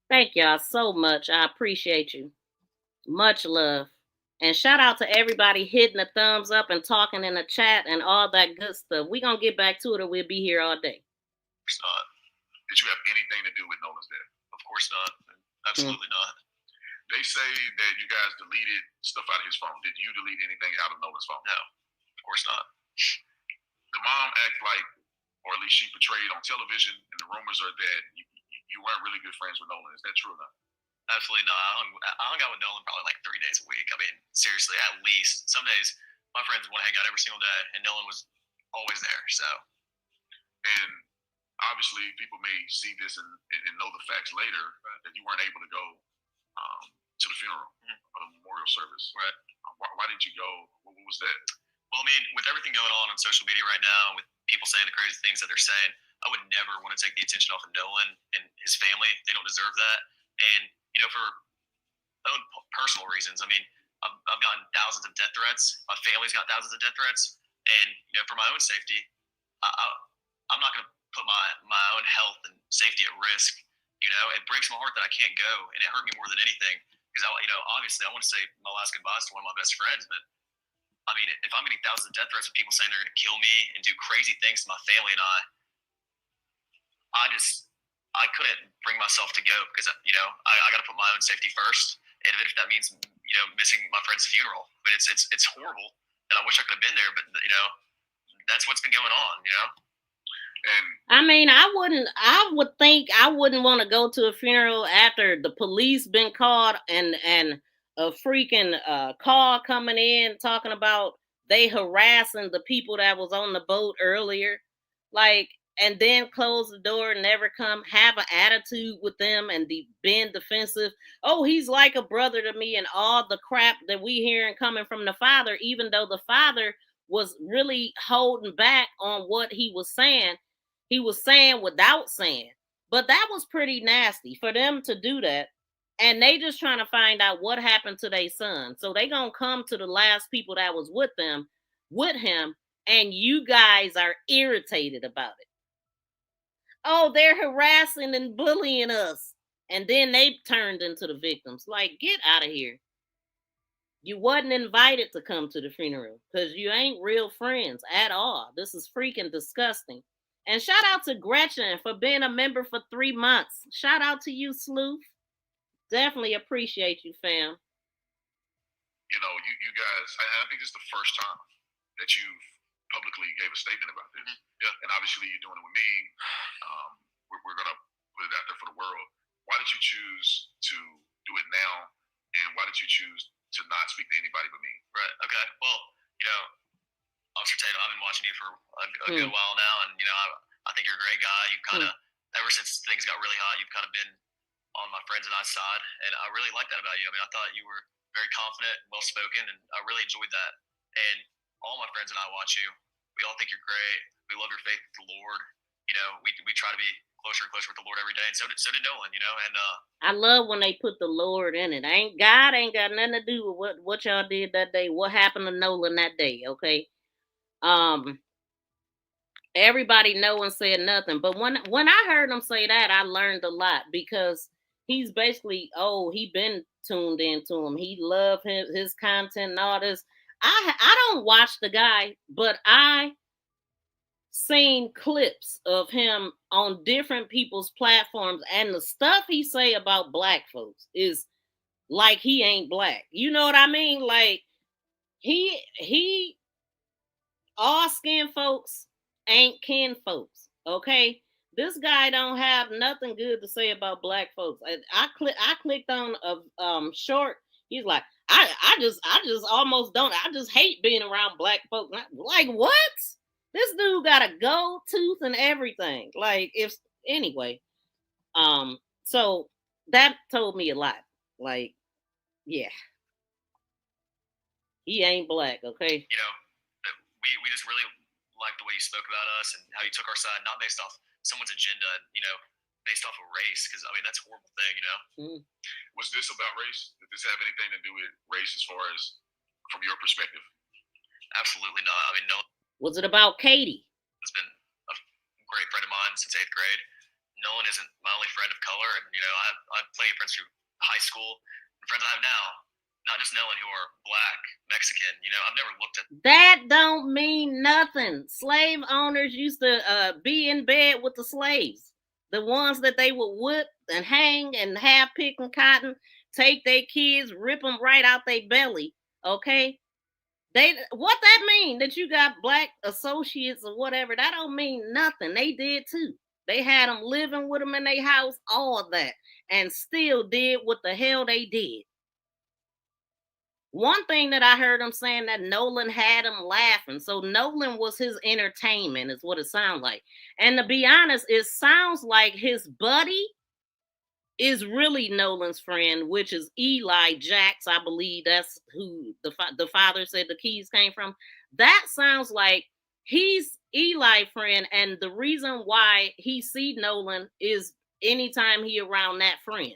Thank y'all so much. I appreciate you. Much love. And shout out to everybody hitting the thumbs up and talking in the chat and all that good stuff. We're going to get back to it or we'll be here all day. It's not. Did you have anything to do with Nolan's death? Of course not. Absolutely not. They say that you guys deleted stuff out of his phone. Did you delete anything out of Nolan's phone? No, of course not. The mom acted like, or at least she portrayed on television, and the rumors are that you weren't really good friends with Nolan. Is that true or not? Absolutely not. I hung out with Nolan probably like 3 days a week. I mean, seriously, at least. Some days my friends want to hang out every single day, and Nolan was always there. So, and obviously, people may see this and know the facts later, right, that you weren't able to go to the funeral or the memorial service. Right. Why did you go? What was that? Well, I mean, with everything going on social media right now, with people saying the crazy things that they're saying, I would never want to take the attention off of Nolan and his family. They don't deserve that. And, you know, for own personal reasons, I mean, I've gotten thousands of death threats. My family's got thousands of death threats. And, you know, for my own safety, I'm not going to put my own health and safety at risk. You know, it breaks my heart that I can't go, and it hurt me more than anything. Because, you know, obviously I want to say my last goodbyes to one of my best friends, but I mean, if I'm getting thousands of death threats with people saying they're going to kill me and do crazy things to my family and I couldn't bring myself to go because, you know, I got to put my own safety first. And if that means, you know, missing my friend's funeral, but it's horrible. And I wish I could have been there, but, you know, that's what's been going on, you know? And I mean, I would think I wouldn't want to go to a funeral after the police been called and a freaking call coming in talking about they harassing the people that was on the boat earlier, like, and then close the door, never come, have an attitude with them and being defensive. Oh, he's like a brother to me, and all the crap that we hearing coming from the father, even though the father was really holding back on what he was saying. He was saying without saying, but that was pretty nasty for them to do that. And they just trying to find out what happened to their son. So they gonna come to the last people that was with him, and you guys are irritated about it. Oh, they're harassing and bullying us. And then they turned into the victims. Like, get out of here. You wasn't invited to come to the funeral because you ain't real friends at all. This is freaking disgusting. And shout out to Gretchen for being a member for 3 months. Shout out to you, Sleuth. Definitely appreciate you, fam. You know, you guys, I think this is the first time that you've publicly gave a statement about this. Mm-hmm. Yeah. And obviously you're doing it with me. We're going to put it out there for the world. Why did you choose to do it now? And why did you choose to not speak to anybody but me? Right. Okay. Well, you know, Officer Tatum, I've been watching you for a good while now. And, you know, I think you're a great guy. You've kind of, ever since things got really hot, you've kind of been on my friends and I's side. And I really like that about you. I mean, I thought you were very confident, well-spoken, and I really enjoyed that. And all my friends and I watch you. We all think you're great. We love your faith with the Lord. You know, we try to be closer and closer with the Lord every day. And so did Nolan, you know. And I love when they put the Lord in it. God ain't got nothing to do with what y'all did that day. What happened to Nolan that day, okay? Everybody know and said nothing. But when I heard him say that, I learned a lot because he's basically, he been tuned into him. He loved his content and all this. I don't watch the guy, but I seen clips of him on different people's platforms, and the stuff he say about black folks is like he ain't black. You know what I mean? Like he all skin folks ain't kin folks. Okay. This guy don't have nothing good to say about black folks. I clicked on a short. He's like, I just almost don't. I just hate being around black folks. Like, what? This dude got a gold tooth and everything. Like, anyway. So that told me a lot. Like, yeah, he ain't black, okay? You know, we just really liked the way you spoke about us and how you took our side, not based off someone's agenda, you know, based off of race, because I mean that's a horrible thing, you know. Was this about race? Did this have anything to do with race as far as from your perspective? Absolutely not. I mean, no. Was it about Katie? Has been a great friend of mine since 8th grade. Nolan isn't my only friend of color, and you know, I have plenty of friends through high school. The friends I have now, not just Nolan, who are black, Mexican. You know, I've never looked at that. Don't mean nothing. Slave owners used to be in bed with the slaves, the ones that they would whip and hang and have picking cotton, take their kids, rip them right out their belly. Okay, what that mean that you got black associates or whatever? That don't mean nothing. They did too. They had them living with them in their house, all of that, and still did what the hell they did. One thing that I heard him saying that Nolan had him laughing. So Nolan was his entertainment, is what it sounds like. And to be honest, it sounds like his buddy is really Nolan's friend, which is Eli Jacks. I believe that's who the father said the keys came from. That sounds like he's Eli's friend, and the reason why he see Nolan is anytime he around that friend.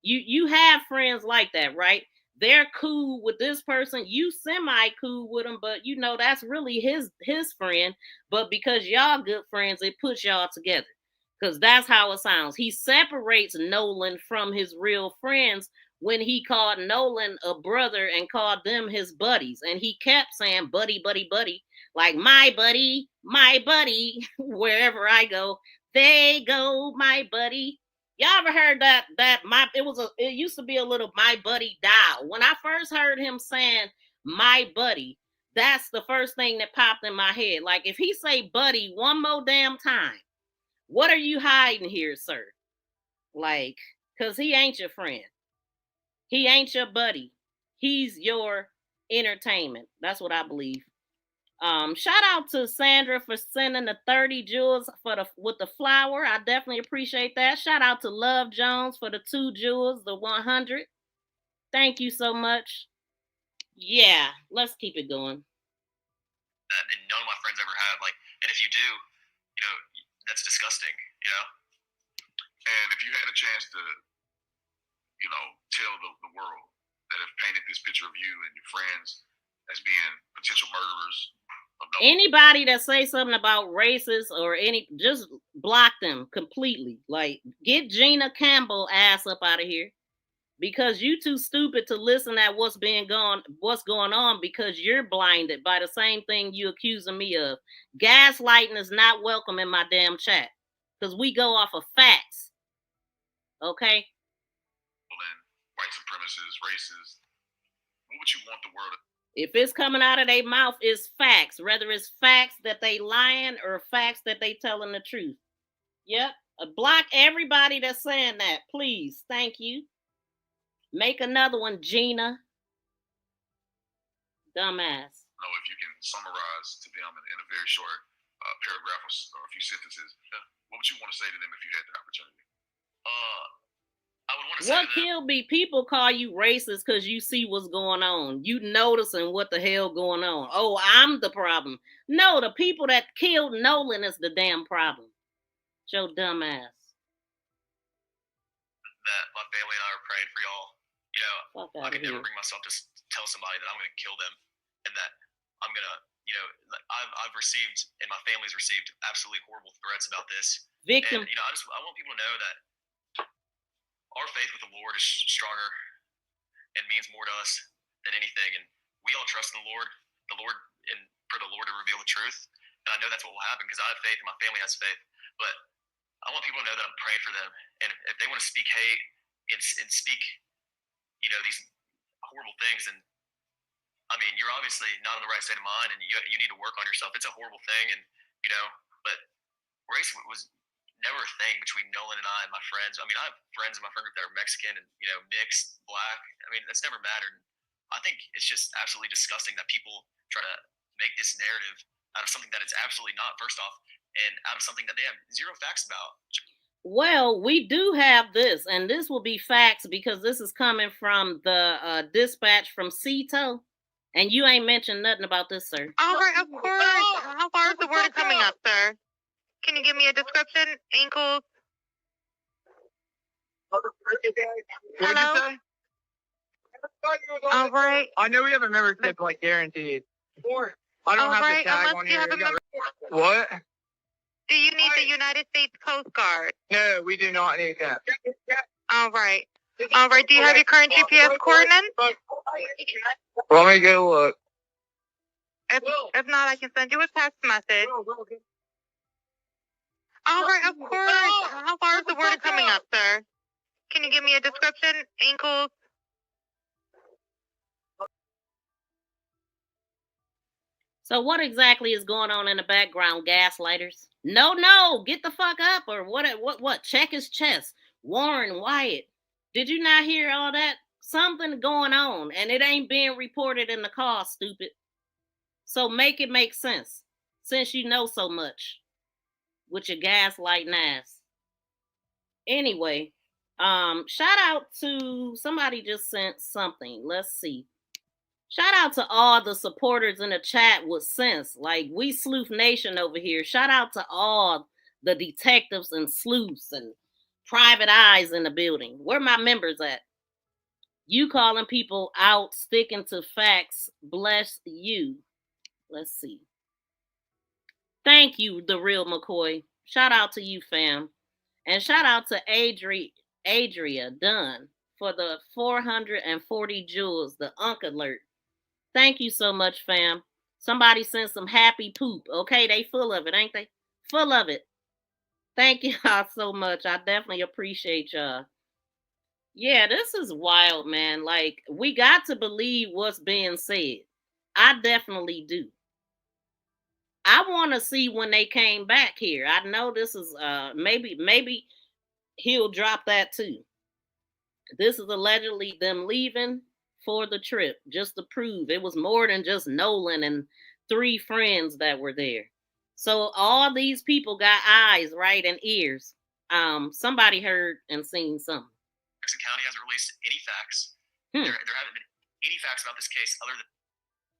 You have friends like that, right? They're cool with this person, you semi cool with them, but you know that's really his friend. But because y'all good friends, it puts y'all together. Because that's how it sounds. He separates Nolan from his real friends when he called Nolan a brother and called them his buddies. And he kept saying buddy, buddy, buddy, like my buddy, wherever I go, they go, my buddy. Y'all ever heard that it used to be a little my buddy dial. When I first heard him saying my buddy, that's the first thing that popped in my head. Like if he say buddy one more damn time, what are you hiding here, sir? Like, because he ain't your friend. He ain't your buddy. He's your entertainment. That's what I believe. Shout out to Sandra for sending the 30 jewels with the flower. I definitely appreciate that. Shout out to Love Jones for the 2 jewels, the 100. Thank you so much. Yeah, let's keep it going. And none of my friends ever have. Like, and if you do, you know, that's disgusting, you know? And if you had a chance to, you know, tell the world that have painted this picture of you and your friends as being potential murderers of Nolan. Anybody that say something about racist or just block them completely. Like, get Gina Campbell ass up out of here. Because you too stupid to listen at what's going on because you're blinded by the same thing you accusing me of. Gaslighting is not welcome in my damn chat because we go off of facts. Okay? White supremacists, racists. What would you want the world to... If it's coming out of their mouth, it's facts. Whether it's facts that they lying or facts that they telling the truth. Yep. Block everybody that's saying that, please. Thank you. Make another one, Gina. Dumbass. No, if you can summarize to them in a very short paragraph or a few sentences, what would you want to say to them if you had the opportunity? I would want to say what killed me, people call you racist because you see what's going on. You noticing what the hell going on. Oh, I'm the problem. No, the people that killed Nolan is the damn problem. Your dumb ass. That my family and I are praying for y'all. You know, I could never bring myself to tell somebody that I'm going to kill them and that I'm going to, you know, I've received and my family's received absolutely horrible threats about this. Victim. And, you know, I want people to know that our faith with the Lord is stronger and means more to us than anything. And we all trust in the Lord and for the Lord to reveal the truth. And I know that's what will happen because I have faith and my family has faith. But I want people to know that I'm praying for them. And if they want to speak hate and speak, you know, these horrible things, and I mean, you're obviously not in the right state of mind and you need to work on yourself. It's a horrible thing. And, you know, but race was never a thing between Nolan and I and my friends. I mean, I have friends in my friend group that are Mexican and, you know, mixed, black. I mean, that's never mattered. I think it's just absolutely disgusting that people try to make this narrative out of something that it's absolutely not, first off, and out of something that they have zero facts about. Well, we do have this, and this will be facts because this is coming from the dispatch from Cito, and you ain't mentioned nothing about this, sir. All right, of course. How far is the word coming up, sir? Can you give me a description? Ankles? Hello? All right. I know we have a membership, like, guaranteed. I don't have the tag on here. What? Do you need the United States Coast Guard? No, we do not need that. All right. All right. Do you have your current GPS coordinates? Let me go look. If not, I can send you a text message. All right, of course. How far is the word coming up, sir? Can you give me a description? Ankles? So what exactly is going on in the background, gaslighters? No, get the fuck up, or what? Check his chest. Warren Wyatt. Did you not hear all that? Something going on, and it ain't being reported in the call, stupid. So make it make sense, since you know so much with your gaslighting ass. Anyway, shout out to somebody just sent something. Let's see. Shout out to all the supporters in the chat with sense. Like, we Sleuth Nation over here. Shout out to all the detectives and sleuths and private eyes in the building. Where my members at? You calling people out, sticking to facts. Bless you. Let's see. Thank you, The Real McCoy. Shout out to you, fam. And shout out to Adria Dunn for the 440 jewels, the Unk Alert. Thank you so much, fam. Somebody sent some happy poop. Okay, they full of it, ain't they? Full of it. Thank y'all so much. I definitely appreciate y'all. Yeah, this is wild, man. Like, we got to believe what's being said. I definitely do. I want to see when they came back here. I know this is maybe he'll drop that too. This is allegedly them leaving for the trip, just to prove it was more than just Nolan and 3 friends that were there. So all these people got eyes, right, and ears. Somebody heard and seen something. Jackson County hasn't released any facts. There haven't been any facts about this case other than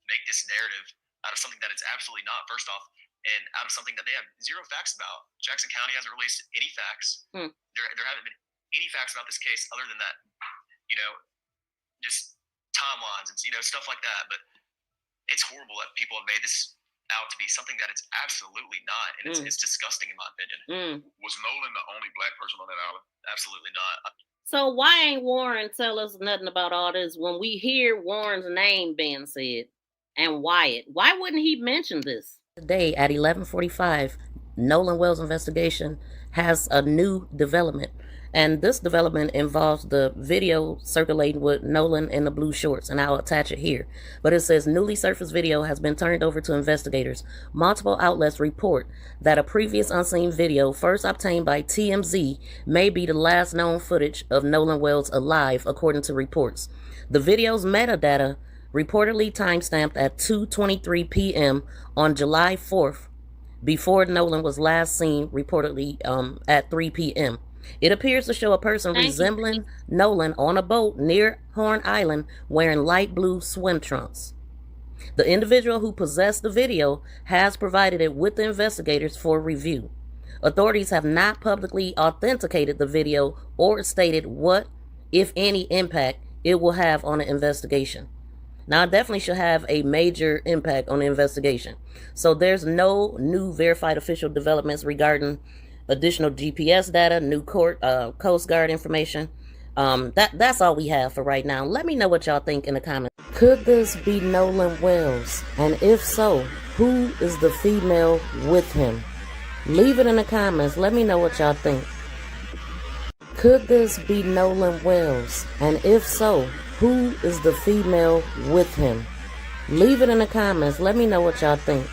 make this narrative out of something that it's absolutely not, first off, and out of something that they have zero facts about. Jackson County hasn't released any facts. There haven't been any facts about this case other than that, just timelines and stuff like that. But it's horrible that people have made this out to be something that it's absolutely not, and it's disgusting in my opinion. Was Nolan the only black person on that island? Absolutely not. So why ain't Warren tell us nothing about all this when we hear Warren's name being said and Wyatt? Why wouldn't he mention this? Today at 11:45, Nolan Wells investigation has a new development. And this development involves the video circulating with Nolan in the blue shorts, and I'll attach it here. But it says, newly surfaced video has been turned over to investigators. Multiple outlets report that a previous unseen video, first obtained by TMZ, may be the last known footage of Nolan Wells alive, according to reports. The video's metadata reportedly timestamped at 2:23 p.m. on July 4th, before Nolan was last seen reportedly at 3 p.m. It appears to show a person resembling Nolan on a boat near Horn Island wearing light blue swim trunks. The individual who possessed the video has provided it with the investigators for review. Authorities have not publicly authenticated the video or stated what, if any, impact it will have on the investigation. Now, it definitely should have a major impact on the investigation. So there's no new verified official developments regarding additional GPS data, new Coast Guard information. That's all we have for right now. Let me know what y'all think in the comments. Could this be Nolan Wells? And if so, who is the female with him? Leave it in the comments. Let me know what y'all think. Could this be Nolan Wells? And if so, who is the female with him? Leave it in the comments. Let me know what y'all think.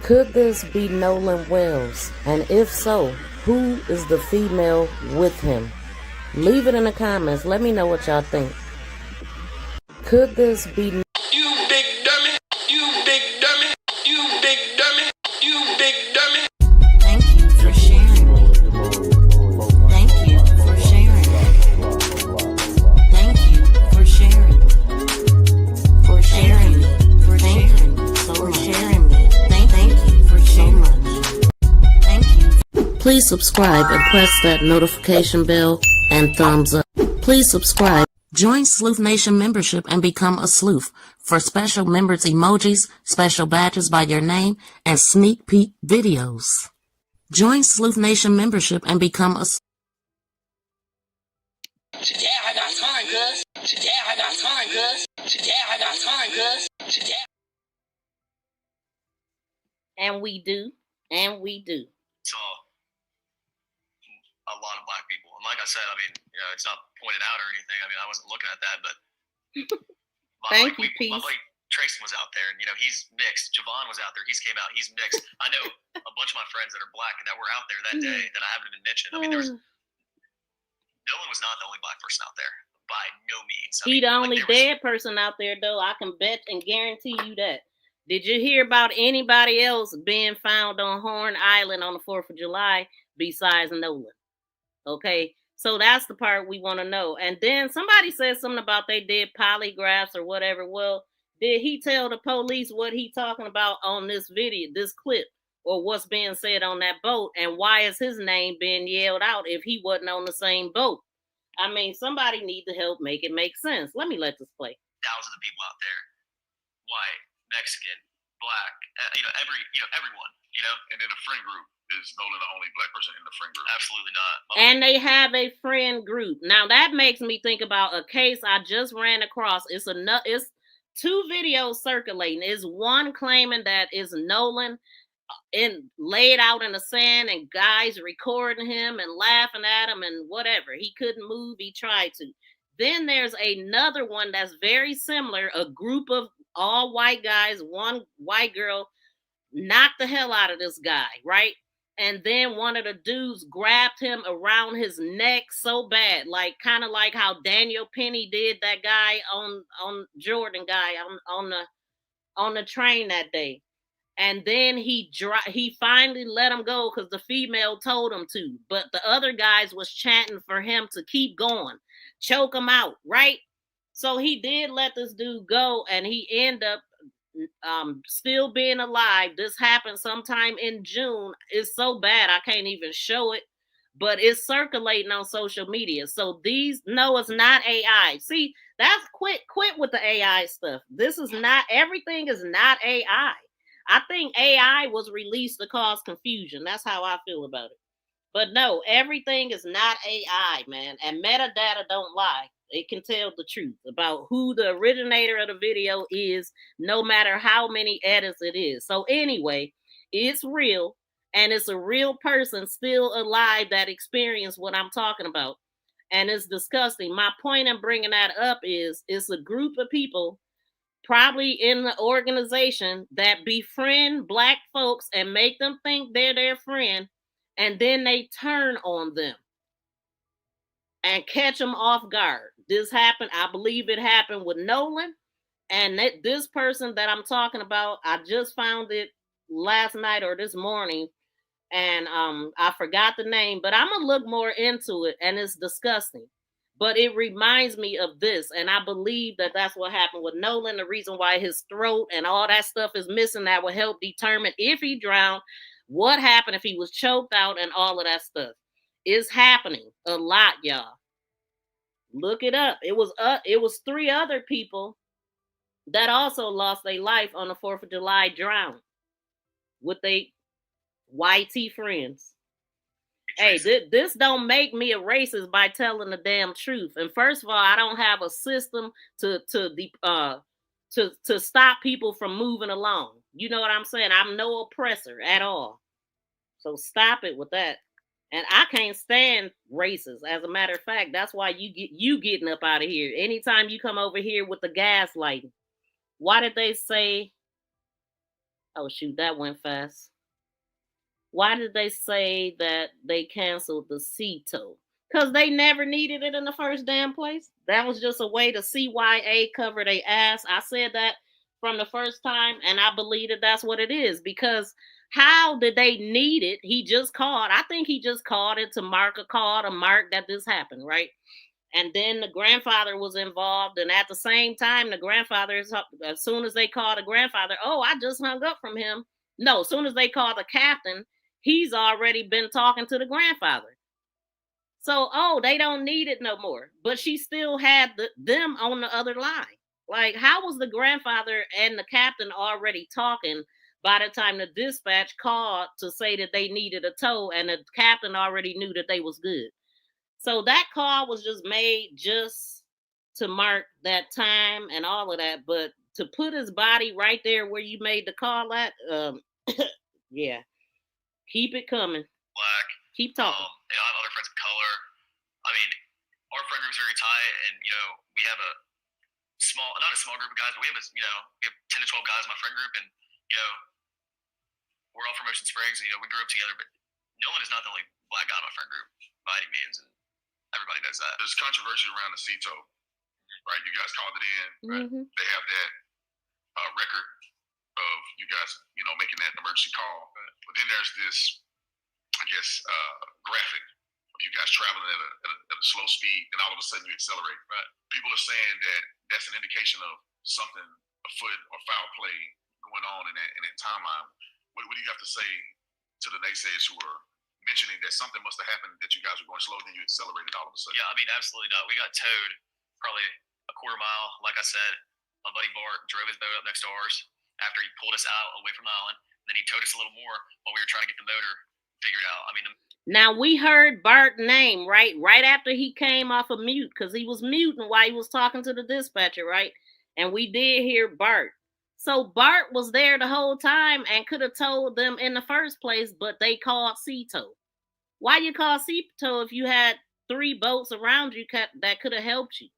Could this be Nolan Wells? And if so, who is the female with him? Leave it in the comments. Let me know what y'all think. Could this be... You big dummy. You big dummy. You big dummy. You big dummy. Thank you for sharing. Please subscribe and press that notification bell and thumbs up. Please subscribe. Join Sleuth Nation membership and become a sleuth for special members emojis, special badges by your name, and sneak peek videos. Join Sleuth Nation membership and become a Today I got time, cuz. Today I got time, cuz. Today I got time, cuz. Today. And we do. And we do. Saw a lot of black people. And like I said, I mean, you know, it's not pointed out or anything. I mean, I wasn't looking at that, but Thank you, Peace. My buddy Tracy was out there, and, you know, he's mixed. Javon was out there. He's came out. He's mixed. I know a bunch of my friends that are black that were out there that day that I haven't even mentioned. I mean, Nolan was not the only black person out there. By no means. He the only dead person out there, though. I can bet and guarantee you that. Did you hear about anybody else being found on Horn Island on the 4th of July besides Nolan? Okay, so that's the part we want to know. And then somebody said something about they did polygraphs or whatever. Well, did he tell the police what he talking about on this video, this clip, or what's being said on that boat? And why is his name being yelled out if he wasn't on the same boat? I mean, somebody need to help make it make sense. Let me let this play. Thousands of people out there, white, Mexican, black, everyone, you know. And in the friend group, is Nolan the only black person in the friend group? Absolutely not. And they have a friend group. Now that makes me think about a case I just ran across. It's 2 videos circulating. It's one claiming that is Nolan laid out in the sand and guys recording him and laughing at him and whatever. He couldn't move. He tried to. Then there's another one that's very similar. A group of all white guys, one white girl knocked the hell out of this guy, right? And then one of the dudes grabbed him around his neck so bad, like kind of like how Daniel Penny did that guy on Jordan guy on the train that day. And then he finally let him go because the female told him to. But the other guys was chanting for him to keep going, choke him out, right? So he did let this dude go, and he ended up still being alive. This happened sometime in June. It's so bad I can't even show it, but it's circulating on social media. So it's not AI. See, that's quit with the AI stuff. This is not, everything is not AI. I think AI was released to cause confusion. That's how I feel about it. But no, everything is not AI, man. And metadata don't lie. It can tell the truth about who the originator of the video is, no matter how many edits it is. So anyway, it's real, and it's a real person still alive that experienced what I'm talking about. And it's disgusting. My point in bringing that up is it's a group of people probably in the organization that befriend black folks and make them think they're their friend, and then they turn on them and catch them off guard. This happened, I believe it happened with Nolan, and this person that I'm talking about, I just found it last night or this morning, and I forgot the name, but I'm gonna look more into it, and it's disgusting. But it reminds me of this, and I believe that that's what happened with Nolan. The reason why his throat and all that stuff is missing, that will help determine if he drowned, what happened if he was choked out, and all of that stuff is happening a lot, y'all. Look it up. It was 3 other people that also lost their life on the 4th of July drowned with their YT friends. Hey, this don't make me a racist by telling the damn truth. And first of all, I don't have a system to stop people from moving along. You know what I'm saying? I'm no oppressor at all. So stop it with that. And I can't stand racists. As a matter of fact, that's why you getting up out of here. Anytime you come over here with the gaslighting. Why did they say? Oh shoot, that went fast. Why did they say that they canceled the CETO? Because they never needed it in the first damn place. That was just a way to CYA cover their ass. I said that from the first time, and I believe that that's what it is. Because how did they need it? He just called. I think he just called it to mark a call to mark that this happened, right? And then the grandfather was involved. And at the same time, the grandfather, as soon as they called the grandfather, oh, I just hung up from him. No, as soon as they called the captain, he's already been talking to the grandfather. So, they don't need it no more. But she still had them on the other line. Like, how was the grandfather and the captain already talking by the time the dispatch called to say that they needed a tow, and the captain already knew that they was good? So that call was just made just to mark that time and all of that. But to put his body right there where you made the call at, yeah, keep it coming. Black. Keep talking. I have other friends of color. I mean, our friend group is very tight, and we have a not a small group of guys, but we have 10 to 12 guys in my friend group, and we're all from Ocean Springs, and we grew up together. But Nolan is not the only black guy in my friend group by any means, and everybody knows that. There's controversy around the CETO, right? You guys called it in. Right? Mm-hmm. They have that record of you guys, making that emergency call. Right. But then there's this, I guess, graphic of you guys traveling at a slow speed, and all of a sudden you accelerate. Right. People are saying that that's an indication of something afoot or foul play going on in that timeline. What do you have to say to the naysayers who are mentioning that something must have happened, that you guys were going slow, then you accelerated all of a sudden? Yeah, I mean, absolutely not. We got towed probably a quarter mile. Like I said, my buddy Bart drove his boat up next to ours after he pulled us out away from the island. And then he towed us a little more while we were trying to get the motor figured out. I mean, now we heard Bart's name right after he came off of mute, because he was muting while he was talking to the dispatcher, right? And we did hear Bart. So Bart was there the whole time and could have told them in the first place, but they called CETO. Why you call CETO if you had 3 boats around you that could have helped you?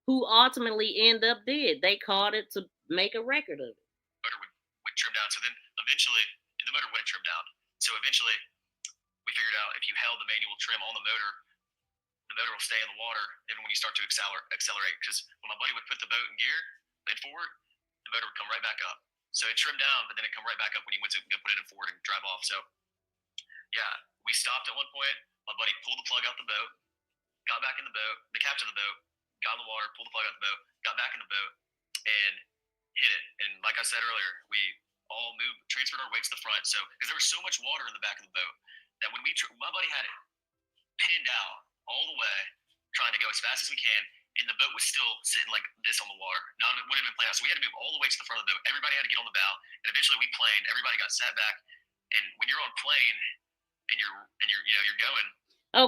Who ultimately end up dead. They called it to make a record of it. The motor would trim down. So then eventually, the motor wouldn't trim down. So eventually, we figured out if you held the manual trim on the motor will stay in the water even when you start to accelerate. Because when my buddy would put the boat in gear and forward, the motor would come right back up. So it trimmed down, but then it come right back up when you went to go put it in forward and drive off. So yeah, we stopped at one point. My buddy pulled the plug out the boat, got back in the boat. The captain of the boat got in the water, pulled the plug out the boat, got back in the boat, and hit it. And like I said earlier, we all transferred our weight to the front. So because there was so much water in the back of the boat that when my buddy had it pinned out all the way, trying to go as fast as we can, and the boat was still sitting like this on the water. It wouldn't have been planned out. So we had to move all the way to the front of the boat. Everybody had to get on the bow, and eventually we planed. Everybody got sat back. And when you're on plane and you're going.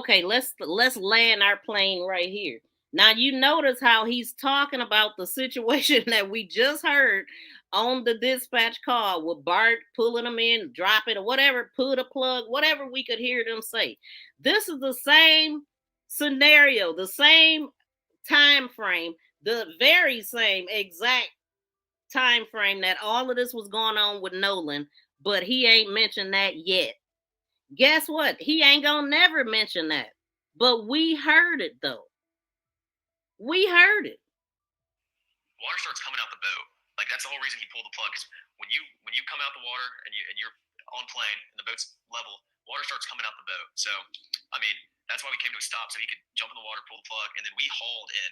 Okay, let's land our plane right here. Now you notice how he's talking about the situation that we just heard on the dispatch call with Bart pulling them in, drop it or whatever, pull the plug, whatever we could hear them say. This is the same scenario, the same time frame, the very same exact time frame that all of this was going on with Nolan, but he ain't mentioned that yet. Guess what? He ain't gonna never mention that. But we heard it though. We heard it. Water starts coming out the boat. Like that's the whole reason he pulled the plug. Because when you come out the water and you're on plane and the boat's level, water starts coming out the boat. So I mean, that's why we came to a stop, so he could jump in the water, pull the plug, and then we hauled in.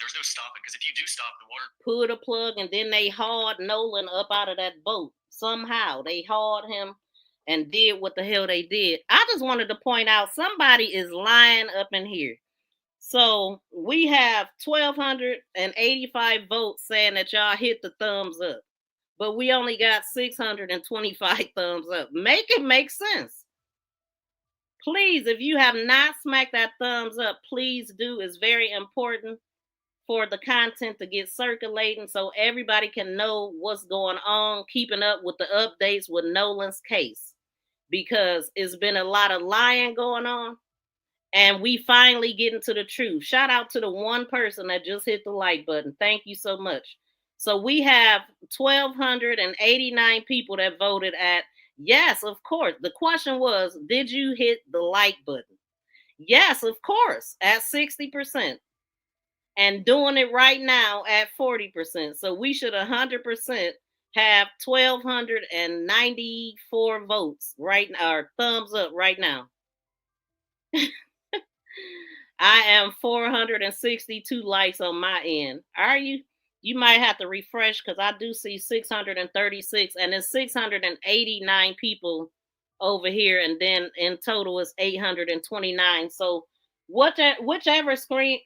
There's no stopping, because if you do stop, the water pull the plug, and then they hauled Nolan up out of that boat. Somehow they hauled him and did what the hell they did. I just wanted to point out somebody is lying up in here. So we have 1,285 votes saying that y'all hit the thumbs up, but we only got 625 thumbs up. Make it make sense. Please, if you have not smacked that thumbs up, please do. It's very important for the content to get circulating so everybody can know what's going on, keeping up with the updates with Nolan's case, because it's been a lot of lying going on, and we finally getting to the truth. Shout out to the one person that just hit the like button. Thank you so much. So we have 1,289 people that voted at yes, of course. The question was, did you hit the like button? Yes, of course, at 60%. And doing it right now at 40%. So we should 100% have 1,294 votes right now, or thumbs up right now. I am 462 likes on my end. Are you? You might have to refresh, because I do see 636, and it's 689 people over here, and then in total it's 829. So whichever stream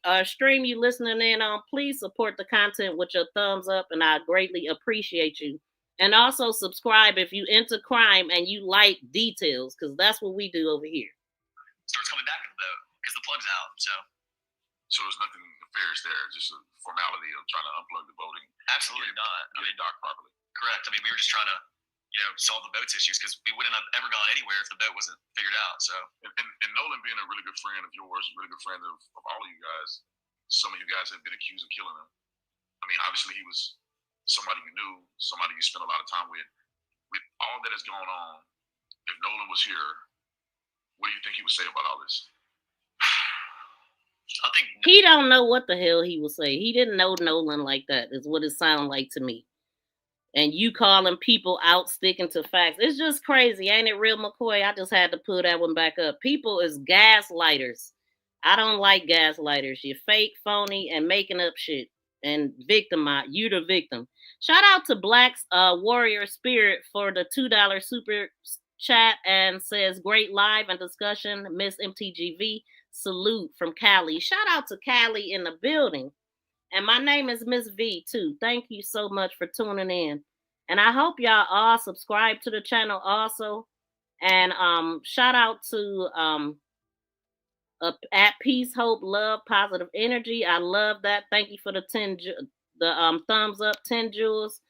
you listening in on, please support the content with your thumbs up, and I greatly appreciate you. And also subscribe if you into crime and you like details, because that's what we do over here. Starts coming back in the boat because the plug's out. So there's nothing nefarious there, just a formality of trying to unplug the boating. Absolutely not. I mean, docked properly. Correct. I mean, we were just trying to, solve the boat's issues because we wouldn't have ever gone anywhere if the boat wasn't figured out. So, and Nolan being a really good friend of yours, really good friend of all of you guys, some of you guys have been accused of killing him. I mean, obviously he was somebody you knew, somebody you spent a lot of time with. With all that has gone on, if Nolan was here, what do you think he would say about all this? I think he don't know what the hell he would say. He didn't know Nolan like that, is what it sounded like to me. And you calling people out sticking to facts. It's just crazy. Ain't it real, McCoy? I just had to pull that one back up. People is gaslighters. I don't like gaslighters. You're fake, phony, and making up shit. And victimize. You the victim. Shout out to Black's Warrior Spirit for the $2 super chat and says, great live and discussion. Miss MTGV. Salute from Cali. Shout out to Cali in the building. And my name is Miss V too. Thank you so much for tuning in. And I hope y'all all subscribe to the channel also. And shout out to at Peace, Hope, Love, Positive Energy. I love that. Thank you for the thumbs up, 10 jewels.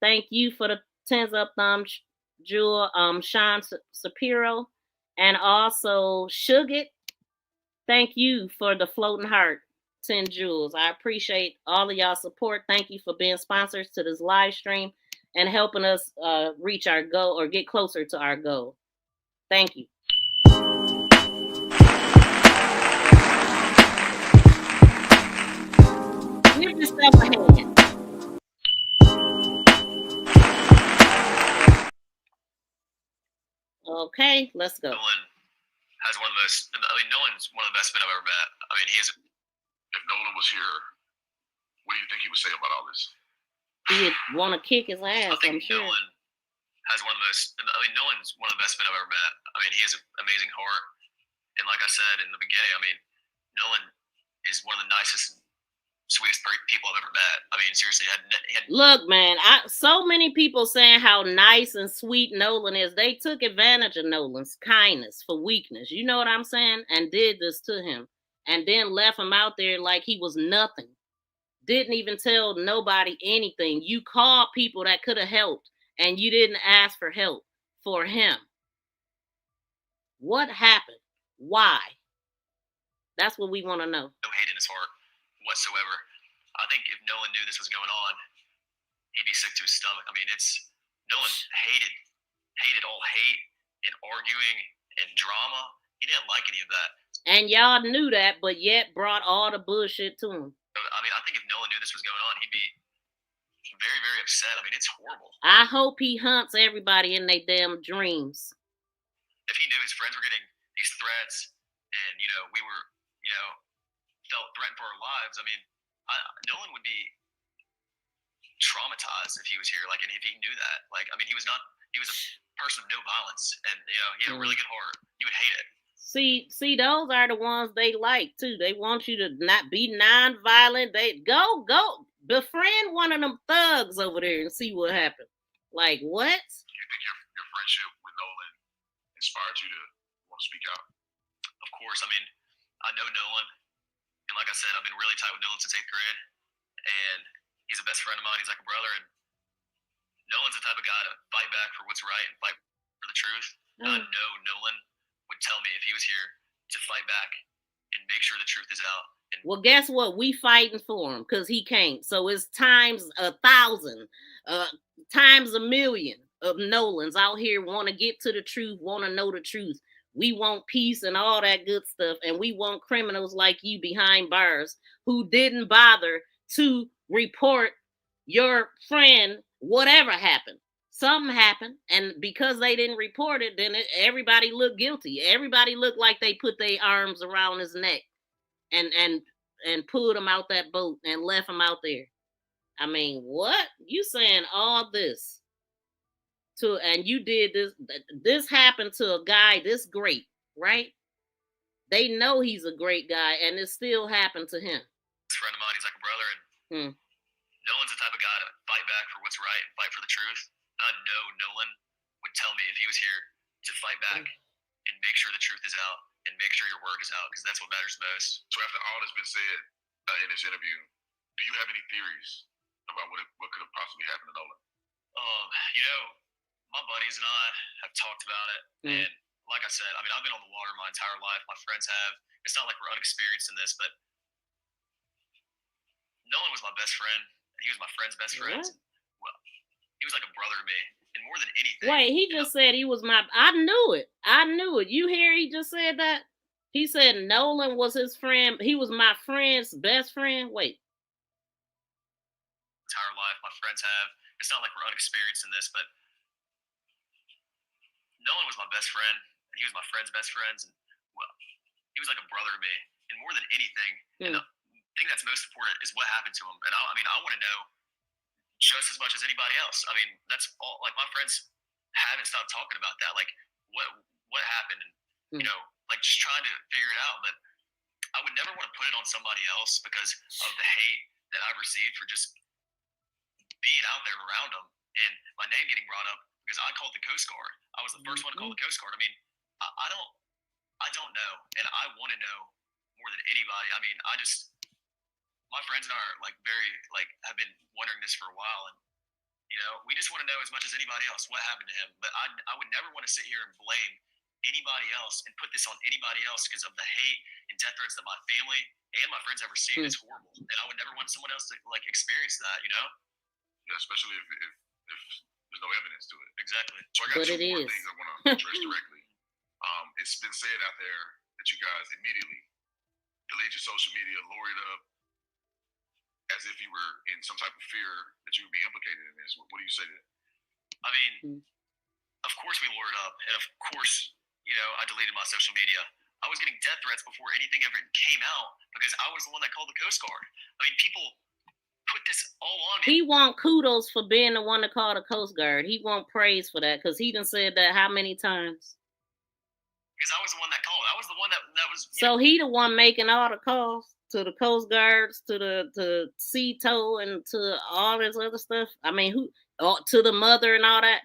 Thank you for the 10s up thumbs, Jewel, Sean Shapiro. And also Sugar. Thank you for the floating heart, 10 jewels. I appreciate all of y'all support. Thank you for being sponsors to this live stream and helping us reach our goal or get closer to our goal. Thank you. Give yourself a hand. Okay, let's go. Has one of the most, Nolan's one of the best men I've ever met. I mean, he is. If Nolan was here, what do you think he would say about all this? He'd want to kick his ass, I'm sure. Nolan has one of the most, Nolan's one of the best men I've ever met. I mean, he has an amazing heart. And like I said in the beginning, I mean, Nolan is one of the nicest, sweetest people I've ever met. I mean, seriously, look, man, so many people saying how nice and sweet Nolan is. They took advantage of Nolan's kindness for weakness. You know what I'm saying? And did this to him. And then left him out there like he was nothing. Didn't even tell nobody anything. You called people that could have helped, and you didn't ask for help for him. What happened? Why? That's what we want to know. No hate in his heart whatsoever. I think if Nolan knew this was going on, he'd be sick to his stomach. I mean, Nolan hated all hate and arguing and drama. He didn't like any of that. And y'all knew that, but yet brought all the bullshit to him. I mean, I think if Nolan knew this was going on, he'd be very, very upset. I mean, it's horrible. I hope he hunts everybody in their damn dreams. If he knew his friends were getting these threats and, we were, felt threatened for our lives, I mean, Nolan would be traumatized if he was here. Like, and if he knew that, like, I mean, he was a person of no violence, and he had a really good heart. You would hate it. See, those are the ones they like too. They want you to not be non-violent. They go befriend one of them thugs over there and see what happens. Like what? Do you think your friendship with Nolan inspired you to want to speak out? Of course. I mean, I know Nolan. And like I said, I've been really tight with Nolan since 8th grade, and he's a best friend of mine. He's like a brother, and Nolan's the type of guy to fight back for what's right and fight for the truth. And I know Nolan would tell me if he was here to fight back and make sure the truth is out. And well, guess what? We fighting for him because he can't. So it's times 1,000, times 1,000,000 of Nolans out here want to get to the truth, want to know the truth. We want peace and all that good stuff. And we want criminals like you behind bars who didn't bother to report your friend, whatever happened. Something happened. And because they didn't report it, then everybody looked guilty. Everybody looked like they put their arms around his neck and pulled him out that boat and left him out there. I mean, what? You saying all this and you did this. This happened to a guy this great, right? They know he's a great guy, and it still happened to him. This friend of mine, he's like a brother, and Nolan's the type of guy to fight back for what's right and fight for the truth. I know Nolan would tell me if he was here to fight back and make sure the truth is out and make sure your word is out, because that's what matters most. So after all that's been said in this interview, do you have any theories about what could have possibly happened to Nolan? You know, my buddies and I have talked about it, and like I said, I mean, I've been on the water my entire life. My friends have. It's not like we're unexperienced in this, but Nolan was my best friend, and he was my friend's best friend. Well, he was like a brother to me, and more than anything. Wait, he just said he was my. I knew it. I knew it. You hear? He just said that. He said Nolan was his friend. He was my friend's best friend. Wait. Entire life, my friends have. It's not like we're unexperienced in this, but Nolan was my best friend. He was my friend's best friend, and well, he was like a brother to me. And more than anything, and the thing that's most important is what happened to him. And I mean, I want to know just as much as anybody else. I mean, that's all. Like, my friends haven't stopped talking about that. Like, what happened, and you know, like, just trying to figure it out. But I would never want to put it on somebody else because of the hate that I've received for just being out there around them, and my name getting brought up because I called the Coast Guard. I was the first one to call the Coast Guard. I mean, I don't know, and I want to know more than anybody. I mean, my friends and I are have been wondering this for a while, and you know, we just want to know as much as anybody else what happened to him. But I would never want to sit here and blame anybody else and put this on anybody else because of the hate and death threats that my family and my friends have received. It's horrible, and I would never want someone else to like experience that. You know? Yeah, especially if there's no evidence to it. Exactly. So I got two more things I want to address directly. It's been said out there that you guys immediately delete your social media, lower it up, as if you were in some type of fear that you would be implicated in this. What do you say to that? I mean, of course we lowered up, and of course, you know, I deleted my social media. I was getting death threats before anything ever came out because I was the one that called the Coast Guard. I mean, people put this all on me. He want kudos for being the one to call the Coast Guard. He want praise for that because he done said that how many times? Because I was the one that called. I was the one that was. So he the one making all the calls to the Coast Guards, to CETO, and to all this other stuff. I mean, to the mother and all that.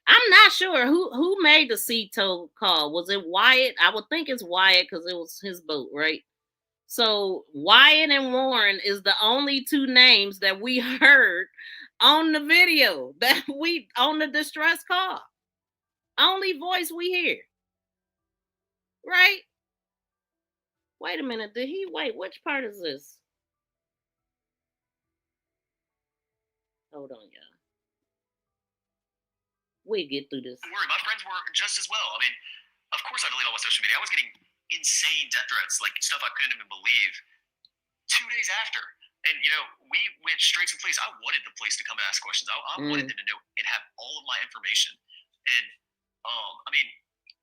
I'm not sure who made the CETO call. Was it Wyatt? I would think it's Wyatt because it was his boat, right? So Wyatt and Warren is the only two names that we heard on the video that we on the distress call. Only voice we hear. Right? Wait a minute. Which part is this? Hold on, y'all. We'll get through this. My friends were just as well. I mean, of course I deleted all my social media. I was getting insane death threats, like stuff I couldn't even believe 2 days after. And, you know, we went straight to the police. I wanted the police to come and ask questions. I wanted them to know and have all of my information. And, I mean,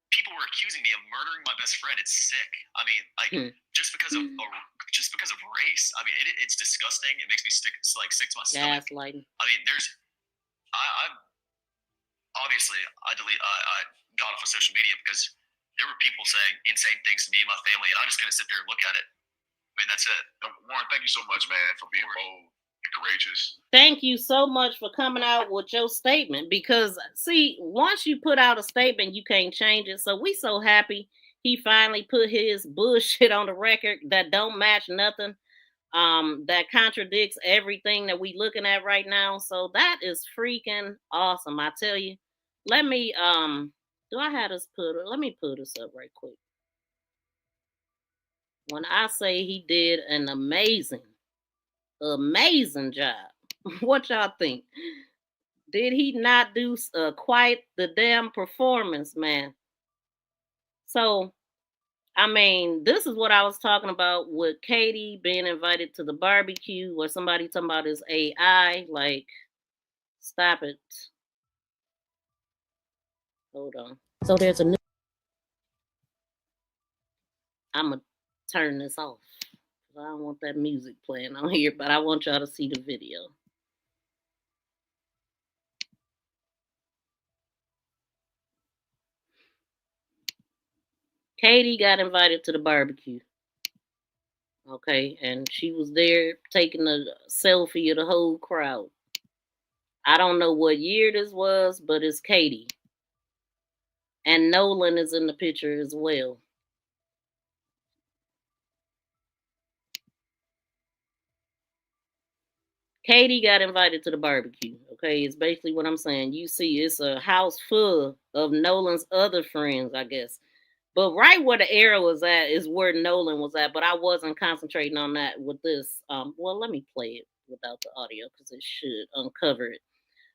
people were accusing me of murdering my best friend. It's sick. I mean, like, just because of race. I mean, it's disgusting. It makes me sick to my stomach. Gaslighting. I mean, I obviously I got off of social media because there were people saying insane things to me and my family, and I just couldn't sit there and look at it. I mean, that's it. Warren, thank you so much, man, for being bold and courageous. Thank you so much for coming out with your statement because, see, once you put out a statement, you can't change it. So we so happy he finally put his bullshit on the record that don't match nothing, that contradicts everything that we looking at right now. So that is freaking awesome, I tell you. Let me, do I have this let me put this up right quick. When I say he did an amazing job, what y'all think? Did he not do quite the damn performance, man? So, I mean, this is what I was talking about with Katie being invited to the barbecue or somebody talking about his AI. Like, stop it. Hold on. So there's a new. I'm going to turn this off. I don't want that music playing on here, but I want y'all to see the video. Katie got invited to the barbecue. Okay, and she was there taking a selfie of the whole crowd. I don't know what year this was, but it's Katie. And Nolan is in the picture as well. Katie got invited to the barbecue. Okay, it's basically what I'm saying. You see, it's a house full of Nolan's other friends, I guess. But right where the arrow was at is where Nolan was at. But I wasn't concentrating on that with this. Well, let me play it without the audio because it should uncover it.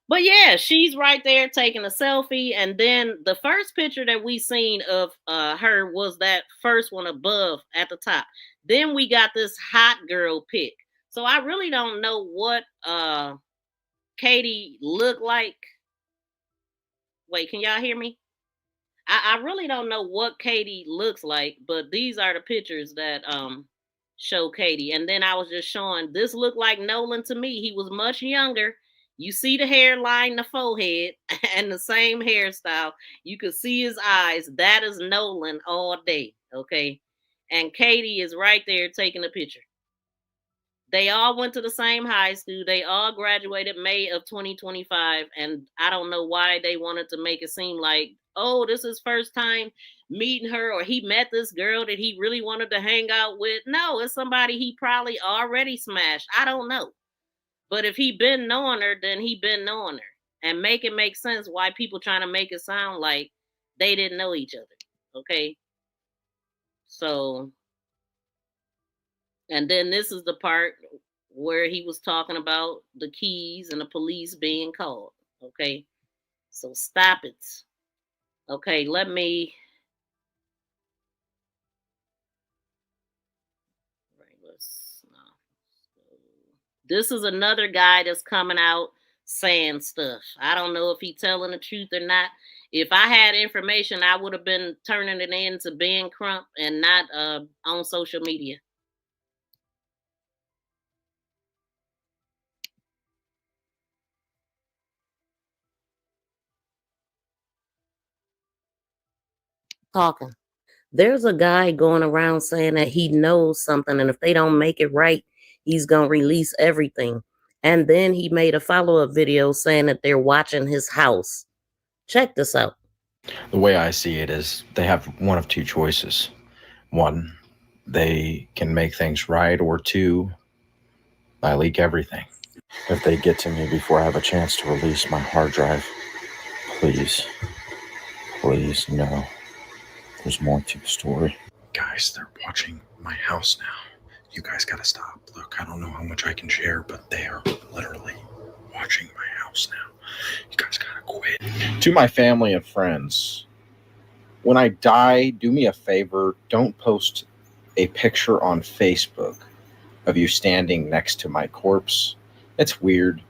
But yeah, she's right there taking a selfie. And then the first picture that we seen of her was that first one above at the top. Then we got this hot girl pic. So I really don't know what Katie looked like. Wait, can y'all hear me? I really don't know what Katie looks like, but these are the pictures that show Katie. And then I was just showing, this looked like Nolan to me. He was much younger. You see the hairline, the forehead, and the same hairstyle. You could see his eyes. That is Nolan all day, okay? And Katie is right there taking a picture. They all went to the same high school. They all graduated May of 2025. And I don't know why they wanted to make it seem like, oh, this is first time meeting her, or he met this girl that he really wanted to hang out with. No, it's somebody he probably already smashed. I don't know. But if he been knowing her, then he been knowing her. And make it make sense why people trying to make it sound like they didn't know each other. Okay? So, and then this is the part where he was talking about the keys and the police being called. Okay? So stop it. Okay, let me... This is another guy that's coming out saying stuff. I don't know if he's telling the truth or not. If I had information, I would have been turning it in to Ben Crump and not on social media. Talking. There's a guy going around saying that he knows something, and if they don't make it right, he's going to release everything. And then he made a follow-up video saying that they're watching his house. Check this out. The way I see it is they have one of two choices. One, they can make things right, or two, I leak everything. If they get to me before I have a chance to release my hard drive, please, no. There's more to the story. Guys, they're watching my house now. You guys gotta stop. Look, I don't know how much I can share, but they are literally watching my house now. You guys gotta quit. To my family and friends, when I die, do me a favor, don't post a picture on Facebook of you standing next to my corpse. It's weird.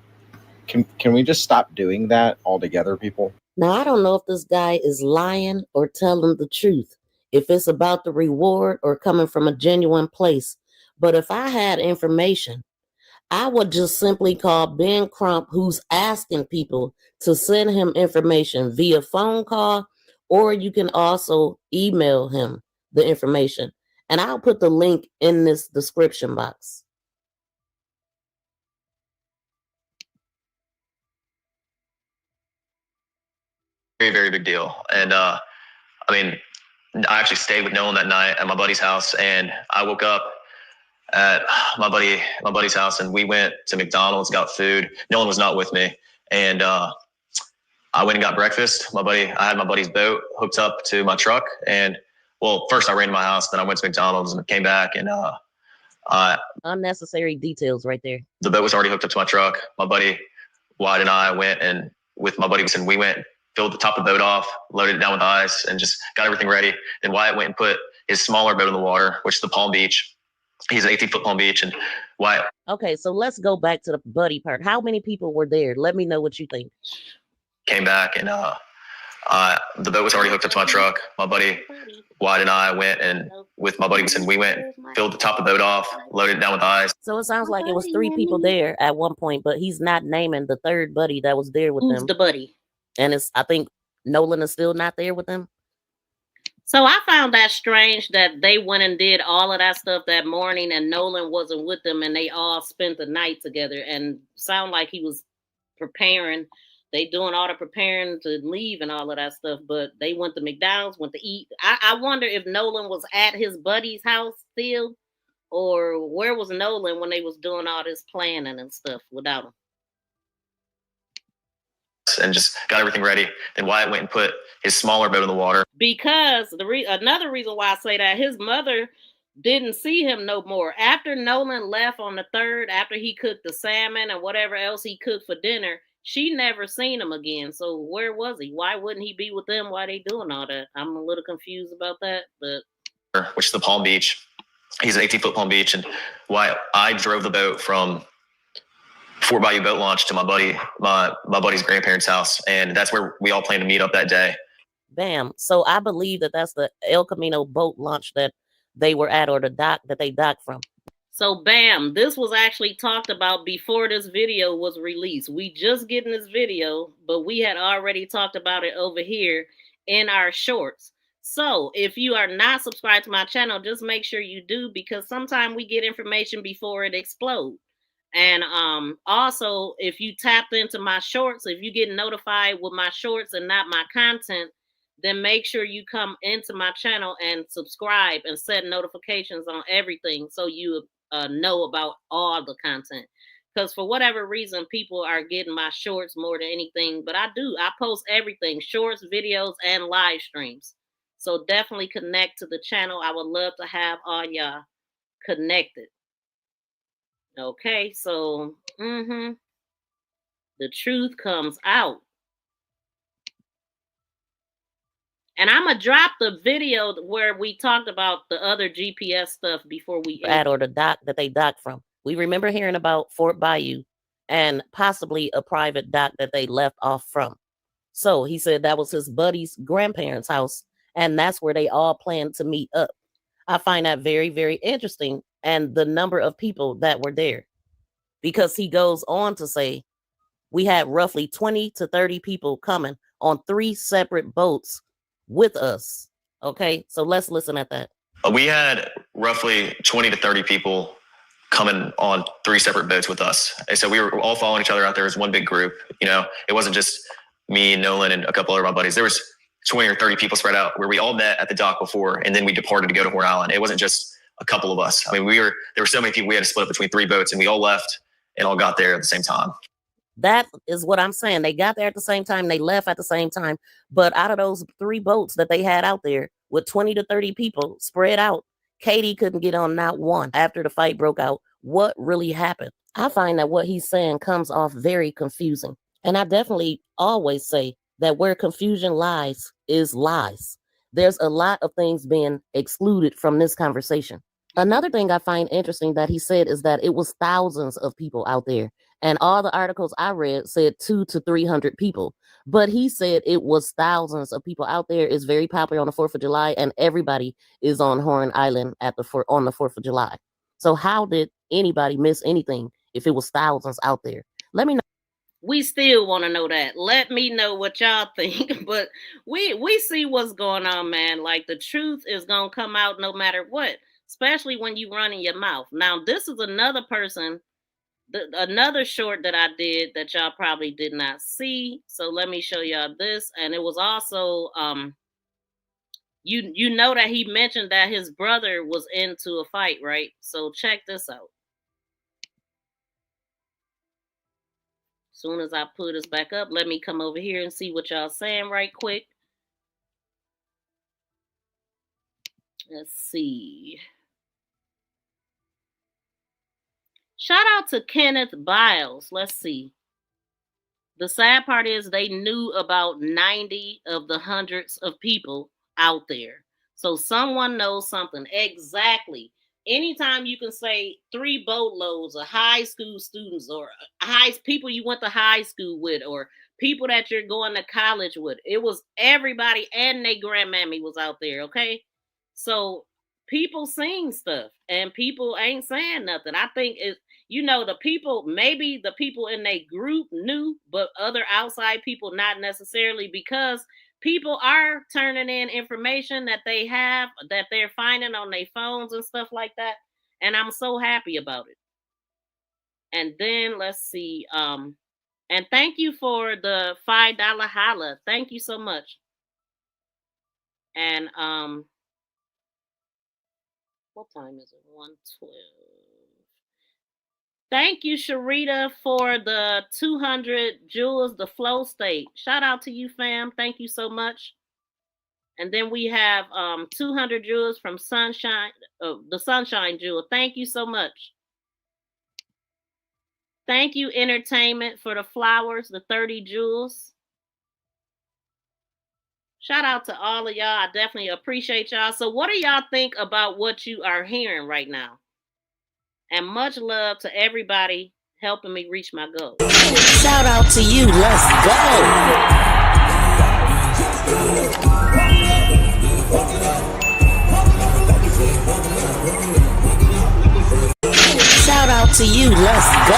Can we just stop doing that altogether, people? Now, I don't know if this guy is lying or telling the truth, if it's about the reward or coming from a genuine place. But if I had information, I would just simply call Ben Crump, who's asking people to send him information via phone call, or you can also email him the information. And I'll put the link in this description box. Very, very big deal. And I mean, I actually stayed with Nolan that night at my buddy's house, and I woke up at my buddy's house, and we went to McDonald's, got food. Nolan was not with me, and I went and got breakfast. I had my buddy's boat hooked up to my truck, and well, first I ran to my house, then I went to McDonald's and came back, and unnecessary details right there. The boat was already hooked up to my truck. My buddy Wyatt and I went, and with my buddy, and we went, filled the top of the boat off, loaded it down with ice, and just got everything ready. Then Wyatt went and put his smaller boat in the water, which is the Palm Beach. He's an 18-foot Palm Beach, and Wyatt. Okay, so let's go back to the buddy part. How many people were there? Let me know what you think. Came back, and the boat was already hooked up to my truck. My buddy Wyatt and I went, and with my buddy, and we went, filled the top of the boat off, loaded it down with ice. So it sounds like it was 3 people there at one point, but he's not naming the third buddy that was there with them. Who's the buddy? And I think Nolan is still not there with them. So I found that strange that they went and did all of that stuff that morning and Nolan wasn't with them and they all spent the night together and sound like he was preparing. They doing all the preparing to leave and all of that stuff, but they went to McDonald's, went to eat. I wonder if Nolan was at his buddy's house still, or where was Nolan when they was doing all this planning and stuff without him? And just got everything ready. Then Wyatt went and put his smaller boat in the water. Because another reason why I say that, his mother didn't see him no more. After Nolan left on the 3rd, after he cooked the salmon and whatever else he cooked for dinner, she never seen him again. So where was he? Why wouldn't he be with them? Why they doing all that? I'm a little confused about that. But which is the Palm Beach. He's an 18-foot Palm Beach, and Wyatt, I drove the boat from Fort Bayou boat launch to my buddy's grandparents' house, and that's where we all planned to meet up that day. Bam. So I believe that that's the El Camino boat launch that they were at, or the dock that they docked from. So bam, this was actually talked about before this video was released. We just getting this video, but we had already talked about it over here in our shorts. So if you are not subscribed to my channel, just make sure you do, because sometimes we get information before it explodes. And also, if you tapped into my shorts, if you get notified with my shorts and not my content, then make sure you come into my channel and subscribe and set notifications on everything so you know about all the content. Because for whatever reason, people are getting my shorts more than anything. But I post everything, shorts, videos, and live streams. So definitely connect to the channel. I would love to have all y'all connected. Okay, so the truth comes out. And I'm going to drop the video where we talked about the other GPS stuff before we at, or the dock that they docked from. We remember hearing about Fort Bayou and possibly a private dock that they left off from. So he said that was his buddy's grandparents' house, and that's where they all planned to meet up. I find that very, very interesting, and the number of people that were there. Because he goes on to say, we had roughly 20 to 30 people coming on 3 separate boats with us. Okay, so let's listen at that. We had roughly 20 to 30 people coming on 3 separate boats with us. And so we were all following each other out there as one big group. You know, it wasn't just me and Nolan and a couple other of my buddies. There was 20 or 30 people spread out where we all met at the dock before, and then we departed to go to Horn Island. It wasn't just a couple of us. I mean, there were so many people, we had to split up between 3 boats, and we all left and all got there at the same time. That is what I'm saying. They got there at the same time. They left at the same time. But out of those 3 boats that they had out there with 20 to 30 people spread out, Katie couldn't get on not one. After the fight broke out, what really happened? I find that what he's saying comes off very confusing. And I definitely always say that where confusion lies is lies. There's a lot of things being excluded from this conversation. Another thing I find interesting that he said is that it was thousands of people out there. And all the articles I read said 200 to 300 people. But he said it was thousands of people out there. It's very popular on the 4th of July, and everybody is on Horn Island on the 4th of July. So how did anybody miss anything if it was thousands out there? Let me know. We still want to know that. Let me know what y'all think. But we see what's going on, man. Like, the truth is going to come out no matter what, especially when you run in your mouth. Now, this is another person, another short that I did that y'all probably did not see. So let me show y'all this. And it was also, you know that he mentioned that his brother was into a fight, right? So check this out. Soon as I put this back up, let me come over here and see what y'all saying right quick. Let's see. Shout out to Kenneth Biles. Let's see. The sad part is they knew about 90 of the hundreds of people out there. So someone knows something. Exactly. Anytime you can say 3 boatloads of high school students, or people you went to high school with, or people that you're going to college with, it was everybody, and their grandmammy was out there, okay? So people sing stuff, and people ain't saying nothing. I think it's, the people, maybe the people in their group knew, but other outside people not necessarily, because people are turning in information that they have, that they're finding on their phones and stuff like that. And I'm so happy about it. And then let's see. And thank you for the $5 holla. Thank you so much. And what time is it? 1:12. Thank you, Sharita, for the 200 jewels, the flow state. Shout out to you, fam. Thank you so much. And then we have 200 jewels from Sunshine, the Sunshine Jewel. Thank you so much. Thank you, Entertainment, for the flowers, the 30 jewels. Shout out to all of y'all. I definitely appreciate y'all. So what do y'all think about what you are hearing right now? And much love to everybody helping me reach my goal. Shout out to you. Let's go. Shout out to you. Let's go.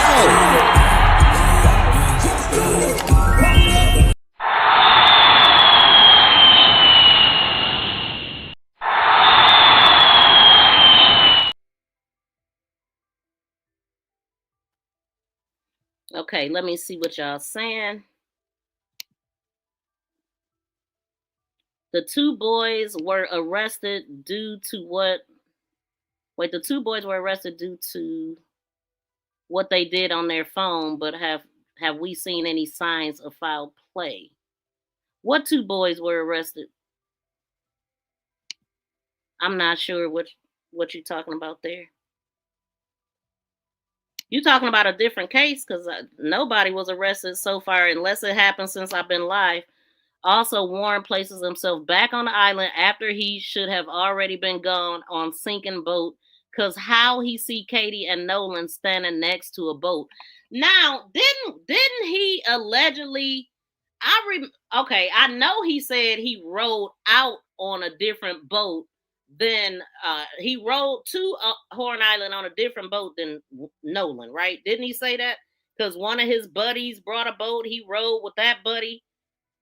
Okay, let me see what y'all saying. The two boys were arrested due to what? Wait, the two boys were arrested due to what they did on their phone, but have we seen any signs of foul play? What two boys were arrested? I'm not sure what you're talking about there. You talking about a different case, because nobody was arrested so far, unless it happened since I've been live. Also, Warren places himself back on the island after he should have already been gone on sinking boat, because how he see Katie and Nolan standing next to a boat. Now, didn't he allegedly? Okay, I know he said he rode out on a different boat. Then he rode to Horn Island on a different boat than Nolan, right? Didn't he say that? Because one of his buddies brought a boat, he rode with that buddy.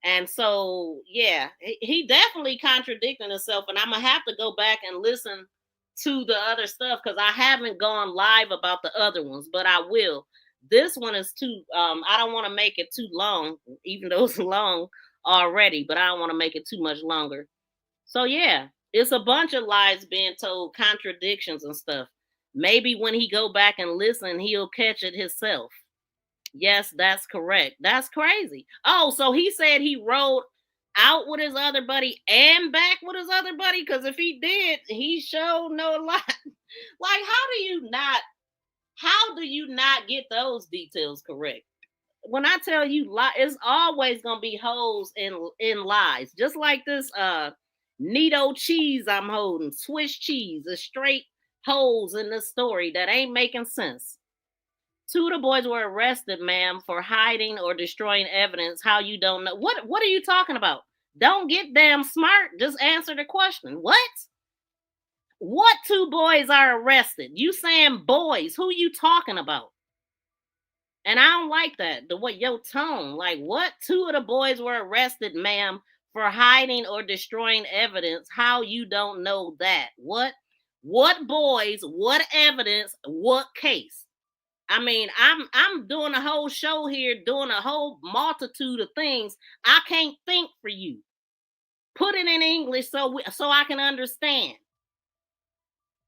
And so, yeah, he definitely contradicting himself. And I'm going to have to go back and listen to the other stuff, because I haven't gone live about the other ones, but I will. This one is too, I don't want to make it too long, even though it's long already, but I don't want to make it too much longer. So, yeah. It's a bunch of lies being told, contradictions and stuff. Maybe when he go back and listen, he'll catch it himself. Yes, that's correct. That's crazy. Oh, so he said he rode out with his other buddy and back with his other buddy? Because if he did, he showed no lie. Like, how do you not get those details correct? When I tell you lie, it's always gonna be holes in lies. Just like this Nito cheese I'm holding, Swiss cheese, a straight holes in the story that ain't making sense. Two of the boys were arrested, ma'am, for hiding or destroying evidence. How you don't know? What are you talking about? Don't get damn smart. Just answer the question. What two boys are arrested? You saying boys. Who you talking about? And I don't like that. Your tone. Like, what? Two of the boys were arrested, ma'am, for hiding or destroying evidence. How you don't know that? What boys? What evidence? What case? I mean, I'm doing a whole show here, doing a whole multitude of things. I can't think for you. Put it in English so I can understand.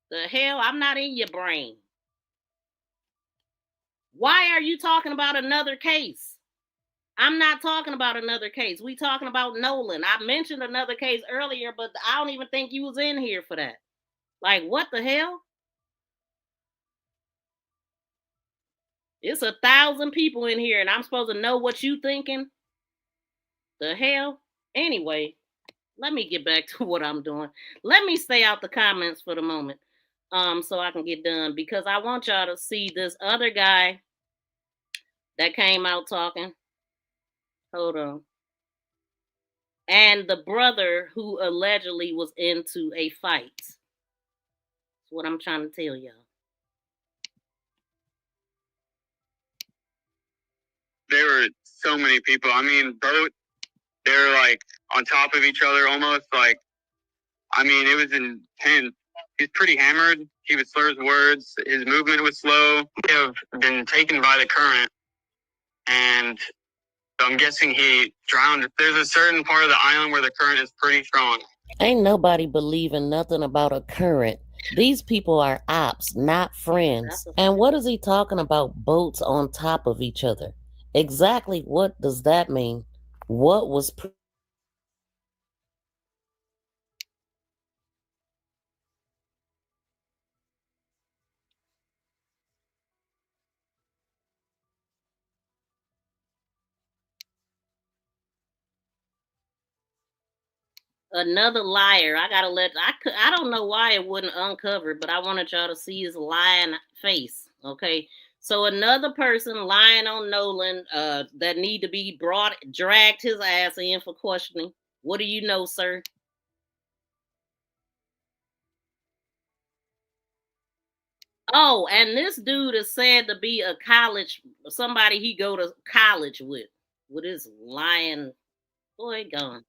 The hell, I'm not in your brain. Why are you talking about another case? I'm not talking about another case. We talking about Nolan. I mentioned another case earlier, but I don't even think you was in here for that. Like, what the hell? It's 1,000 people in here, and I'm supposed to know what you thinking? The hell? Anyway, let me get back to what I'm doing. Let me stay out the comments for the moment, so I can get done, because I want y'all to see this other guy that came out talking. Hold on. And the brother who allegedly was into a fight. That's what I'm trying to tell y'all. There were so many people. I mean, boat, there were like on top of each other almost. Like, I mean, it was intense. He's pretty hammered. He would slur his words. His movement was slow. He have been taken by the current, and I'm guessing he drowned. There's a certain part of the island where the current is pretty strong. Ain't nobody believing nothing about a current. These people are ops, not friends. And what is he talking about? Boats on top of each other. Exactly what does that mean? What was another liar? I gotta I don't know why it wouldn't uncover, but I wanted y'all to see his lying face. Okay. So another person lying on Nolan that need to be dragged his ass in for questioning. What do you know, sir? Oh, and this dude is said to be a somebody he go to college with his lying boy gone.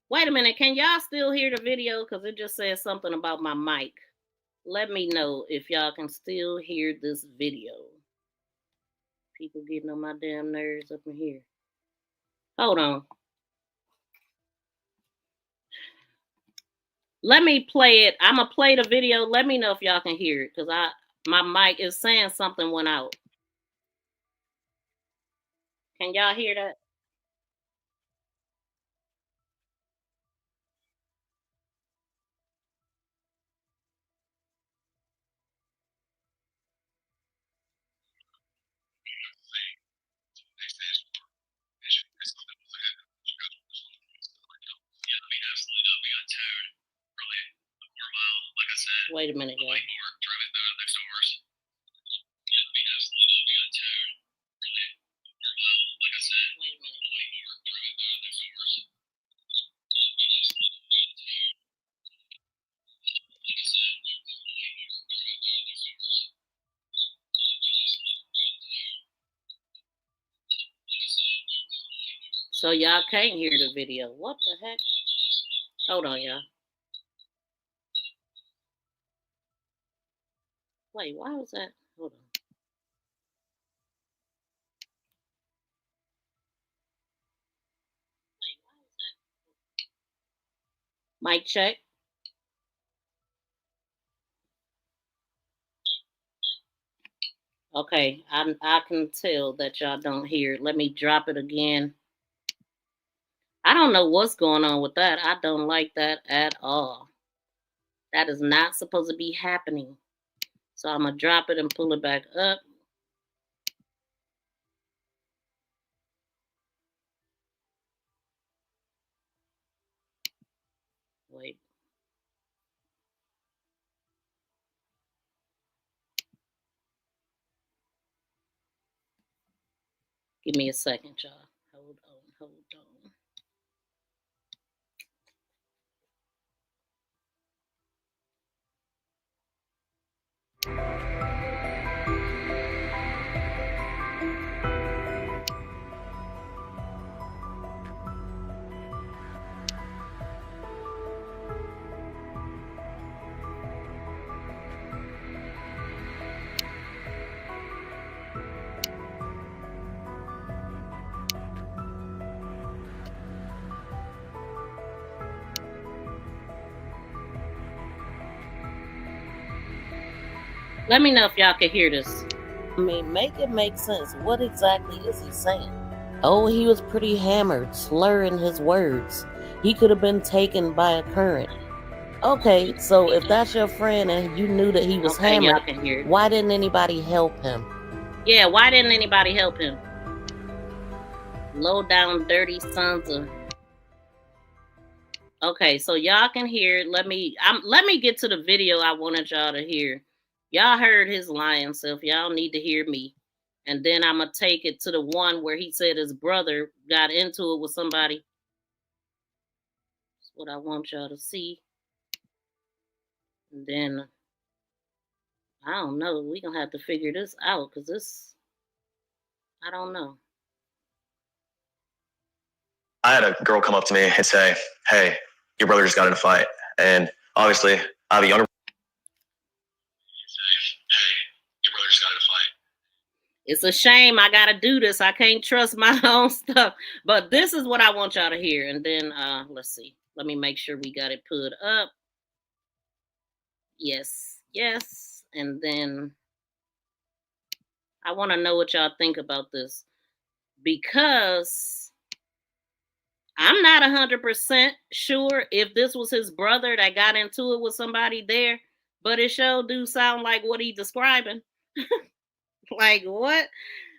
Wait a minute, can y'all still hear the video? Because it just says something about my mic. Let me know if y'all can still hear this video. People getting on my damn nerves up in here. Hold on. Let me play it. I'm going to play the video. Let me know if y'all can hear it, because my mic is saying something went out. Can y'all hear that? Wait a minute, y'all. So y'all can't hear the video. What the heck? Hold on, y'all. Wait, why was that? Hold on. Mic check. Okay, I can tell that y'all don't hear it. Let me drop it again. I don't know what's going on with that. I don't like that at all. That is not supposed to be happening. So I'm going to drop it and pull it back up. Wait. Give me a second, y'all. Hold on, hold on. Let me know if y'all can hear this. I mean, make it make sense. What exactly is he saying? Oh, he was pretty hammered, slurring his words. He could have been taken by a current. Okay, so if that's your friend and you knew that he was hammered, why didn't anybody help him? Yeah, why didn't anybody help him? Low down, dirty sons of... Okay, so y'all can hear. Let me get to the video I wanted y'all to hear. Y'all heard his lying self. Y'all need to hear me. And then I'm going to take it to the one where he said his brother got into it with somebody. That's what I want y'all to see. And then, I don't know. We're going to have to figure this out because this, I don't know. I had a girl come up to me and say, hey, your brother just got in a fight. And obviously, I have a younger. It's a shame I got to do this. I can't trust my own stuff. But this is what I want y'all to hear. And then, let's see. Let me make sure we got it put up. Yes, yes. And then I want to know what y'all think about this. Because I'm not 100% sure if this was his brother that got into it with somebody there. But it sure do sound like what he's describing. Like, what?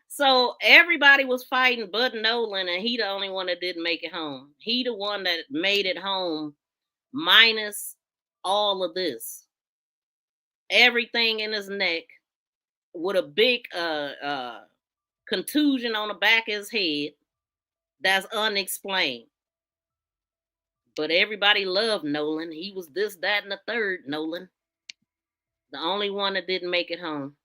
So everybody was fighting but Nolan, and he the only one that didn't make it home. He the one that made it home minus all of this. Everything in his neck with a big contusion on the back of his head that's unexplained. But everybody loved Nolan. He was this, that, and the third Nolan. The only one that didn't make it home.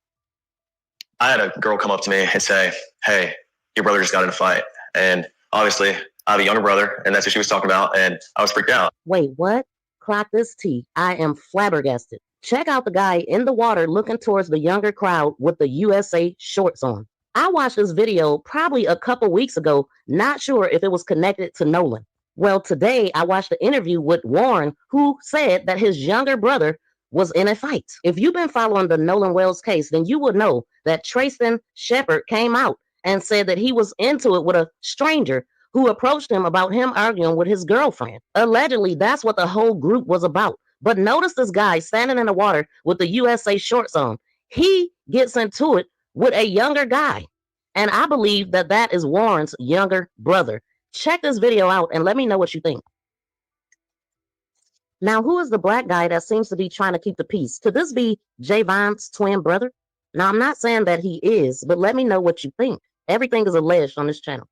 I had a girl come up to me and say, hey, your brother just got in a fight. And obviously, I have a younger brother, and that's what she was talking about, and I was freaked out. Wait, what? Clock this tea. I am flabbergasted. Check out the guy in the water looking towards the younger crowd with the USA shorts on. I watched this video probably a couple weeks ago, not sure if it was connected to Nolan. Well, today I watched the interview with Warren, who said that his younger brother was in a fight. If you've been following the Nolan Wells case, then you would know that Trayston Shepard came out and said that he was into it with a stranger who approached him about him arguing with his girlfriend. Allegedly, that's what the whole group was about. But notice this guy standing in the water with the USA shorts on. He gets into it with a younger guy. And I believe that that is Warren's younger brother. Check this video out and let me know what you think. Now, who is the black guy that seems to be trying to keep the peace? Could this be Javon's twin brother? Now, I'm not saying that he is, but let me know what you think. Everything is alleged on this channel.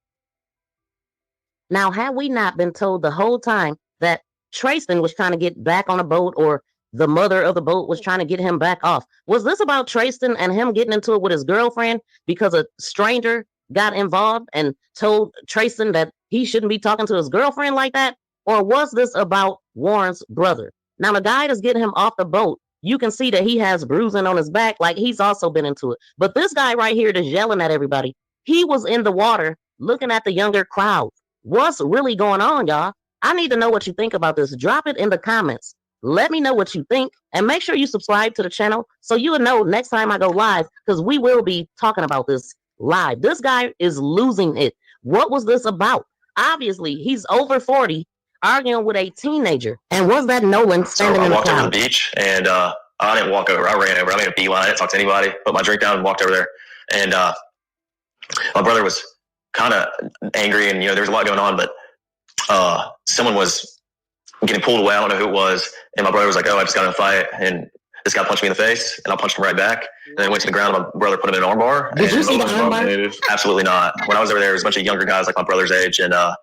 Now, had we not been told the whole time that Trayston was trying to get back on a boat, or the mother of the boat was trying to get him back off? Was this about Trayston and him getting into it with his girlfriend because a stranger got involved and told Trayston that he shouldn't be talking to his girlfriend like that? Or was this about Warren's brother? Now, the guy that's getting him off the boat, you can see that he has bruising on his back, like he's also been into it. But this guy right here that's yelling at everybody, he was in the water looking at the younger crowd. What's really going on, y'all? I need to know what you think about this. Drop it in the comments. Let me know what you think, and make sure you subscribe to the channel so you will know next time I go live, because we will be talking about this live. This guy is losing it. What was this about? Obviously, he's over 40, arguing with a teenager. And was that Nolan standing in the crowd? So I walked over to the beach, and I didn't walk over. I ran over. I made a beeline. I didn't talk to anybody. Put my drink down and walked over there. And my brother was kind of angry, and there was a lot going on, but someone was getting pulled away. I don't know who it was. And my brother was like, oh, I just got in a fight. And this guy punched me in the face, and I punched him right back. And then went to the ground, and my brother put him in an armbar. Did you see the armbar? Absolutely not. When I was over there, there was a bunch of younger guys like my brother's age. And I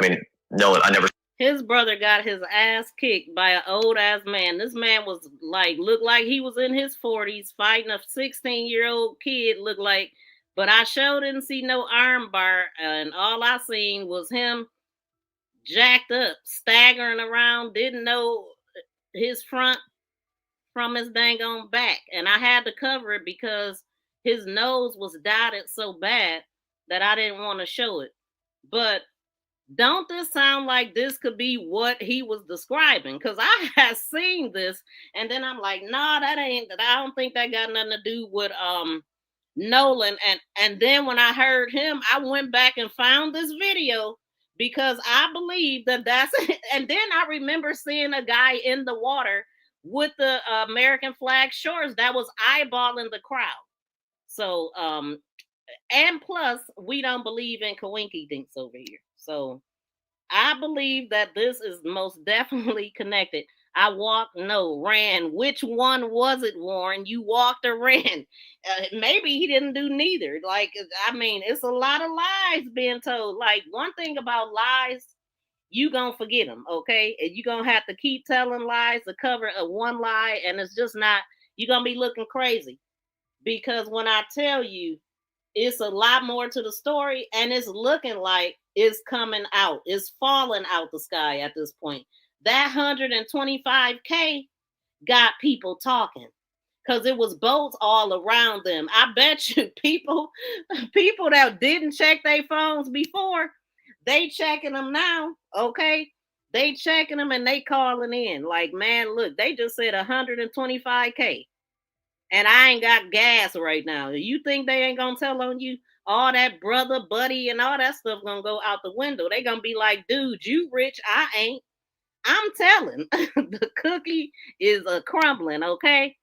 mean, Nolan, I never. His brother got his ass kicked by an old ass man. This man was like, looked like he was in his 40s fighting a 16-year-old kid, looked like. But I sure didn't see no arm bar, and all I seen was him jacked up, staggering around, didn't know his front from his dang on back. And I had to cover it because his nose was dotted so bad that I didn't want to show it. But don't this sound like this could be what he was describing? Because I had seen this, and then I'm like, nah, that ain't, I don't think that got nothing to do with Nolan. And then when I heard him, I went back and found this video because I believe that that's it. And then I remember seeing a guy in the water with the American flag shorts that was eyeballing the crowd. So, and plus, we don't believe in coinky dinks over here. So I believe that this is most definitely connected. I walked, no, ran. Which one was it, Warren? You walked or ran? Maybe he didn't do neither. Like, I mean, it's a lot of lies being told. Like, one thing about lies, you gonna forget them, okay? And you gonna have to keep telling lies to cover a one lie, and it's just not, you're gonna be looking crazy. Because when I tell you, it's a lot more to the story, and it's looking like it's coming out. It's falling out the sky at this point. That 125K got people talking because it was boats all around them. I bet you people that didn't check their phones before, they checking them now, okay? They checking them and they calling in. Like, man, look, they just said 125K. And I ain't got gas right now. You think they ain't gonna tell on you? All that brother, buddy, and all that stuff gonna go out the window. They gonna be like, dude, you rich, I ain't. I'm telling. The cookie is a crumbling, okay?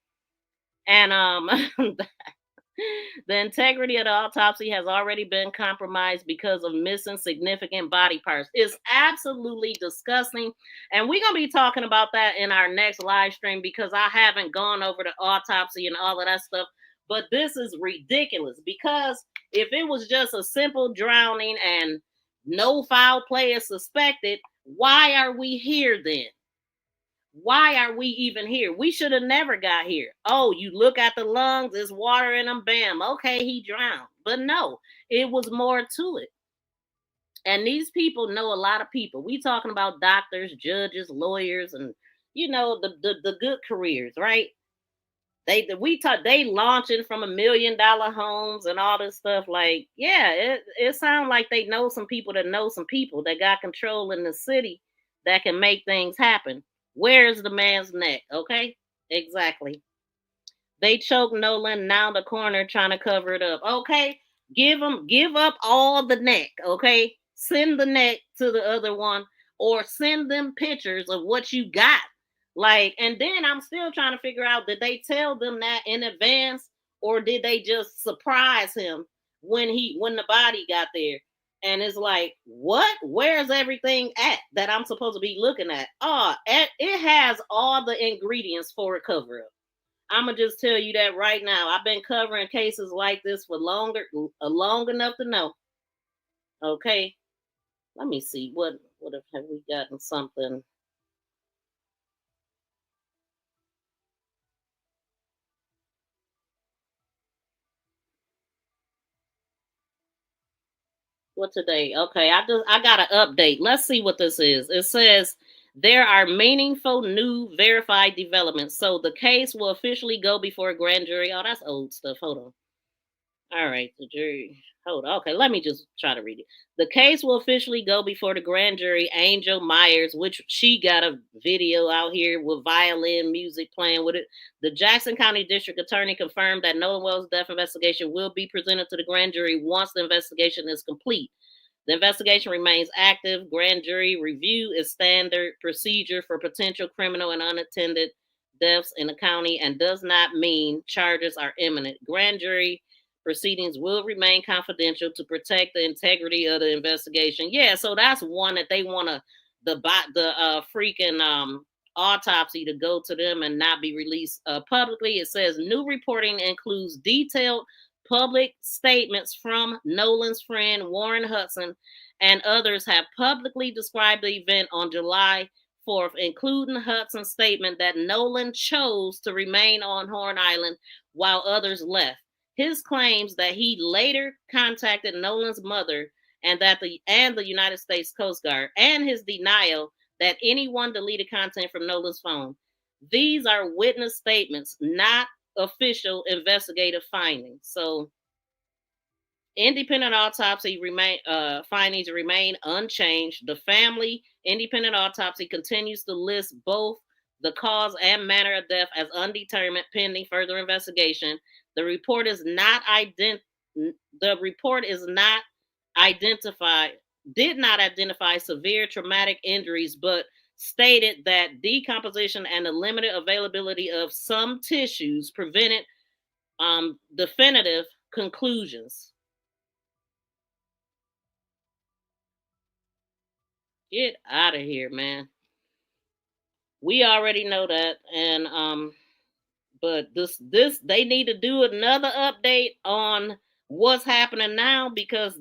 And the integrity of the autopsy has already been compromised because of missing significant body parts. It's absolutely disgusting. And we're going to be talking about that in our next live stream because I haven't gone over the autopsy and all of that stuff. But this is ridiculous because if it was just a simple drowning and no foul play is suspected, why are we here then? Why are we even here? We should have never got here. Oh, you look at the lungs, there's water in them, bam. Okay, he drowned. But no, it was more to it. And these people know a lot of people. We talking about doctors, judges, lawyers, and you know, the good careers, right? They launching from $1 million homes and all this stuff. Like, yeah, it sounds like they know some people that know some people that got control in the city that can make things happen. Where's the man's neck? Okay, exactly. They choke Nolan. Now the coroner trying to cover it up. Okay, give up all the neck. Okay, send the neck to the other one, or send them pictures of what you got. Like, and then I'm still trying to figure out, did they tell them that in advance, or did they just surprise him when the body got there? And it's like, what? Where's everything at that I'm supposed to be looking at? It has all the ingredients for a cover up. I'm gonna just tell you that right now. I've been covering cases like this for long enough to know. Okay, let me see. What have we gotten something? What today? Okay, I got an update. Let's see what this is. It says there are meaningful new verified developments. So the case will officially go before a grand jury. Oh, that's old stuff. Hold on. All right, the jury. Hold on. Okay, let me just try to read it. The case will officially go before the grand jury. Angel Myers, which she got a video out here with violin music playing with it. The Jackson County District Attorney confirmed that Nolan Wells' death investigation will be presented to the grand jury once the investigation is complete. The investigation remains active. Grand jury review is standard procedure for potential criminal and unattended deaths in the county and does not mean charges are imminent. Grand jury proceedings will remain confidential to protect the integrity of the investigation. Yeah, so that's one that they want the freaking autopsy to go to them and not be released publicly. It says new reporting includes detailed public statements from Nolan's friend Warren Hudson and others have publicly described the event on July 4th, including Hudson's statement that Nolan chose to remain on Horn Island while others left. His claims that he later contacted Nolan's mother and the United States Coast Guard, and his denial that anyone deleted content from Nolan's phone. These are witness statements, not official investigative findings. So independent autopsy findings remain unchanged. The family independent autopsy continues to list both the cause and manner of death as undetermined pending further investigation. The report did not identify severe traumatic injuries, but stated that decomposition and the limited availability of some tissues prevented definitive conclusions. Get out of here, man. We already know that. And but this they need to do another update on what's happening now, because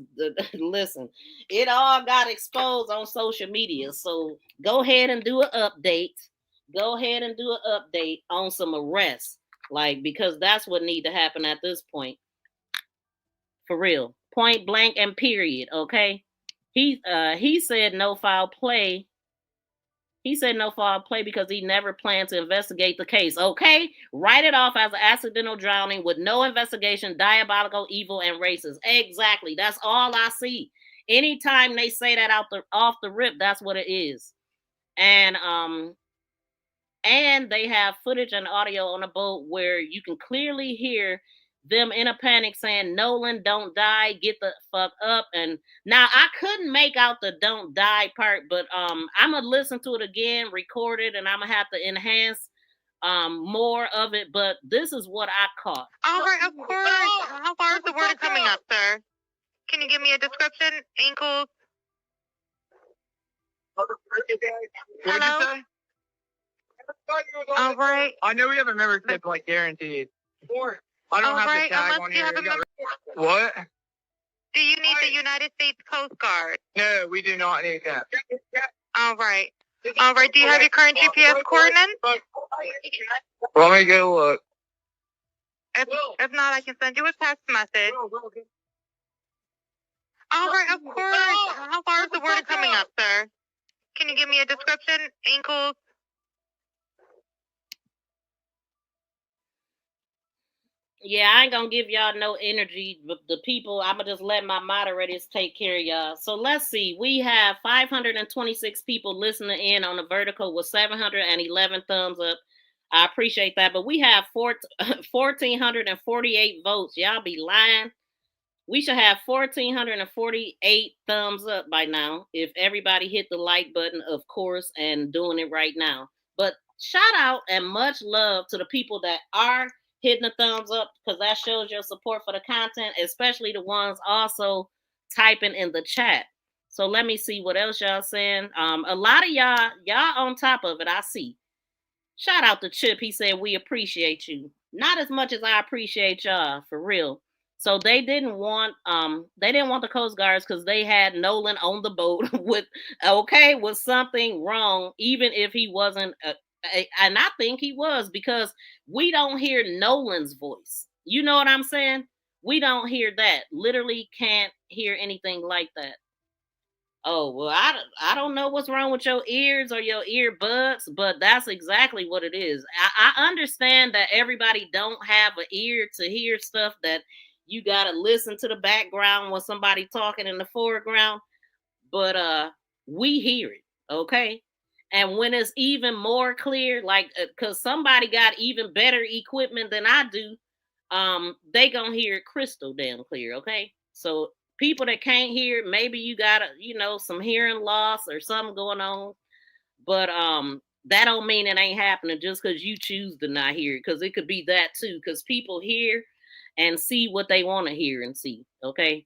listen, it all got exposed on social media. So go ahead and do an update. Go ahead and do an update on some arrests, like, because that's what need to happen at this point. For real, point blank and period. Okay, he said no foul play. He said no foul play because he never planned to investigate the case. Okay, write it off as an accidental drowning with no investigation, diabolical, evil, and racist. Exactly. That's all I see. Anytime they say that off the rip, that's what it is. And they have footage and audio on a boat where you can clearly hear them in a panic saying, "Nolan, don't die, get the fuck up." And now I couldn't make out the "don't die" part, but I'm gonna listen to it again, record it, and I'm gonna have to enhance more of it. But this is what I caught. All right, of course. How far is the water coming up, sir? Can you give me a description? Ankles? Hello? All right. I know we have a membership, like, guaranteed. I don't have the tag on here. What? Do you need the United States Coast Guard? No, we do not need that. All right. All right. Do you have your current GPS coordinates? Let me go look. If not, I can send you a text message. All right, of course. How far is the water coming up, sir? Can you give me a description? Ankles? Yeah, I ain't gonna give y'all no energy. The people, I'm gonna just let my moderators take care of y'all. So let's see. We have 526 people listening in on the vertical with 711 thumbs up. I appreciate that. But we have 1,448 votes. Y'all be lying. We should have 1,448 thumbs up by now if everybody hit the like button, of course, and doing it right now. But shout out and much love to the people that are hitting the thumbs up, because that shows your support for the content, especially the ones also typing in the chat. So let me see what else y'all saying. A lot of y'all on top of it, I see. Shout out to Chip. He said, "We appreciate you." Not as much as I appreciate y'all, for real. So they didn't want the Coast Guards because they had Nolan on the boat with something wrong, even if he wasn't. And I think he was, because we don't hear Nolan's voice. You know what I'm saying? We don't hear that. Literally can't hear anything like that. Oh, well, I don't know what's wrong with your ears or your earbuds, but that's exactly what it is. I understand that everybody don't have an ear to hear stuff, that you got to listen to the background when somebody talking in the foreground, but we hear it, okay? And when it's even more clear, like, because somebody got even better equipment than I do, they gonna hear it crystal damn clear, okay? So people that can't hear, maybe you got some hearing loss or something going on, but that don't mean it ain't happening just because you choose to not hear it, because it could be that too, because people hear and see what they want to hear and see, okay?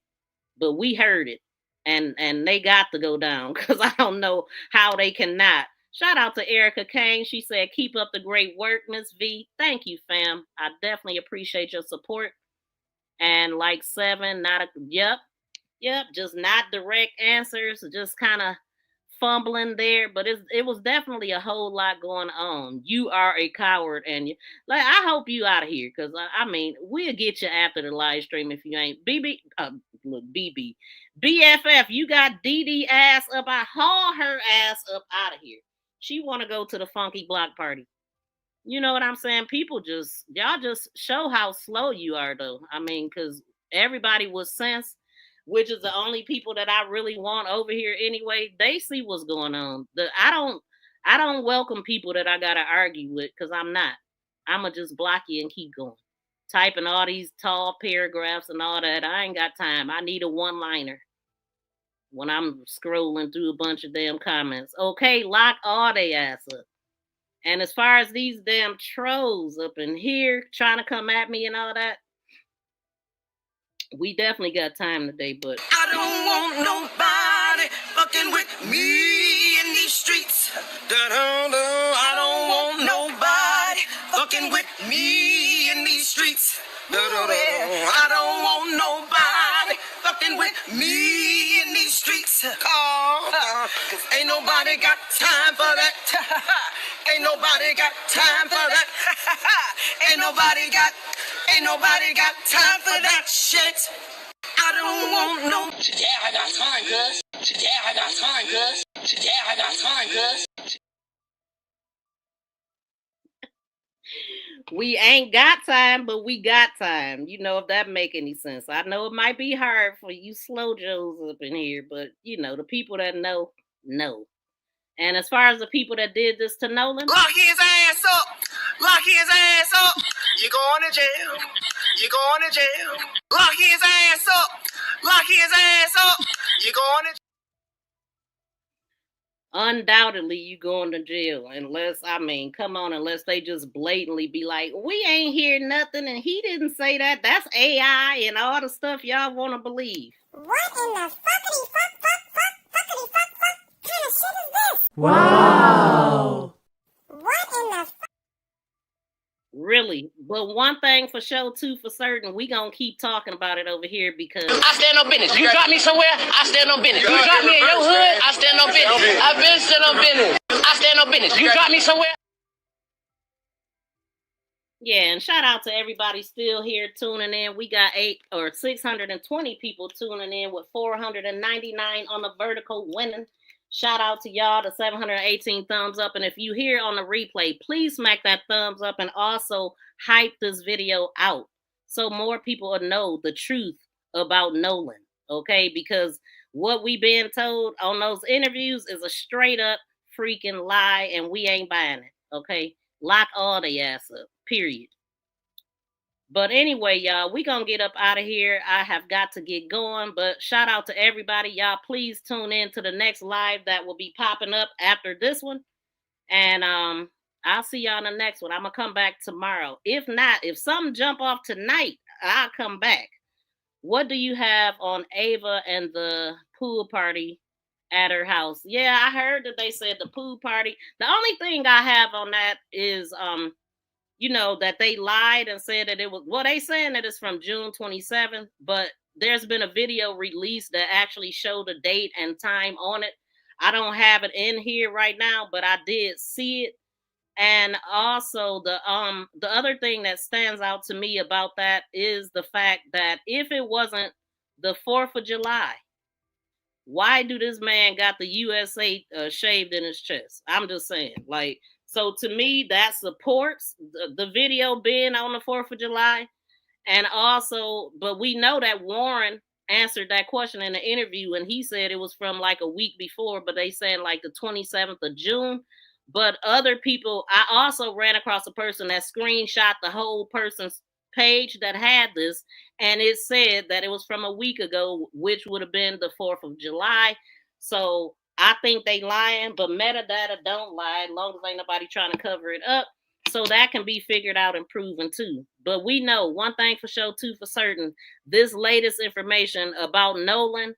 But we heard it, and they got to go down, because I don't know how they cannot. Shout out to Erica Kane. She said, "Keep up the great work, Miss V." Thank you, fam. I definitely appreciate your support. And like 7, yep, just not direct answers, just kind of fumbling there. But it was definitely a whole lot going on. You are a coward, and I hope you out of here, because I mean, we'll get you after the live stream if you ain't. BFF, you got DD ass up. I haul her ass up out of here. She want to go to the funky block party. You know what I'm saying? Y'all just show how slow you are, though. I mean, because everybody with sense, which is the only people that I really want over here anyway, they see what's going on. I don't welcome people that I gotta argue with, because I'm not. I'ma just block you and keep going. Typing all these tall paragraphs and all that. I ain't got time. I need a one-liner when I'm scrolling through a bunch of damn comments. Okay, lock all they ass up. And as far as these damn trolls up in here trying to come at me and all that, we definitely got time today, but I don't want nobody fucking with me in these streets. I don't fucking with me in these streets. I don't want nobody fucking with me in these streets. Cause ain't nobody got time for that. Ain't nobody got time for that. Ain't nobody got time for that shit. I don't want no. Yeah, I got time, cuz. Yeah, I got time, cuz. Yeah, I got time, cuz. We ain't got time, but we got time. You know, if that make any sense. I know it might be hard for you slow Joes up in here, but you know, the people that know. And as far as the people that did this to Nolan, lock his ass up. Lock his ass up. You going to jail. You going to jail. Lock his ass up. Lock his ass up. You going to undoubtedly you going to jail unless unless they just blatantly be like, we ain't hear nothing and he didn't say that. That's AI and all the stuff y'all want to believe. What in the fuckity fuck kind of shit is this? Wow. What in the Really. But one thing for sure, too, for certain, we gonna keep talking about it over here because I stand on business. You drop me somewhere, I stand on business. You drop me in your hood, I stand on business. I've been stand on business. I stand on business. You drop me somewhere. yeah, and shout out to everybody still here tuning in. We got 620 people tuning in with 499 on the vertical winning. Shout out to y'all, the 718 thumbs up. And if you hear on the replay, please smack that thumbs up and also hype this video out so more people will know the truth about Nolan, okay? Because what we been told on those interviews is a straight up freaking lie and we ain't buying it, okay? Lock all the ass up, period. But anyway, y'all, we gonna get up out of here. I have got to get going, but shout out to everybody. Y'all, please tune in to the next live that will be popping up after this one. And I'll see y'all in the next one. I'm gonna come back tomorrow. If not, if something jump off tonight, I'll come back. What do you have on Ava and the pool party at her house? Yeah, I heard that they said the pool party. The only thing I have on that is you know, that they lied and said that it was, well, they saying that it's from June 27th, but there's been a video released that actually showed the date and time on it. I don't have it in here right now, but I did see it. And also the other thing that stands out to me about that is the fact that if it wasn't the 4th of July, why do this man got the USA shaved in his chest? I'm just saying, like, so to me, that supports the video being on the 4th of July. And also, but we know that Warren answered that question in the interview and he said it was from like a week before, but they saying like the 27th of June. But other people, I also ran across a person that screenshot the whole person's page that had this, and it said that it was from a week ago, which would have been the 4th of July. So I think they lying, but metadata don't lie, as long as ain't nobody trying to cover it up. So that can be figured out and proven too. But we know one thing for sure, too for certain, this latest information about Nolan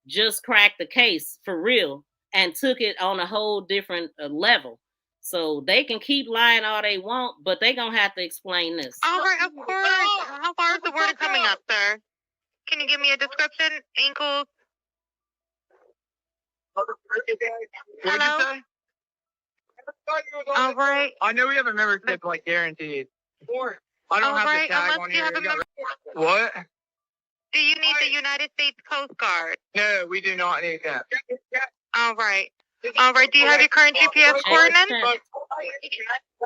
just cracked the case for real and took it on a whole different level. So they can keep lying all they want, but they gonna have to explain this. All right, of course. How far is the word coming up, sir? Can you give me a description? Ankles. Hello? All right. I know we have a membership, like, guaranteed. I don't have the tag on here. What? Do you need the United States Coast Guard? No, we do not need that. All right. All right. Do you have your current GPS coordinates?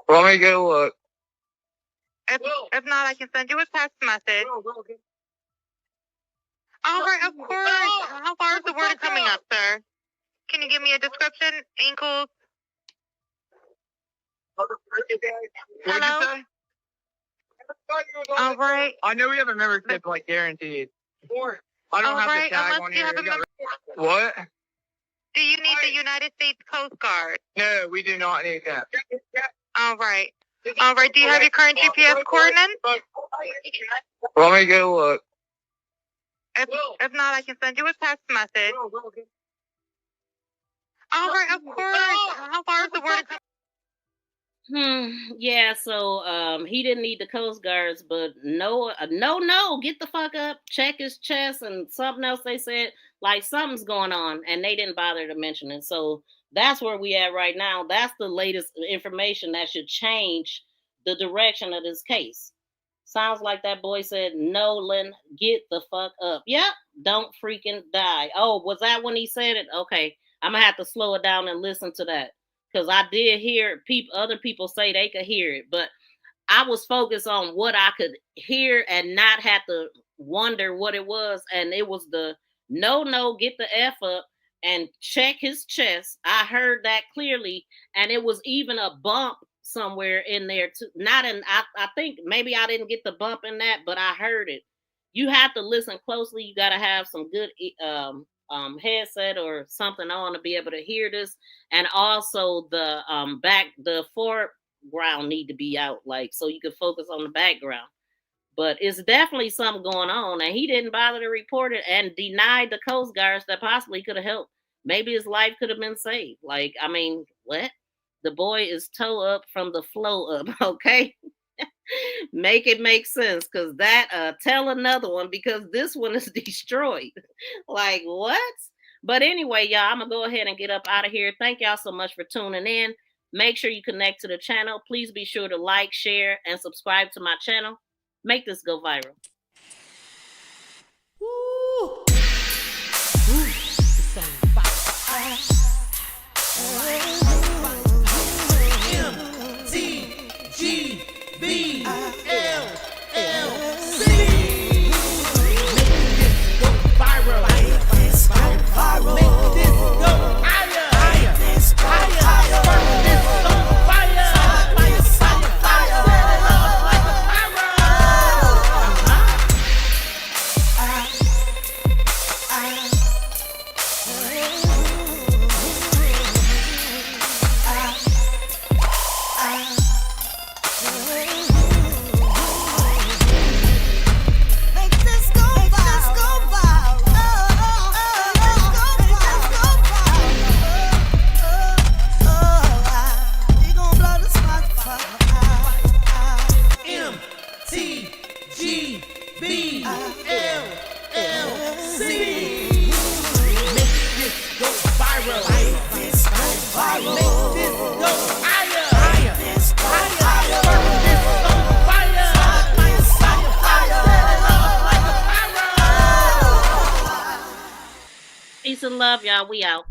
Let me go look. If not, I can send you a text message. All right, of course. How far is the word coming up, sir? Can you give me a description? Ankles. Hello? All right. I know we have a membership, like, guaranteed. I don't have the tag on here. What? Do you need the United States Coast Guard? No, we do not need that. All right. All right. Do you have your current GPS coordinates? Let me go look. If not, I can send you a text message. All right, of course. How far is the word? Yeah, so he didn't need the Coast Guards, but no, get the fuck up, check his chest, and something else they said, like something's going on, and they didn't bother to mention it. So that's where we at right now. That's the latest information that should change the direction of this case. Sounds like that boy said, Nolan, get the fuck up. Yep, don't freaking die. Oh, was that when he said it? Okay, I'm gonna have to slow it down and listen to that. Because I did hear other people say they could hear it, but I was focused on what I could hear and not have to wonder what it was. And it was the no, get the F up and check his chest. I heard that clearly. And it was even a bump somewhere in there too. Not in, I think maybe I didn't get the bump in that, but I heard it. You have to listen closely. You got to have some good headset or something on to be able to hear this, and also the foreground need to be out, like, so you can focus on the background. But it's definitely something going on, and he didn't bother to report it and denied the Coast Guards that possibly could have helped. Maybe his life could have been saved. Like, I mean, what? The boy is toe up from the flow up. Okay. Make it make sense, because that tell another one, because this one is destroyed. Like, what? But anyway, y'all, I'm gonna go ahead and get up out of here. Thank y'all so much for tuning in. Make sure you connect to the channel. Please be sure to like, share, and subscribe to my channel. Make this go viral. Woo. Peace and love, y'all. We out.